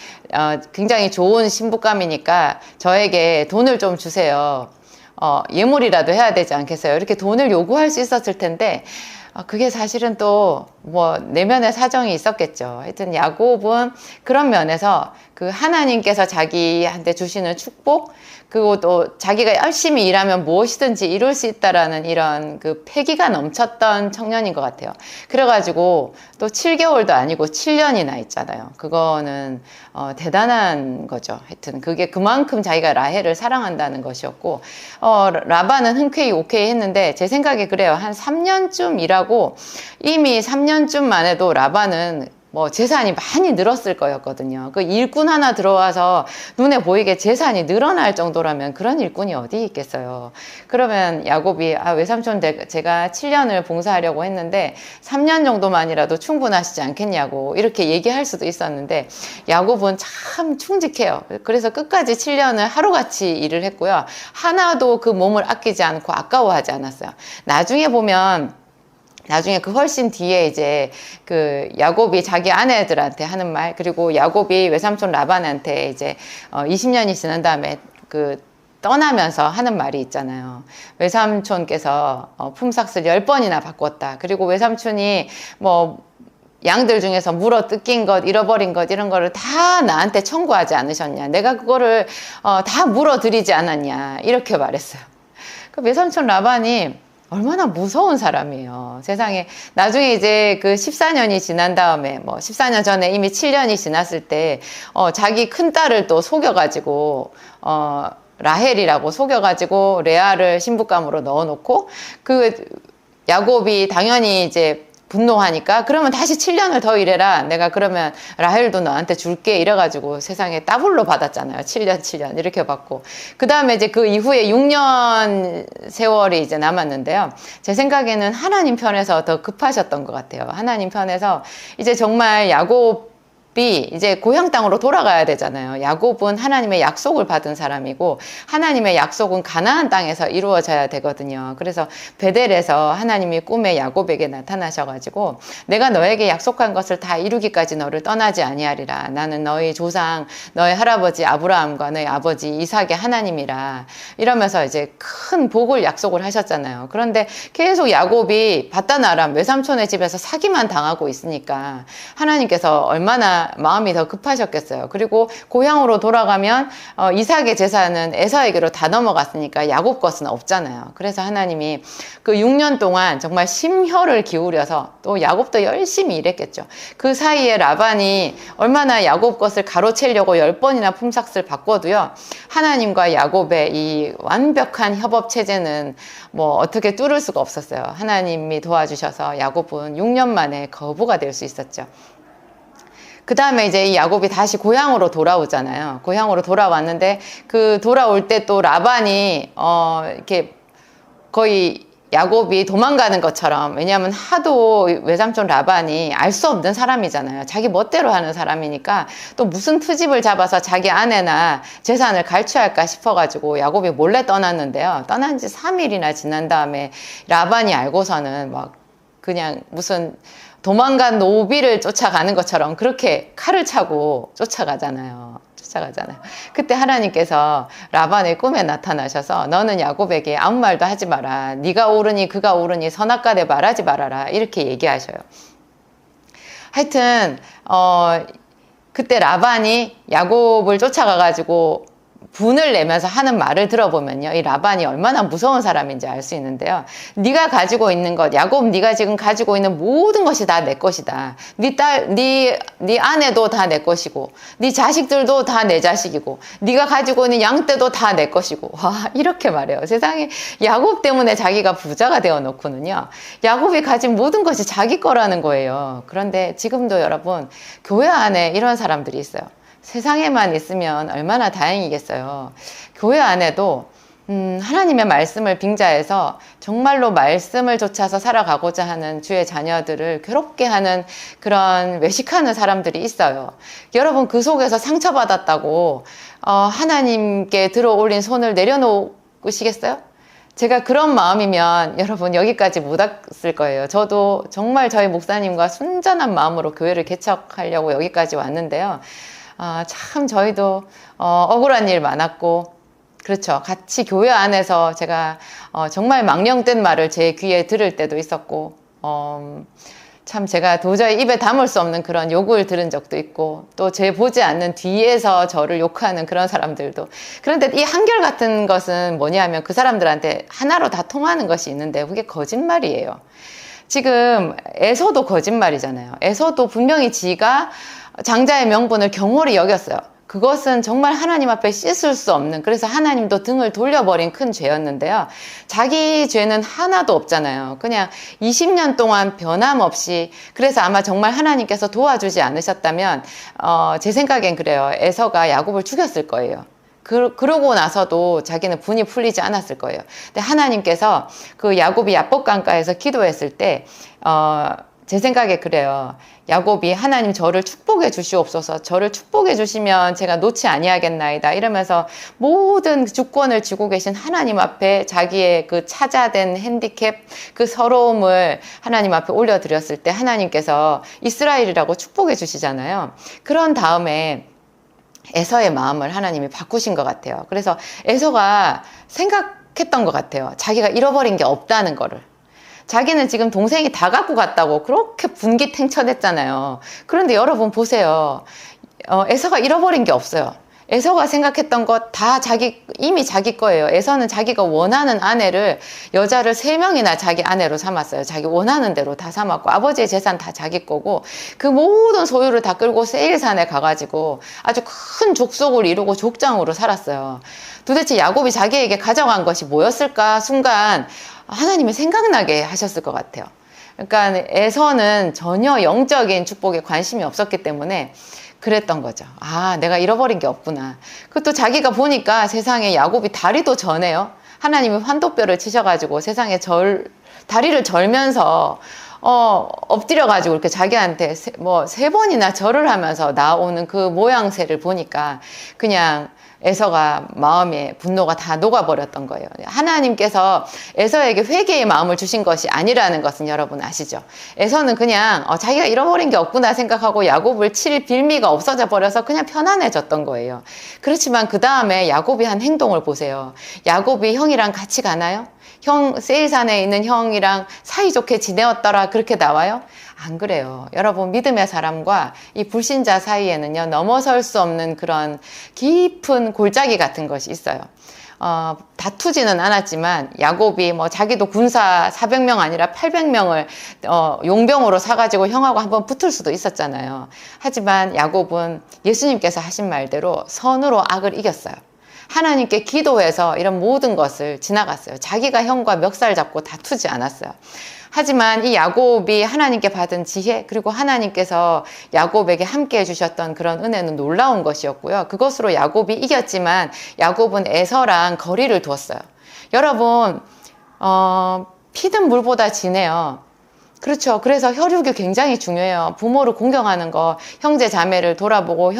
굉장히 좋은 신부감이니까 저에게 돈을 좀 주세요. 예물이라도 해야 되지 않겠어요? 이렇게 돈을 요구할 수 있었을 텐데 그게 사실은 또 뭐 내면의 사정이 있었겠죠. 하여튼 야곱은 그런 면에서 그 하나님께서 자기한테 주시는 축복, 그리고 또 자기가 열심히 일하면 무엇이든지 이룰 수 있다라는 이런 그 패기가 넘쳤던 청년인 것 같아요. 그래가지고 또 7개월도 아니고 7년이나 있잖아요. 그거는 대단한 거죠. 하여튼 그게 그만큼 자기가 라헬을 사랑한다는 것이었고, 라반은 흔쾌히 오케이 했는데 제 생각에 그래요. 한 3년쯤 일하고 이미 3년쯤만 해도 라반은 뭐 재산이 많이 늘었을 거였거든요. 그 일꾼 하나 들어와서 눈에 보이게 재산이 늘어날 정도라면 그런 일꾼이 어디 있겠어요. 그러면 야곱이 외삼촌 제가 7년을 봉사하려고 했는데 3년 정도만이라도 충분하시지 않겠냐고 이렇게 얘기할 수도 있었는데 야곱은 참 충직해요. 그래서 끝까지 7년을 하루같이 일을 했고요. 하나도 그 몸을 아끼지 않고 아까워하지 않았어요. 나중에 보면 그 훨씬 뒤에 이제 그 야곱이 자기 아내들한테 하는 말, 그리고 야곱이 외삼촌 라반한테 이제 20년이 지난 다음에 그 떠나면서 하는 말이 있잖아요. 외삼촌께서 품삯을 10번이나 바꿨다. 그리고 외삼촌이 뭐 양들 중에서 물어 뜯긴 것, 잃어버린 것 이런 거를 다 나한테 청구하지 않으셨냐. 내가 그거를 다 물어드리지 않았냐. 이렇게 말했어요. 그 외삼촌 라반이 얼마나 무서운 사람이에요. 세상에. 나중에 이제 그 14년이 지난 다음에, 뭐 14년 전에 이미 7년이 지났을 때, 자기 큰딸을 또 속여가지고, 라헬이라고 속여가지고 레아를 신부감으로 넣어놓고, 그 야곱이 당연히 이제 분노하니까 그러면 다시 7년을 더 일해라. 내가 그러면 라헬도 너한테 줄게. 이래가지고 세상에 더블로 받았잖아요. 7년 이렇게 받고. 그 다음에 이제 그 이후에 6년 세월이 이제 남았는데요. 제 생각에는 하나님 편에서 더 급하셨던 것 같아요. 하나님 편에서 이제 정말 야곱이 이제 고향 땅으로 돌아가야 되잖아요. 야곱은 하나님의 약속을 받은 사람이고 하나님의 약속은 가나안 땅에서 이루어져야 되거든요. 그래서 베델에서 하나님이 꿈에 야곱에게 나타나셔가지고 내가 너에게 약속한 것을 다 이루기까지 너를 떠나지 아니하리라. 나는 너희 조상, 너희 할아버지 아브라함과 너희 아버지 이삭의 하나님이라. 이러면서 이제 큰 복을 약속을 하셨잖아요. 그런데 계속 야곱이 바단 아람 외삼촌의 집에서 사기만 당하고 있으니까 하나님께서 얼마나 마음이 더 급하셨겠어요. 그리고 고향으로 돌아가면 이삭의 재산은 에서에게로 다 넘어갔으니까 야곱 것은 없잖아요. 그래서 하나님이 그 6년 동안 정말 심혈을 기울여서 또 야곱도 열심히 일했겠죠. 그 사이에 라반이 얼마나 야곱 것을 가로채려고 10번이나 품삯을 바꿔도요. 하나님과 야곱의 이 완벽한 협업 체제는 뭐 어떻게 뚫을 수가 없었어요. 하나님이 도와주셔서 야곱은 6년 만에 거부가 될 수 있었죠. 그 다음에 이제 이 야곱이 다시 고향으로 돌아오잖아요. 고향으로 돌아왔는데 그 돌아올 때 또 라반이 이렇게 거의 야곱이 도망가는 것처럼, 왜냐하면 하도 외삼촌 라반이 알 수 없는 사람이잖아요. 자기 멋대로 하는 사람이니까 또 무슨 트집을 잡아서 자기 아내나 재산을 갈취할까 싶어가지고 야곱이 몰래 떠났는데요. 떠난 지 3일이나 지난 다음에 라반이 알고서는 막 그냥 무슨 도망간 노비를 쫓아가는 것처럼 그렇게 칼을 차고 쫓아가잖아요. 그때 하나님께서 라반의 꿈에 나타나셔서 너는 야곱에게 아무 말도 하지 마라. 네가 옳으니 그가 옳으니 선악과대 말하지 말아라. 이렇게 얘기하셔요. 하여튼 그때 라반이 야곱을 쫓아가가지고 분을 내면서 하는 말을 들어보면요, 이 라반이 얼마나 무서운 사람인지 알 수 있는데요. 네가 가지고 있는 것, 야곱, 네가 지금 가지고 있는 모든 것이 다 내 것이다. 네 딸, 네 아내도 다 내 것이고, 네 자식들도 다 내 자식이고, 네가 가지고 있는 양떼도 다 내 것이고. 와, 이렇게 말해요. 세상에 야곱 때문에 자기가 부자가 되어 놓고는요, 야곱이 가진 모든 것이 자기 거라는 거예요. 그런데 지금도 여러분 교회 안에 이런 사람들이 있어요. 세상에만 있으면 얼마나 다행이겠어요. 교회 안에도 하나님의 말씀을 빙자해서 정말로 말씀을 좇아서 살아가고자 하는 주의 자녀들을 괴롭게 하는 그런 외식하는 사람들이 있어요. 여러분 그 속에서 상처받았다고 하나님께 들어 올린 손을 내려놓으시겠어요? 제가 그런 마음이면 여러분 여기까지 못 왔을 거예요. 저도 정말 저희 목사님과 순전한 마음으로 교회를 개척하려고 여기까지 왔는데요. 참 저희도 억울한 일 많았고, 그렇죠. 같이 교회 안에서 제가 정말 망령된 말을 제 귀에 들을 때도 있었고, 참 제가 도저히 입에 담을 수 없는 그런 욕을 들은 적도 있고, 또 제 보지 않는 뒤에서 저를 욕하는 그런 사람들도. 그런데 이 한결같은 것은 뭐냐면 그 사람들한테 하나로 다 통하는 것이 있는데 그게 거짓말이에요. 지금 에서도 거짓말이잖아요. 에서도 분명히 지가 장자의 명분을 경홀히 여겼어요. 그것은 정말 하나님 앞에 씻을 수 없는, 그래서 하나님도 등을 돌려버린 큰 죄였는데요. 자기 죄는 하나도 없잖아요. 그냥 20년 동안 변함없이, 그래서 아마 정말 하나님께서 도와주지 않으셨다면 제 생각엔 그래요. 에서가 야곱을 죽였을 거예요. 그러고 나서도 자기는 분이 풀리지 않았을 거예요. 근데 하나님께서 그 야곱이 야복강가에서 기도했을 때 제 생각에 그래요. 야곱이 하나님 저를 축복해 주시옵소서. 저를 축복해 주시면 제가 놓지 아니하겠나이다. 이러면서 모든 주권을 쥐고 계신 하나님 앞에 자기의 그 차자된 핸디캡, 그 서러움을 하나님 앞에 올려드렸을 때 하나님께서 이스라엘이라고 축복해 주시잖아요. 그런 다음에 에서의 마음을 하나님이 바꾸신 것 같아요. 그래서 에서가 생각했던 것 같아요. 자기가 잃어버린 게 없다는 거를. 자기는 지금 동생이 다 갖고 갔다고 그렇게 분기탱천했잖아요. 그런데 여러분 보세요. 에서가 잃어버린 게 없어요. 에서가 생각했던 것 다 이미 자기 거예요. 에서는 자기가 원하는 아내를, 여자를 3명이나 자기 아내로 삼았어요. 자기 원하는 대로 다 삼았고, 아버지의 재산 다 자기 거고, 그 모든 소유를 다 끌고 세일산에 가가지고 아주 큰 족속을 이루고 족장으로 살았어요. 도대체 야곱이 자기에게 가져간 것이 뭐였을까? 순간 하나님이 생각나게 하셨을 것 같아요. 그러니까 에서는 전혀 영적인 축복에 관심이 없었기 때문에 그랬던 거죠. 내가 잃어버린 게 없구나. 그것도 자기가 보니까 세상에 야곱이 다리도 저네요. 하나님이 환도뼈를 치셔가지고 세상에 다리를 절면서 엎드려가지고 이렇게 자기한테 3번이나 절을 하면서 나오는 그 모양새를 보니까 그냥 에서가 마음에 분노가 다 녹아버렸던 거예요. 하나님께서 에서에게 회개의 마음을 주신 것이 아니라는 것은 여러분 아시죠? 에서는 그냥 자기가 잃어버린 게 없구나 생각하고 야곱을 칠 빌미가 없어져 버려서 그냥 편안해졌던 거예요. 그렇지만 그 다음에 야곱이 한 행동을 보세요. 야곱이 형이랑 같이 가나요? 세일산에 있는 형이랑 사이좋게 지내었더라 그렇게 나와요? 안 그래요. 여러분, 믿음의 사람과 이 불신자 사이에는요, 넘어설 수 없는 그런 깊은 골짜기 같은 것이 있어요. 다투지는 않았지만 야곱이 자기도 군사 400명 아니라 800명을 용병으로 사가지고 형하고 한번 붙을 수도 있었잖아요. 하지만 야곱은 예수님께서 하신 말대로 선으로 악을 이겼어요. 하나님께 기도해서 이런 모든 것을 지나갔어요. 자기가 형과 멱살 잡고 다투지 않았어요. 하지만 이 야곱이 하나님께 받은 지혜, 그리고 하나님께서 야곱에게 함께 해주셨던 그런 은혜는 놀라운 것이었고요. 그것으로 야곱이 이겼지만 야곱은 에서랑 거리를 두었어요. 여러분, 피는 물보다 진해요. 그렇죠. 그래서 혈육이 굉장히 중요해요. 부모를 공경하는 거, 형제 자매를 돌아보고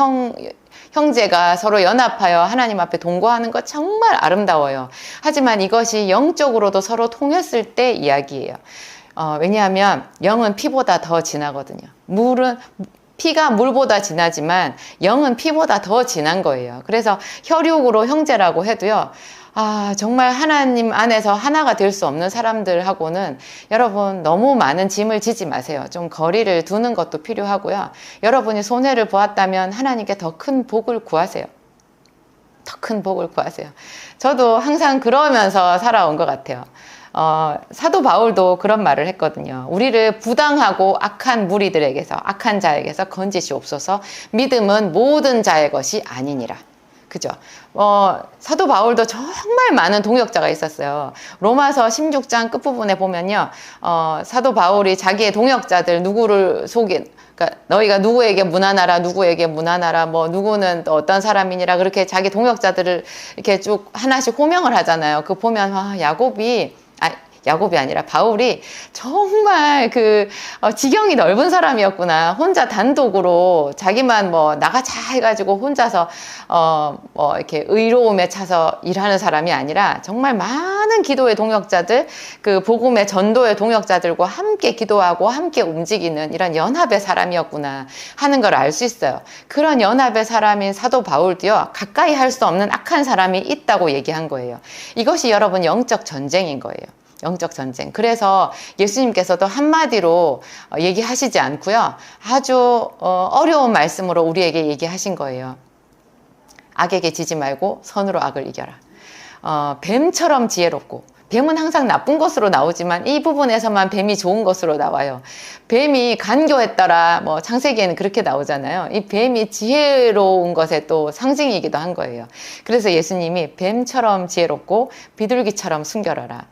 형제가 서로 연합하여 하나님 앞에 동거하는 것 정말 아름다워요. 하지만 이것이 영적으로도 서로 통했을 때 이야기예요. 왜냐하면 영은 피보다 더 진하거든요. 피가 물보다 진하지만 영은 피보다 더 진한 거예요. 그래서 혈육으로 형제라고 해도요. 정말 하나님 안에서 하나가 될 수 없는 사람들하고는 여러분 너무 많은 짐을 지지 마세요. 좀 거리를 두는 것도 필요하고요. 여러분이 손해를 보았다면 하나님께 더 큰 복을 구하세요. 더 큰 복을 구하세요. 저도 항상 그러면서 살아온 것 같아요. 사도 바울도 그런 말을 했거든요. 우리를 부당하고 악한 무리들에게서, 악한 자에게서 건지시옵소서. 믿음은 모든 자의 것이 아니니라. 그죠? 사도 바울도 정말 많은 동역자가 있었어요. 로마서 16장 끝부분에 보면요. 사도 바울이 자기의 동역자들 누구를 그러니까 너희가 누구에게 문안하라, 누구에게 문안하라, 누구는 또 어떤 사람이니라, 그렇게 자기 동역자들을 이렇게 쭉 하나씩 호명을 하잖아요. 그 보면, 야곱이 아니라 바울이 정말 지경이 넓은 사람이었구나. 혼자 단독으로 자기만 뭐 나가자 해가지고 혼자서 뭐 이렇게 의로움에 차서 일하는 사람이 아니라 정말 많은 기도의 동역자들, 그 복음의 전도의 동역자들과 함께 기도하고 함께 움직이는 이런 연합의 사람이었구나 하는 걸 알 수 있어요. 그런 연합의 사람인 사도 바울도요, 가까이 할 수 없는 악한 사람이 있다고 얘기한 거예요. 이것이 여러분 영적 전쟁인 거예요. 영적 전쟁. 그래서 예수님께서도 한마디로 얘기하시지 않고요, 아주 어려운 말씀으로 우리에게 얘기하신 거예요. 악에게 지지 말고 선으로 악을 이겨라. 뱀처럼 지혜롭고, 뱀은 항상 나쁜 것으로 나오지만 이 부분에서만 뱀이 좋은 것으로 나와요. 뱀이 간교했더라, 뭐 창세기에는 그렇게 나오잖아요. 이 뱀이 지혜로운 것의 또 상징이기도 한 거예요. 그래서 예수님이 뱀처럼 지혜롭고 비둘기처럼 순결하라.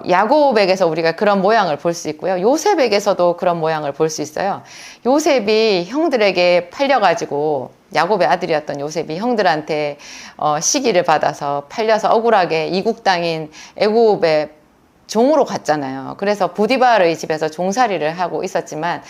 야곱에게서 우리가 그런 모양을 볼 수 있고요, 요셉에게서도 그런 모양을 볼 수 있어요. 요셉이 형들에게 팔려가지고, 야곱의 아들이었던 요셉이 형들한테 시기를 받아서 팔려서 억울하게 이국 땅인 애굽의 종으로 갔잖아요. 그래서 보디발의 집에서 종살이를 하고 있었지만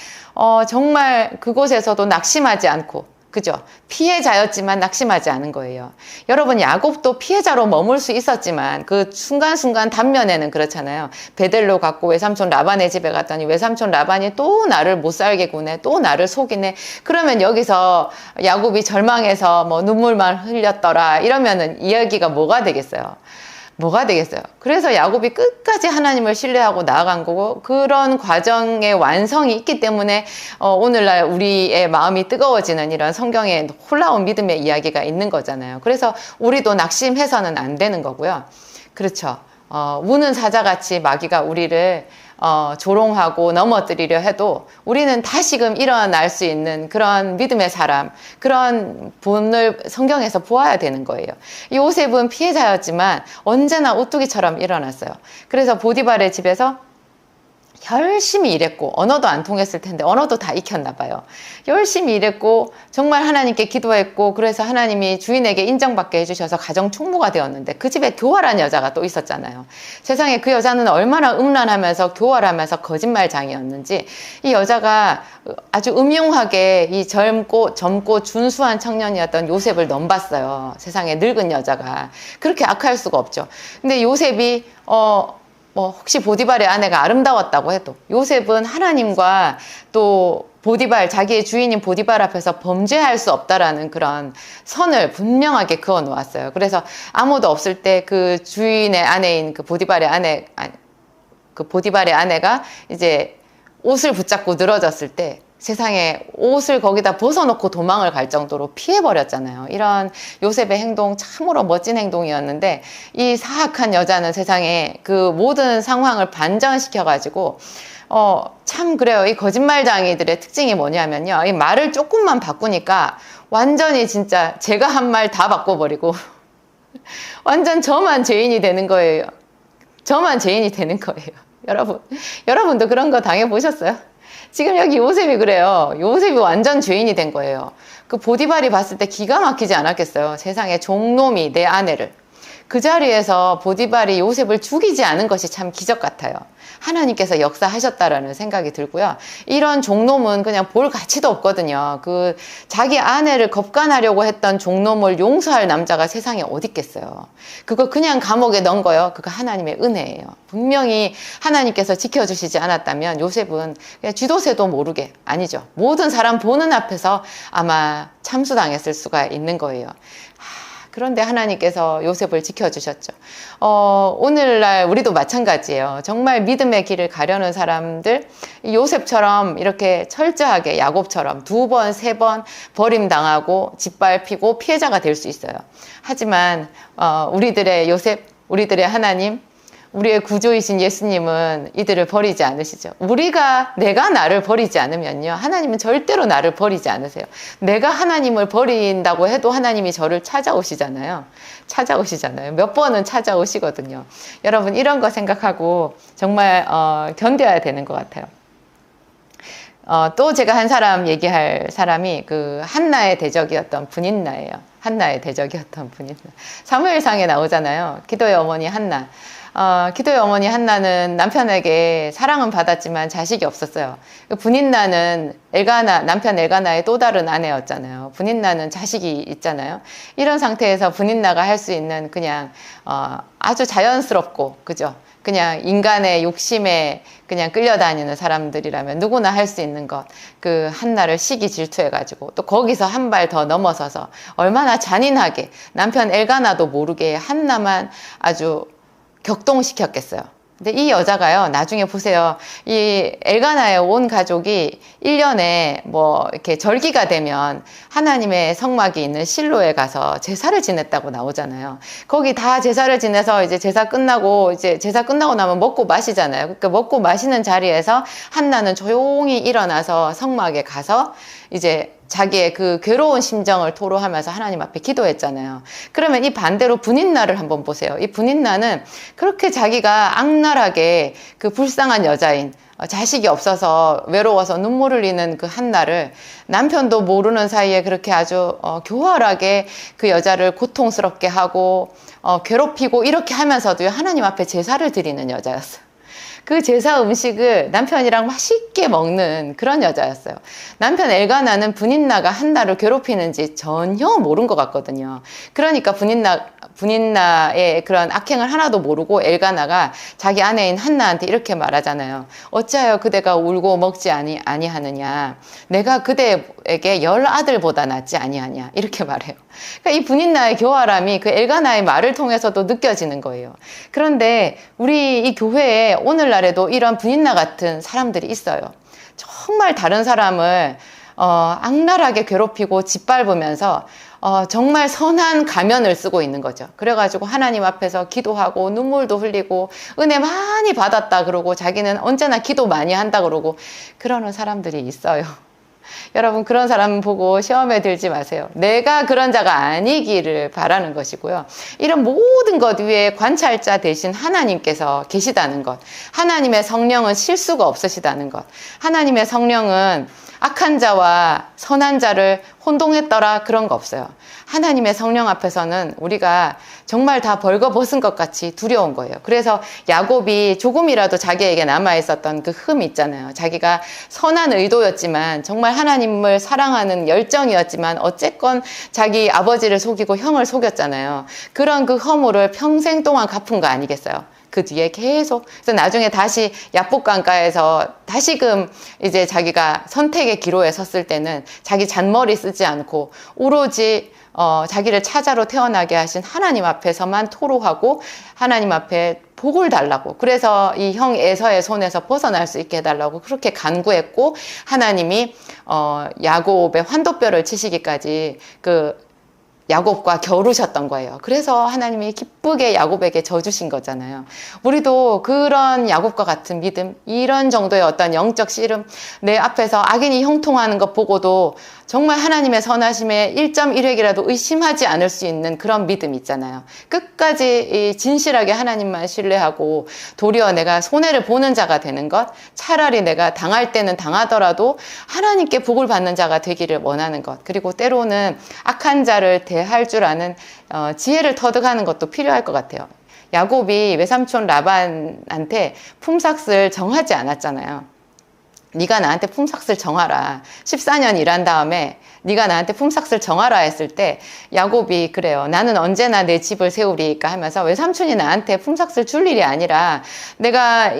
정말 그곳에서도 낙심하지 않고, 그죠? 피해자였지만 낙심하지 않은 거예요. 여러분, 야곱도 피해자로 머물 수 있었지만 그 순간순간 단면에는 그렇잖아요. 베델로 갔고 외삼촌 라반의 집에 갔더니 외삼촌 라반이 또 나를 못 살게 구네, 또 나를 속이네. 그러면 여기서 야곱이 절망해서 뭐 눈물만 흘렸더라 이러면은 이야기가 뭐가 되겠어요? 뭐가 되겠어요? 그래서 야곱이 끝까지 하나님을 신뢰하고 나아간 거고, 그런 과정의 완성이 있기 때문에 오늘날 우리의 마음이 뜨거워지는 이런 성경의 놀라운 믿음의 이야기가 있는 거잖아요. 그래서 우리도 낙심해서는 안 되는 거고요. 그렇죠. 우는 사자같이 마귀가 우리를 조롱하고 넘어뜨리려 해도 우리는 다시금 일어날 수 있는 그런 믿음의 사람, 그런 분을 성경에서 보아야 되는 거예요. 요셉은 피해자였지만 언제나 오뚜기처럼 일어났어요. 그래서 보디발의 집에서 열심히 일했고, 언어도 안 통했을 텐데 언어도 다 익혔나 봐요. 열심히 일했고 정말 하나님께 기도했고, 그래서 하나님이 주인에게 인정받게 해주셔서 가정 총무가 되었는데, 그 집에 교활한 여자가 또 있었잖아요. 세상에 그 여자는 얼마나 음란하면서 교활하면서 거짓말장이었는지, 이 여자가 아주 음흉하게 이 젊고 준수한 청년이었던 요셉을 넘봤어요. 세상에 늙은 여자가 그렇게 악할 수가 없죠. 근데 요셉이 혹시 보디발의 아내가 아름다웠다고 해도 요셉은 하나님과 또 보디발, 자기의 주인인 보디발 앞에서 범죄할 수 없다라는 그런 선을 분명하게 그어 놓았어요. 그래서 아무도 없을 때 그 주인의 아내인 그 보디발의 아내가 이제 옷을 붙잡고 늘어졌을 때 세상에 옷을 거기다 벗어놓고 도망을 갈 정도로 피해버렸잖아요. 이런 요셉의 행동 참으로 멋진 행동이었는데, 이 사악한 여자는 세상에 그 모든 상황을 반전시켜가지고 참 그래요. 이 거짓말장이들의 특징이 뭐냐면요, 이 말을 조금만 바꾸니까 완전히 진짜 제가 한 말 다 바꿔버리고 완전 저만 죄인이 되는 거예요. 저만 죄인이 되는 거예요. 여러분도 그런 거 당해보셨어요? 지금 여기 요셉이 그래요. 요셉이 완전 죄인이 된 거예요. 그 보디발이 봤을 때 기가 막히지 않았겠어요? 세상에 종놈이 내 아내를. 그 자리에서 보디발이 요셉을 죽이지 않은 것이 참 기적 같아요. 하나님께서 역사하셨다라는 생각이 들고요. 이런 종놈은 그냥 볼 가치도 없거든요. 그 자기 아내를 겁간하려고 했던 종놈을 용서할 남자가 세상에 어디 있겠어요. 그거 그냥 감옥에 넣은 거요. 그거 하나님의 은혜예요. 분명히 하나님께서 지켜주시지 않았다면 요셉은 그냥 쥐도새도 모르게, 아니죠, 모든 사람 보는 앞에서 아마 참수당했을 수가 있는 거예요. 그런데 하나님께서 요셉을 지켜주셨죠. 오늘날 우리도 마찬가지예요. 정말 믿음의 길을 가려는 사람들, 요셉처럼 이렇게 철저하게 야곱처럼 2번, 3번 버림당하고 짓밟히고 피해자가 될 수 있어요. 하지만 우리들의 요셉, 우리들의 하나님, 우리의 구조이신 예수님은 이들을 버리지 않으시죠. 내가 나를 버리지 않으면요, 하나님은 절대로 나를 버리지 않으세요. 내가 하나님을 버린다고 해도 하나님이 저를 찾아오시잖아요. 몇 번은 찾아오시거든요. 여러분, 이런 거 생각하고 정말 견뎌야 되는 것 같아요. 또 제가 한 사람 얘기할 사람이 그 한나의 대적이었던 분인나예요. 한나의 대적이었던 분인나. 사무엘상에 나오잖아요. 기도의 어머니 한나. 기도의 어머니 한나는 남편에게 사랑은 받았지만 자식이 없었어요. 분인나는 남편 엘가나의 또 다른 아내였잖아요. 분인나는 자식이 있잖아요. 이런 상태에서 분인나가 할 수 있는 그냥 아주 자연스럽고, 그죠? 그냥 인간의 욕심에 그냥 끌려다니는 사람들이라면 누구나 할 수 있는 것, 그 한나를 시기 질투해가지고 또 거기서 한 발 더 넘어서서 얼마나 잔인하게 남편 엘가나도 모르게 한나만 아주 격동시켰겠어요. 근데 이 여자가요, 나중에 보세요. 이 엘가나의 온 가족이 1년에 뭐 이렇게 절기가 되면 하나님의 성막이 있는 실로에 가서 제사를 지냈다고 나오잖아요. 거기 다 제사를 지내서 이제 제사 끝나고 나면 먹고 마시잖아요. 그러니까 먹고 마시는 자리에서 한나는 조용히 일어나서 성막에 가서 이제 자기의 그 괴로운 심정을 토로하면서 하나님 앞에 기도했잖아요. 그러면 이 반대로 분인나를 한번 보세요. 이 분인나는 그렇게 자기가 악랄하게 그 불쌍한 여자인, 자식이 없어서 외로워서 눈물 흘리는 그 한나를 남편도 모르는 사이에 그렇게 아주 교활하게 그 여자를 고통스럽게 하고 괴롭히고 이렇게 하면서도 하나님 앞에 제사를 드리는 여자였어요. 그 제사 음식을 남편이랑 맛있게 먹는 그런 여자였어요. 남편 엘가나는 분인나가 한나를 괴롭히는지 전혀 모른 것 같거든요. 그러니까 분인나의 그런 악행을 하나도 모르고 엘가나가 자기 아내인 한나한테 이렇게 말하잖아요. 어찌하여 그대가 울고 먹지 아니하느냐. 내가 그대에게 10아들보다 낫지 아니하냐. 이렇게 말해요. 그러니까 이 분인나의 교활함이 그 엘가나의 말을 통해서도 느껴지는 거예요. 그런데 우리 이 교회에 오늘날에도 이런 분인나 같은 사람들이 있어요. 정말 다른 사람을 악랄하게 괴롭히고 짓밟으면서 정말 선한 가면을 쓰고 있는 거죠. 그래가지고 하나님 앞에서 기도하고 눈물도 흘리고 은혜 많이 받았다 그러고 자기는 언제나 기도 많이 한다 그러고 그러는 사람들이 있어요. 여러분, 그런 사람 보고 시험에 들지 마세요. 내가 그런 자가 아니기를 바라는 것이고요. 이런 모든 것 위에 관찰자 대신 하나님께서 계시다는 것, 하나님의 성령은 실수가 없으시다는 것, 하나님의 성령은 악한 자와 선한 자를 혼동했더라 그런 거 없어요. 하나님의 성령 앞에서는 우리가 정말 다 벌거벗은 것 같이 두려운 거예요. 그래서 야곱이 조금이라도 자기에게 남아있었던 그 흠 있잖아요. 자기가 선한 의도였지만 정말 하나님을 사랑하는 열정이었지만 어쨌건 자기 아버지를 속이고 형을 속였잖아요. 그런 그 허물을 평생 동안 갚은 거 아니겠어요? 그 뒤에 계속. 그래서 나중에 다시 야복강가에서 다시금 이제 자기가 선택의 기로에 섰을 때는 자기 잔머리 쓰지 않고 오로지 자기를 차자로 태어나게 하신 하나님 앞에서만 토로하고 하나님 앞에 복을 달라고, 그래서 이 형 에서의 손에서 벗어날 수 있게 해달라고 그렇게 간구했고, 하나님이 야곱의 환도뼈를 치시기까지 그 야곱과 겨루셨던 거예요. 그래서 하나님이 기쁘게 야곱에게 져주신 거잖아요. 우리도 그런 야곱과 같은 믿음, 이런 정도의 어떤 영적 씨름, 내 앞에서 악인이 형통하는 것 보고도 정말 하나님의 선하심에 1.1획이라도 의심하지 않을 수 있는 그런 믿음 있잖아요. 끝까지 진실하게 하나님만 신뢰하고 도리어 내가 손해를 보는 자가 되는 것, 차라리 내가 당할 때는 당하더라도 하나님께 복을 받는 자가 되기를 원하는 것, 그리고 때로는 악한 자를 대할 줄 아는 지혜를 터득하는 것도 필요할 것 같아요. 야곱이 외삼촌 라반한테 품삯을 정하지 않았잖아요. 네가 나한테 품삯을 정하라. 14년 일한 다음에 네가 나한테 품삯을 정하라 했을 때 야곱이 그래요. 나는 언제나 내 집을 세우리까 하면서 외삼촌이 나한테 품삯을 줄 일이 아니라 내가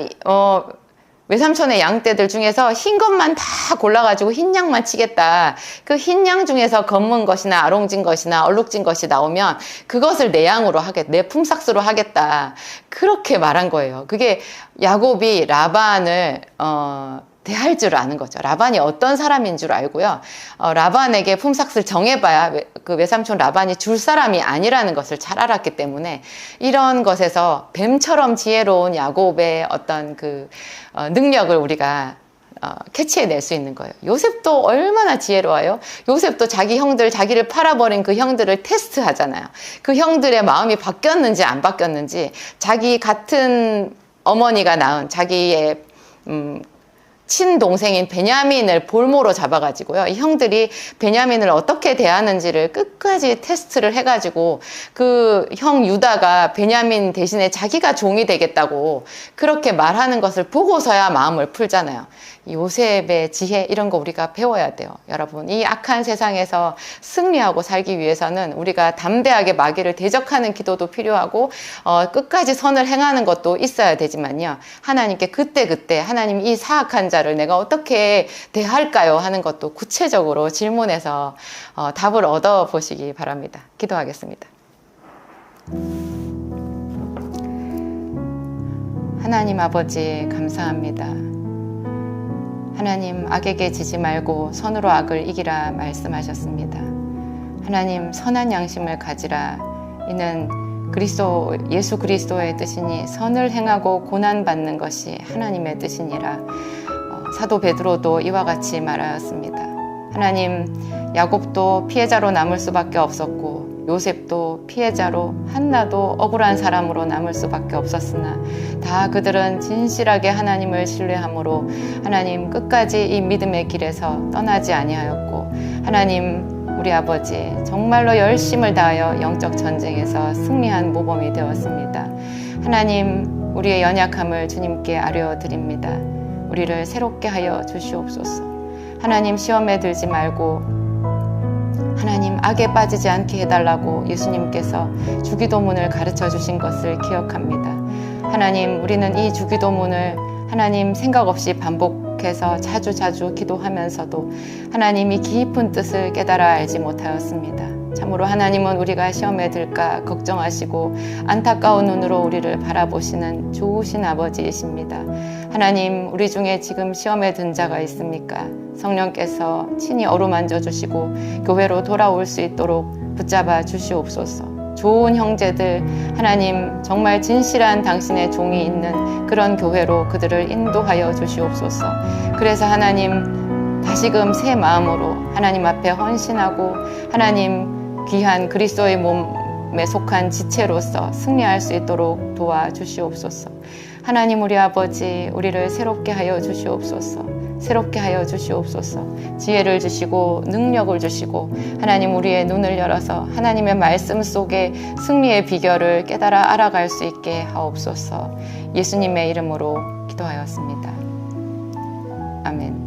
외삼촌의 양떼들 중에서 흰 것만 다 골라가지고 흰 양만 치겠다. 그 흰 양 중에서 검은 것이나 아롱진 것이나 얼룩진 것이 나오면 그것을 내 양으로 하겠다. 내 품삯으로 하겠다. 그렇게 말한 거예요. 그게 야곱이 라반을 대할 줄 아는 거죠. 라반이 어떤 사람인 줄 알고요. 라반에게 품삯을 정해봐야 그 외삼촌 라반이 줄 사람이 아니라는 것을 잘 알았기 때문에 이런 것에서 뱀처럼 지혜로운 야곱의 어떤 그 능력을 우리가 캐치해낼 수 있는 거예요. 요셉도 얼마나 지혜로워요. 요셉도 자기 형들, 자기를 팔아버린 그 형들을 테스트하잖아요. 그 형들의 마음이 바뀌었는지 안 바뀌었는지, 자기 같은 어머니가 낳은 자기의 친동생인 베냐민을 볼모로 잡아가지고요. 이 형들이 베냐민을 어떻게 대하는지를 끝까지 테스트를 해가지고 그 형 유다가 베냐민 대신에 자기가 종이 되겠다고 그렇게 말하는 것을 보고서야 마음을 풀잖아요. 요셉의 지혜 이런 거 우리가 배워야 돼요. 여러분, 이 악한 세상에서 승리하고 살기 위해서는 우리가 담대하게 마귀를 대적하는 기도도 필요하고 끝까지 선을 행하는 것도 있어야 되지만요. 하나님께 그때그때 하나님 이 사악한 자를 내가 어떻게 대할까요? 하는 것도 구체적으로 질문해서 답을 얻어보시기 바랍니다. 기도하겠습니다. 하나님 아버지 감사합니다. 하나님, 악에게 지지 말고 선으로 악을 이기라 말씀하셨습니다. 하나님, 선한 양심을 가지라. 이는 예수 그리스도의 뜻이니 선을 행하고 고난받는 것이 하나님의 뜻이니라. 사도 베드로도 이와 같이 말하였습니다. 하나님, 야곱도 피해자로 남을 수밖에 없었고 요셉도 피해자로, 한나도 억울한 사람으로 남을 수밖에 없었으나 다 그들은 진실하게 하나님을 신뢰함으로 하나님 끝까지 이 믿음의 길에서 떠나지 아니하였고, 하나님 우리 아버지 정말로 열심을 다하여 영적 전쟁에서 승리한 모범이 되었습니다. 하나님, 우리의 연약함을 주님께 아뢰어드립니다. 우리를 새롭게 하여 주시옵소서. 하나님, 시험에 들지 말고 하나님, 악에 빠지지 않게 해달라고 예수님께서 주기도문을 가르쳐 주신 것을 기억합니다. 하나님, 우리는 이 주기도문을 하나님 생각 없이 반복해서 자주 기도하면서도 하나님 이 깊은 뜻을 깨달아 알지 못하였습니다. 참으로 하나님은 우리가 시험에 들까 걱정하시고 안타까운 눈으로 우리를 바라보시는 좋으신 아버지이십니다. 하나님, 우리 중에 지금 시험에 든 자가 있습니까? 성령께서 친히 어루만져 주시고 교회로 돌아올 수 있도록 붙잡아 주시옵소서. 좋은 형제들, 하나님 정말 진실한 당신의 종이 있는 그런 교회로 그들을 인도하여 주시옵소서. 그래서 하나님, 다시금 새 마음으로 하나님 앞에 헌신하고 하나님 귀한 그리스도의 몸에 속한 지체로서 승리할 수 있도록 도와주시옵소서. 하나님, 우리 아버지, 우리를 새롭게 하여 주시옵소서. 새롭게 하여 주시옵소서. 지혜를 주시고 능력을 주시고 하나님, 우리의 눈을 열어서 하나님의 말씀 속에 승리의 비결을 깨달아 알아갈 수 있게 하옵소서. 예수님의 이름으로 기도하였습니다. 아멘.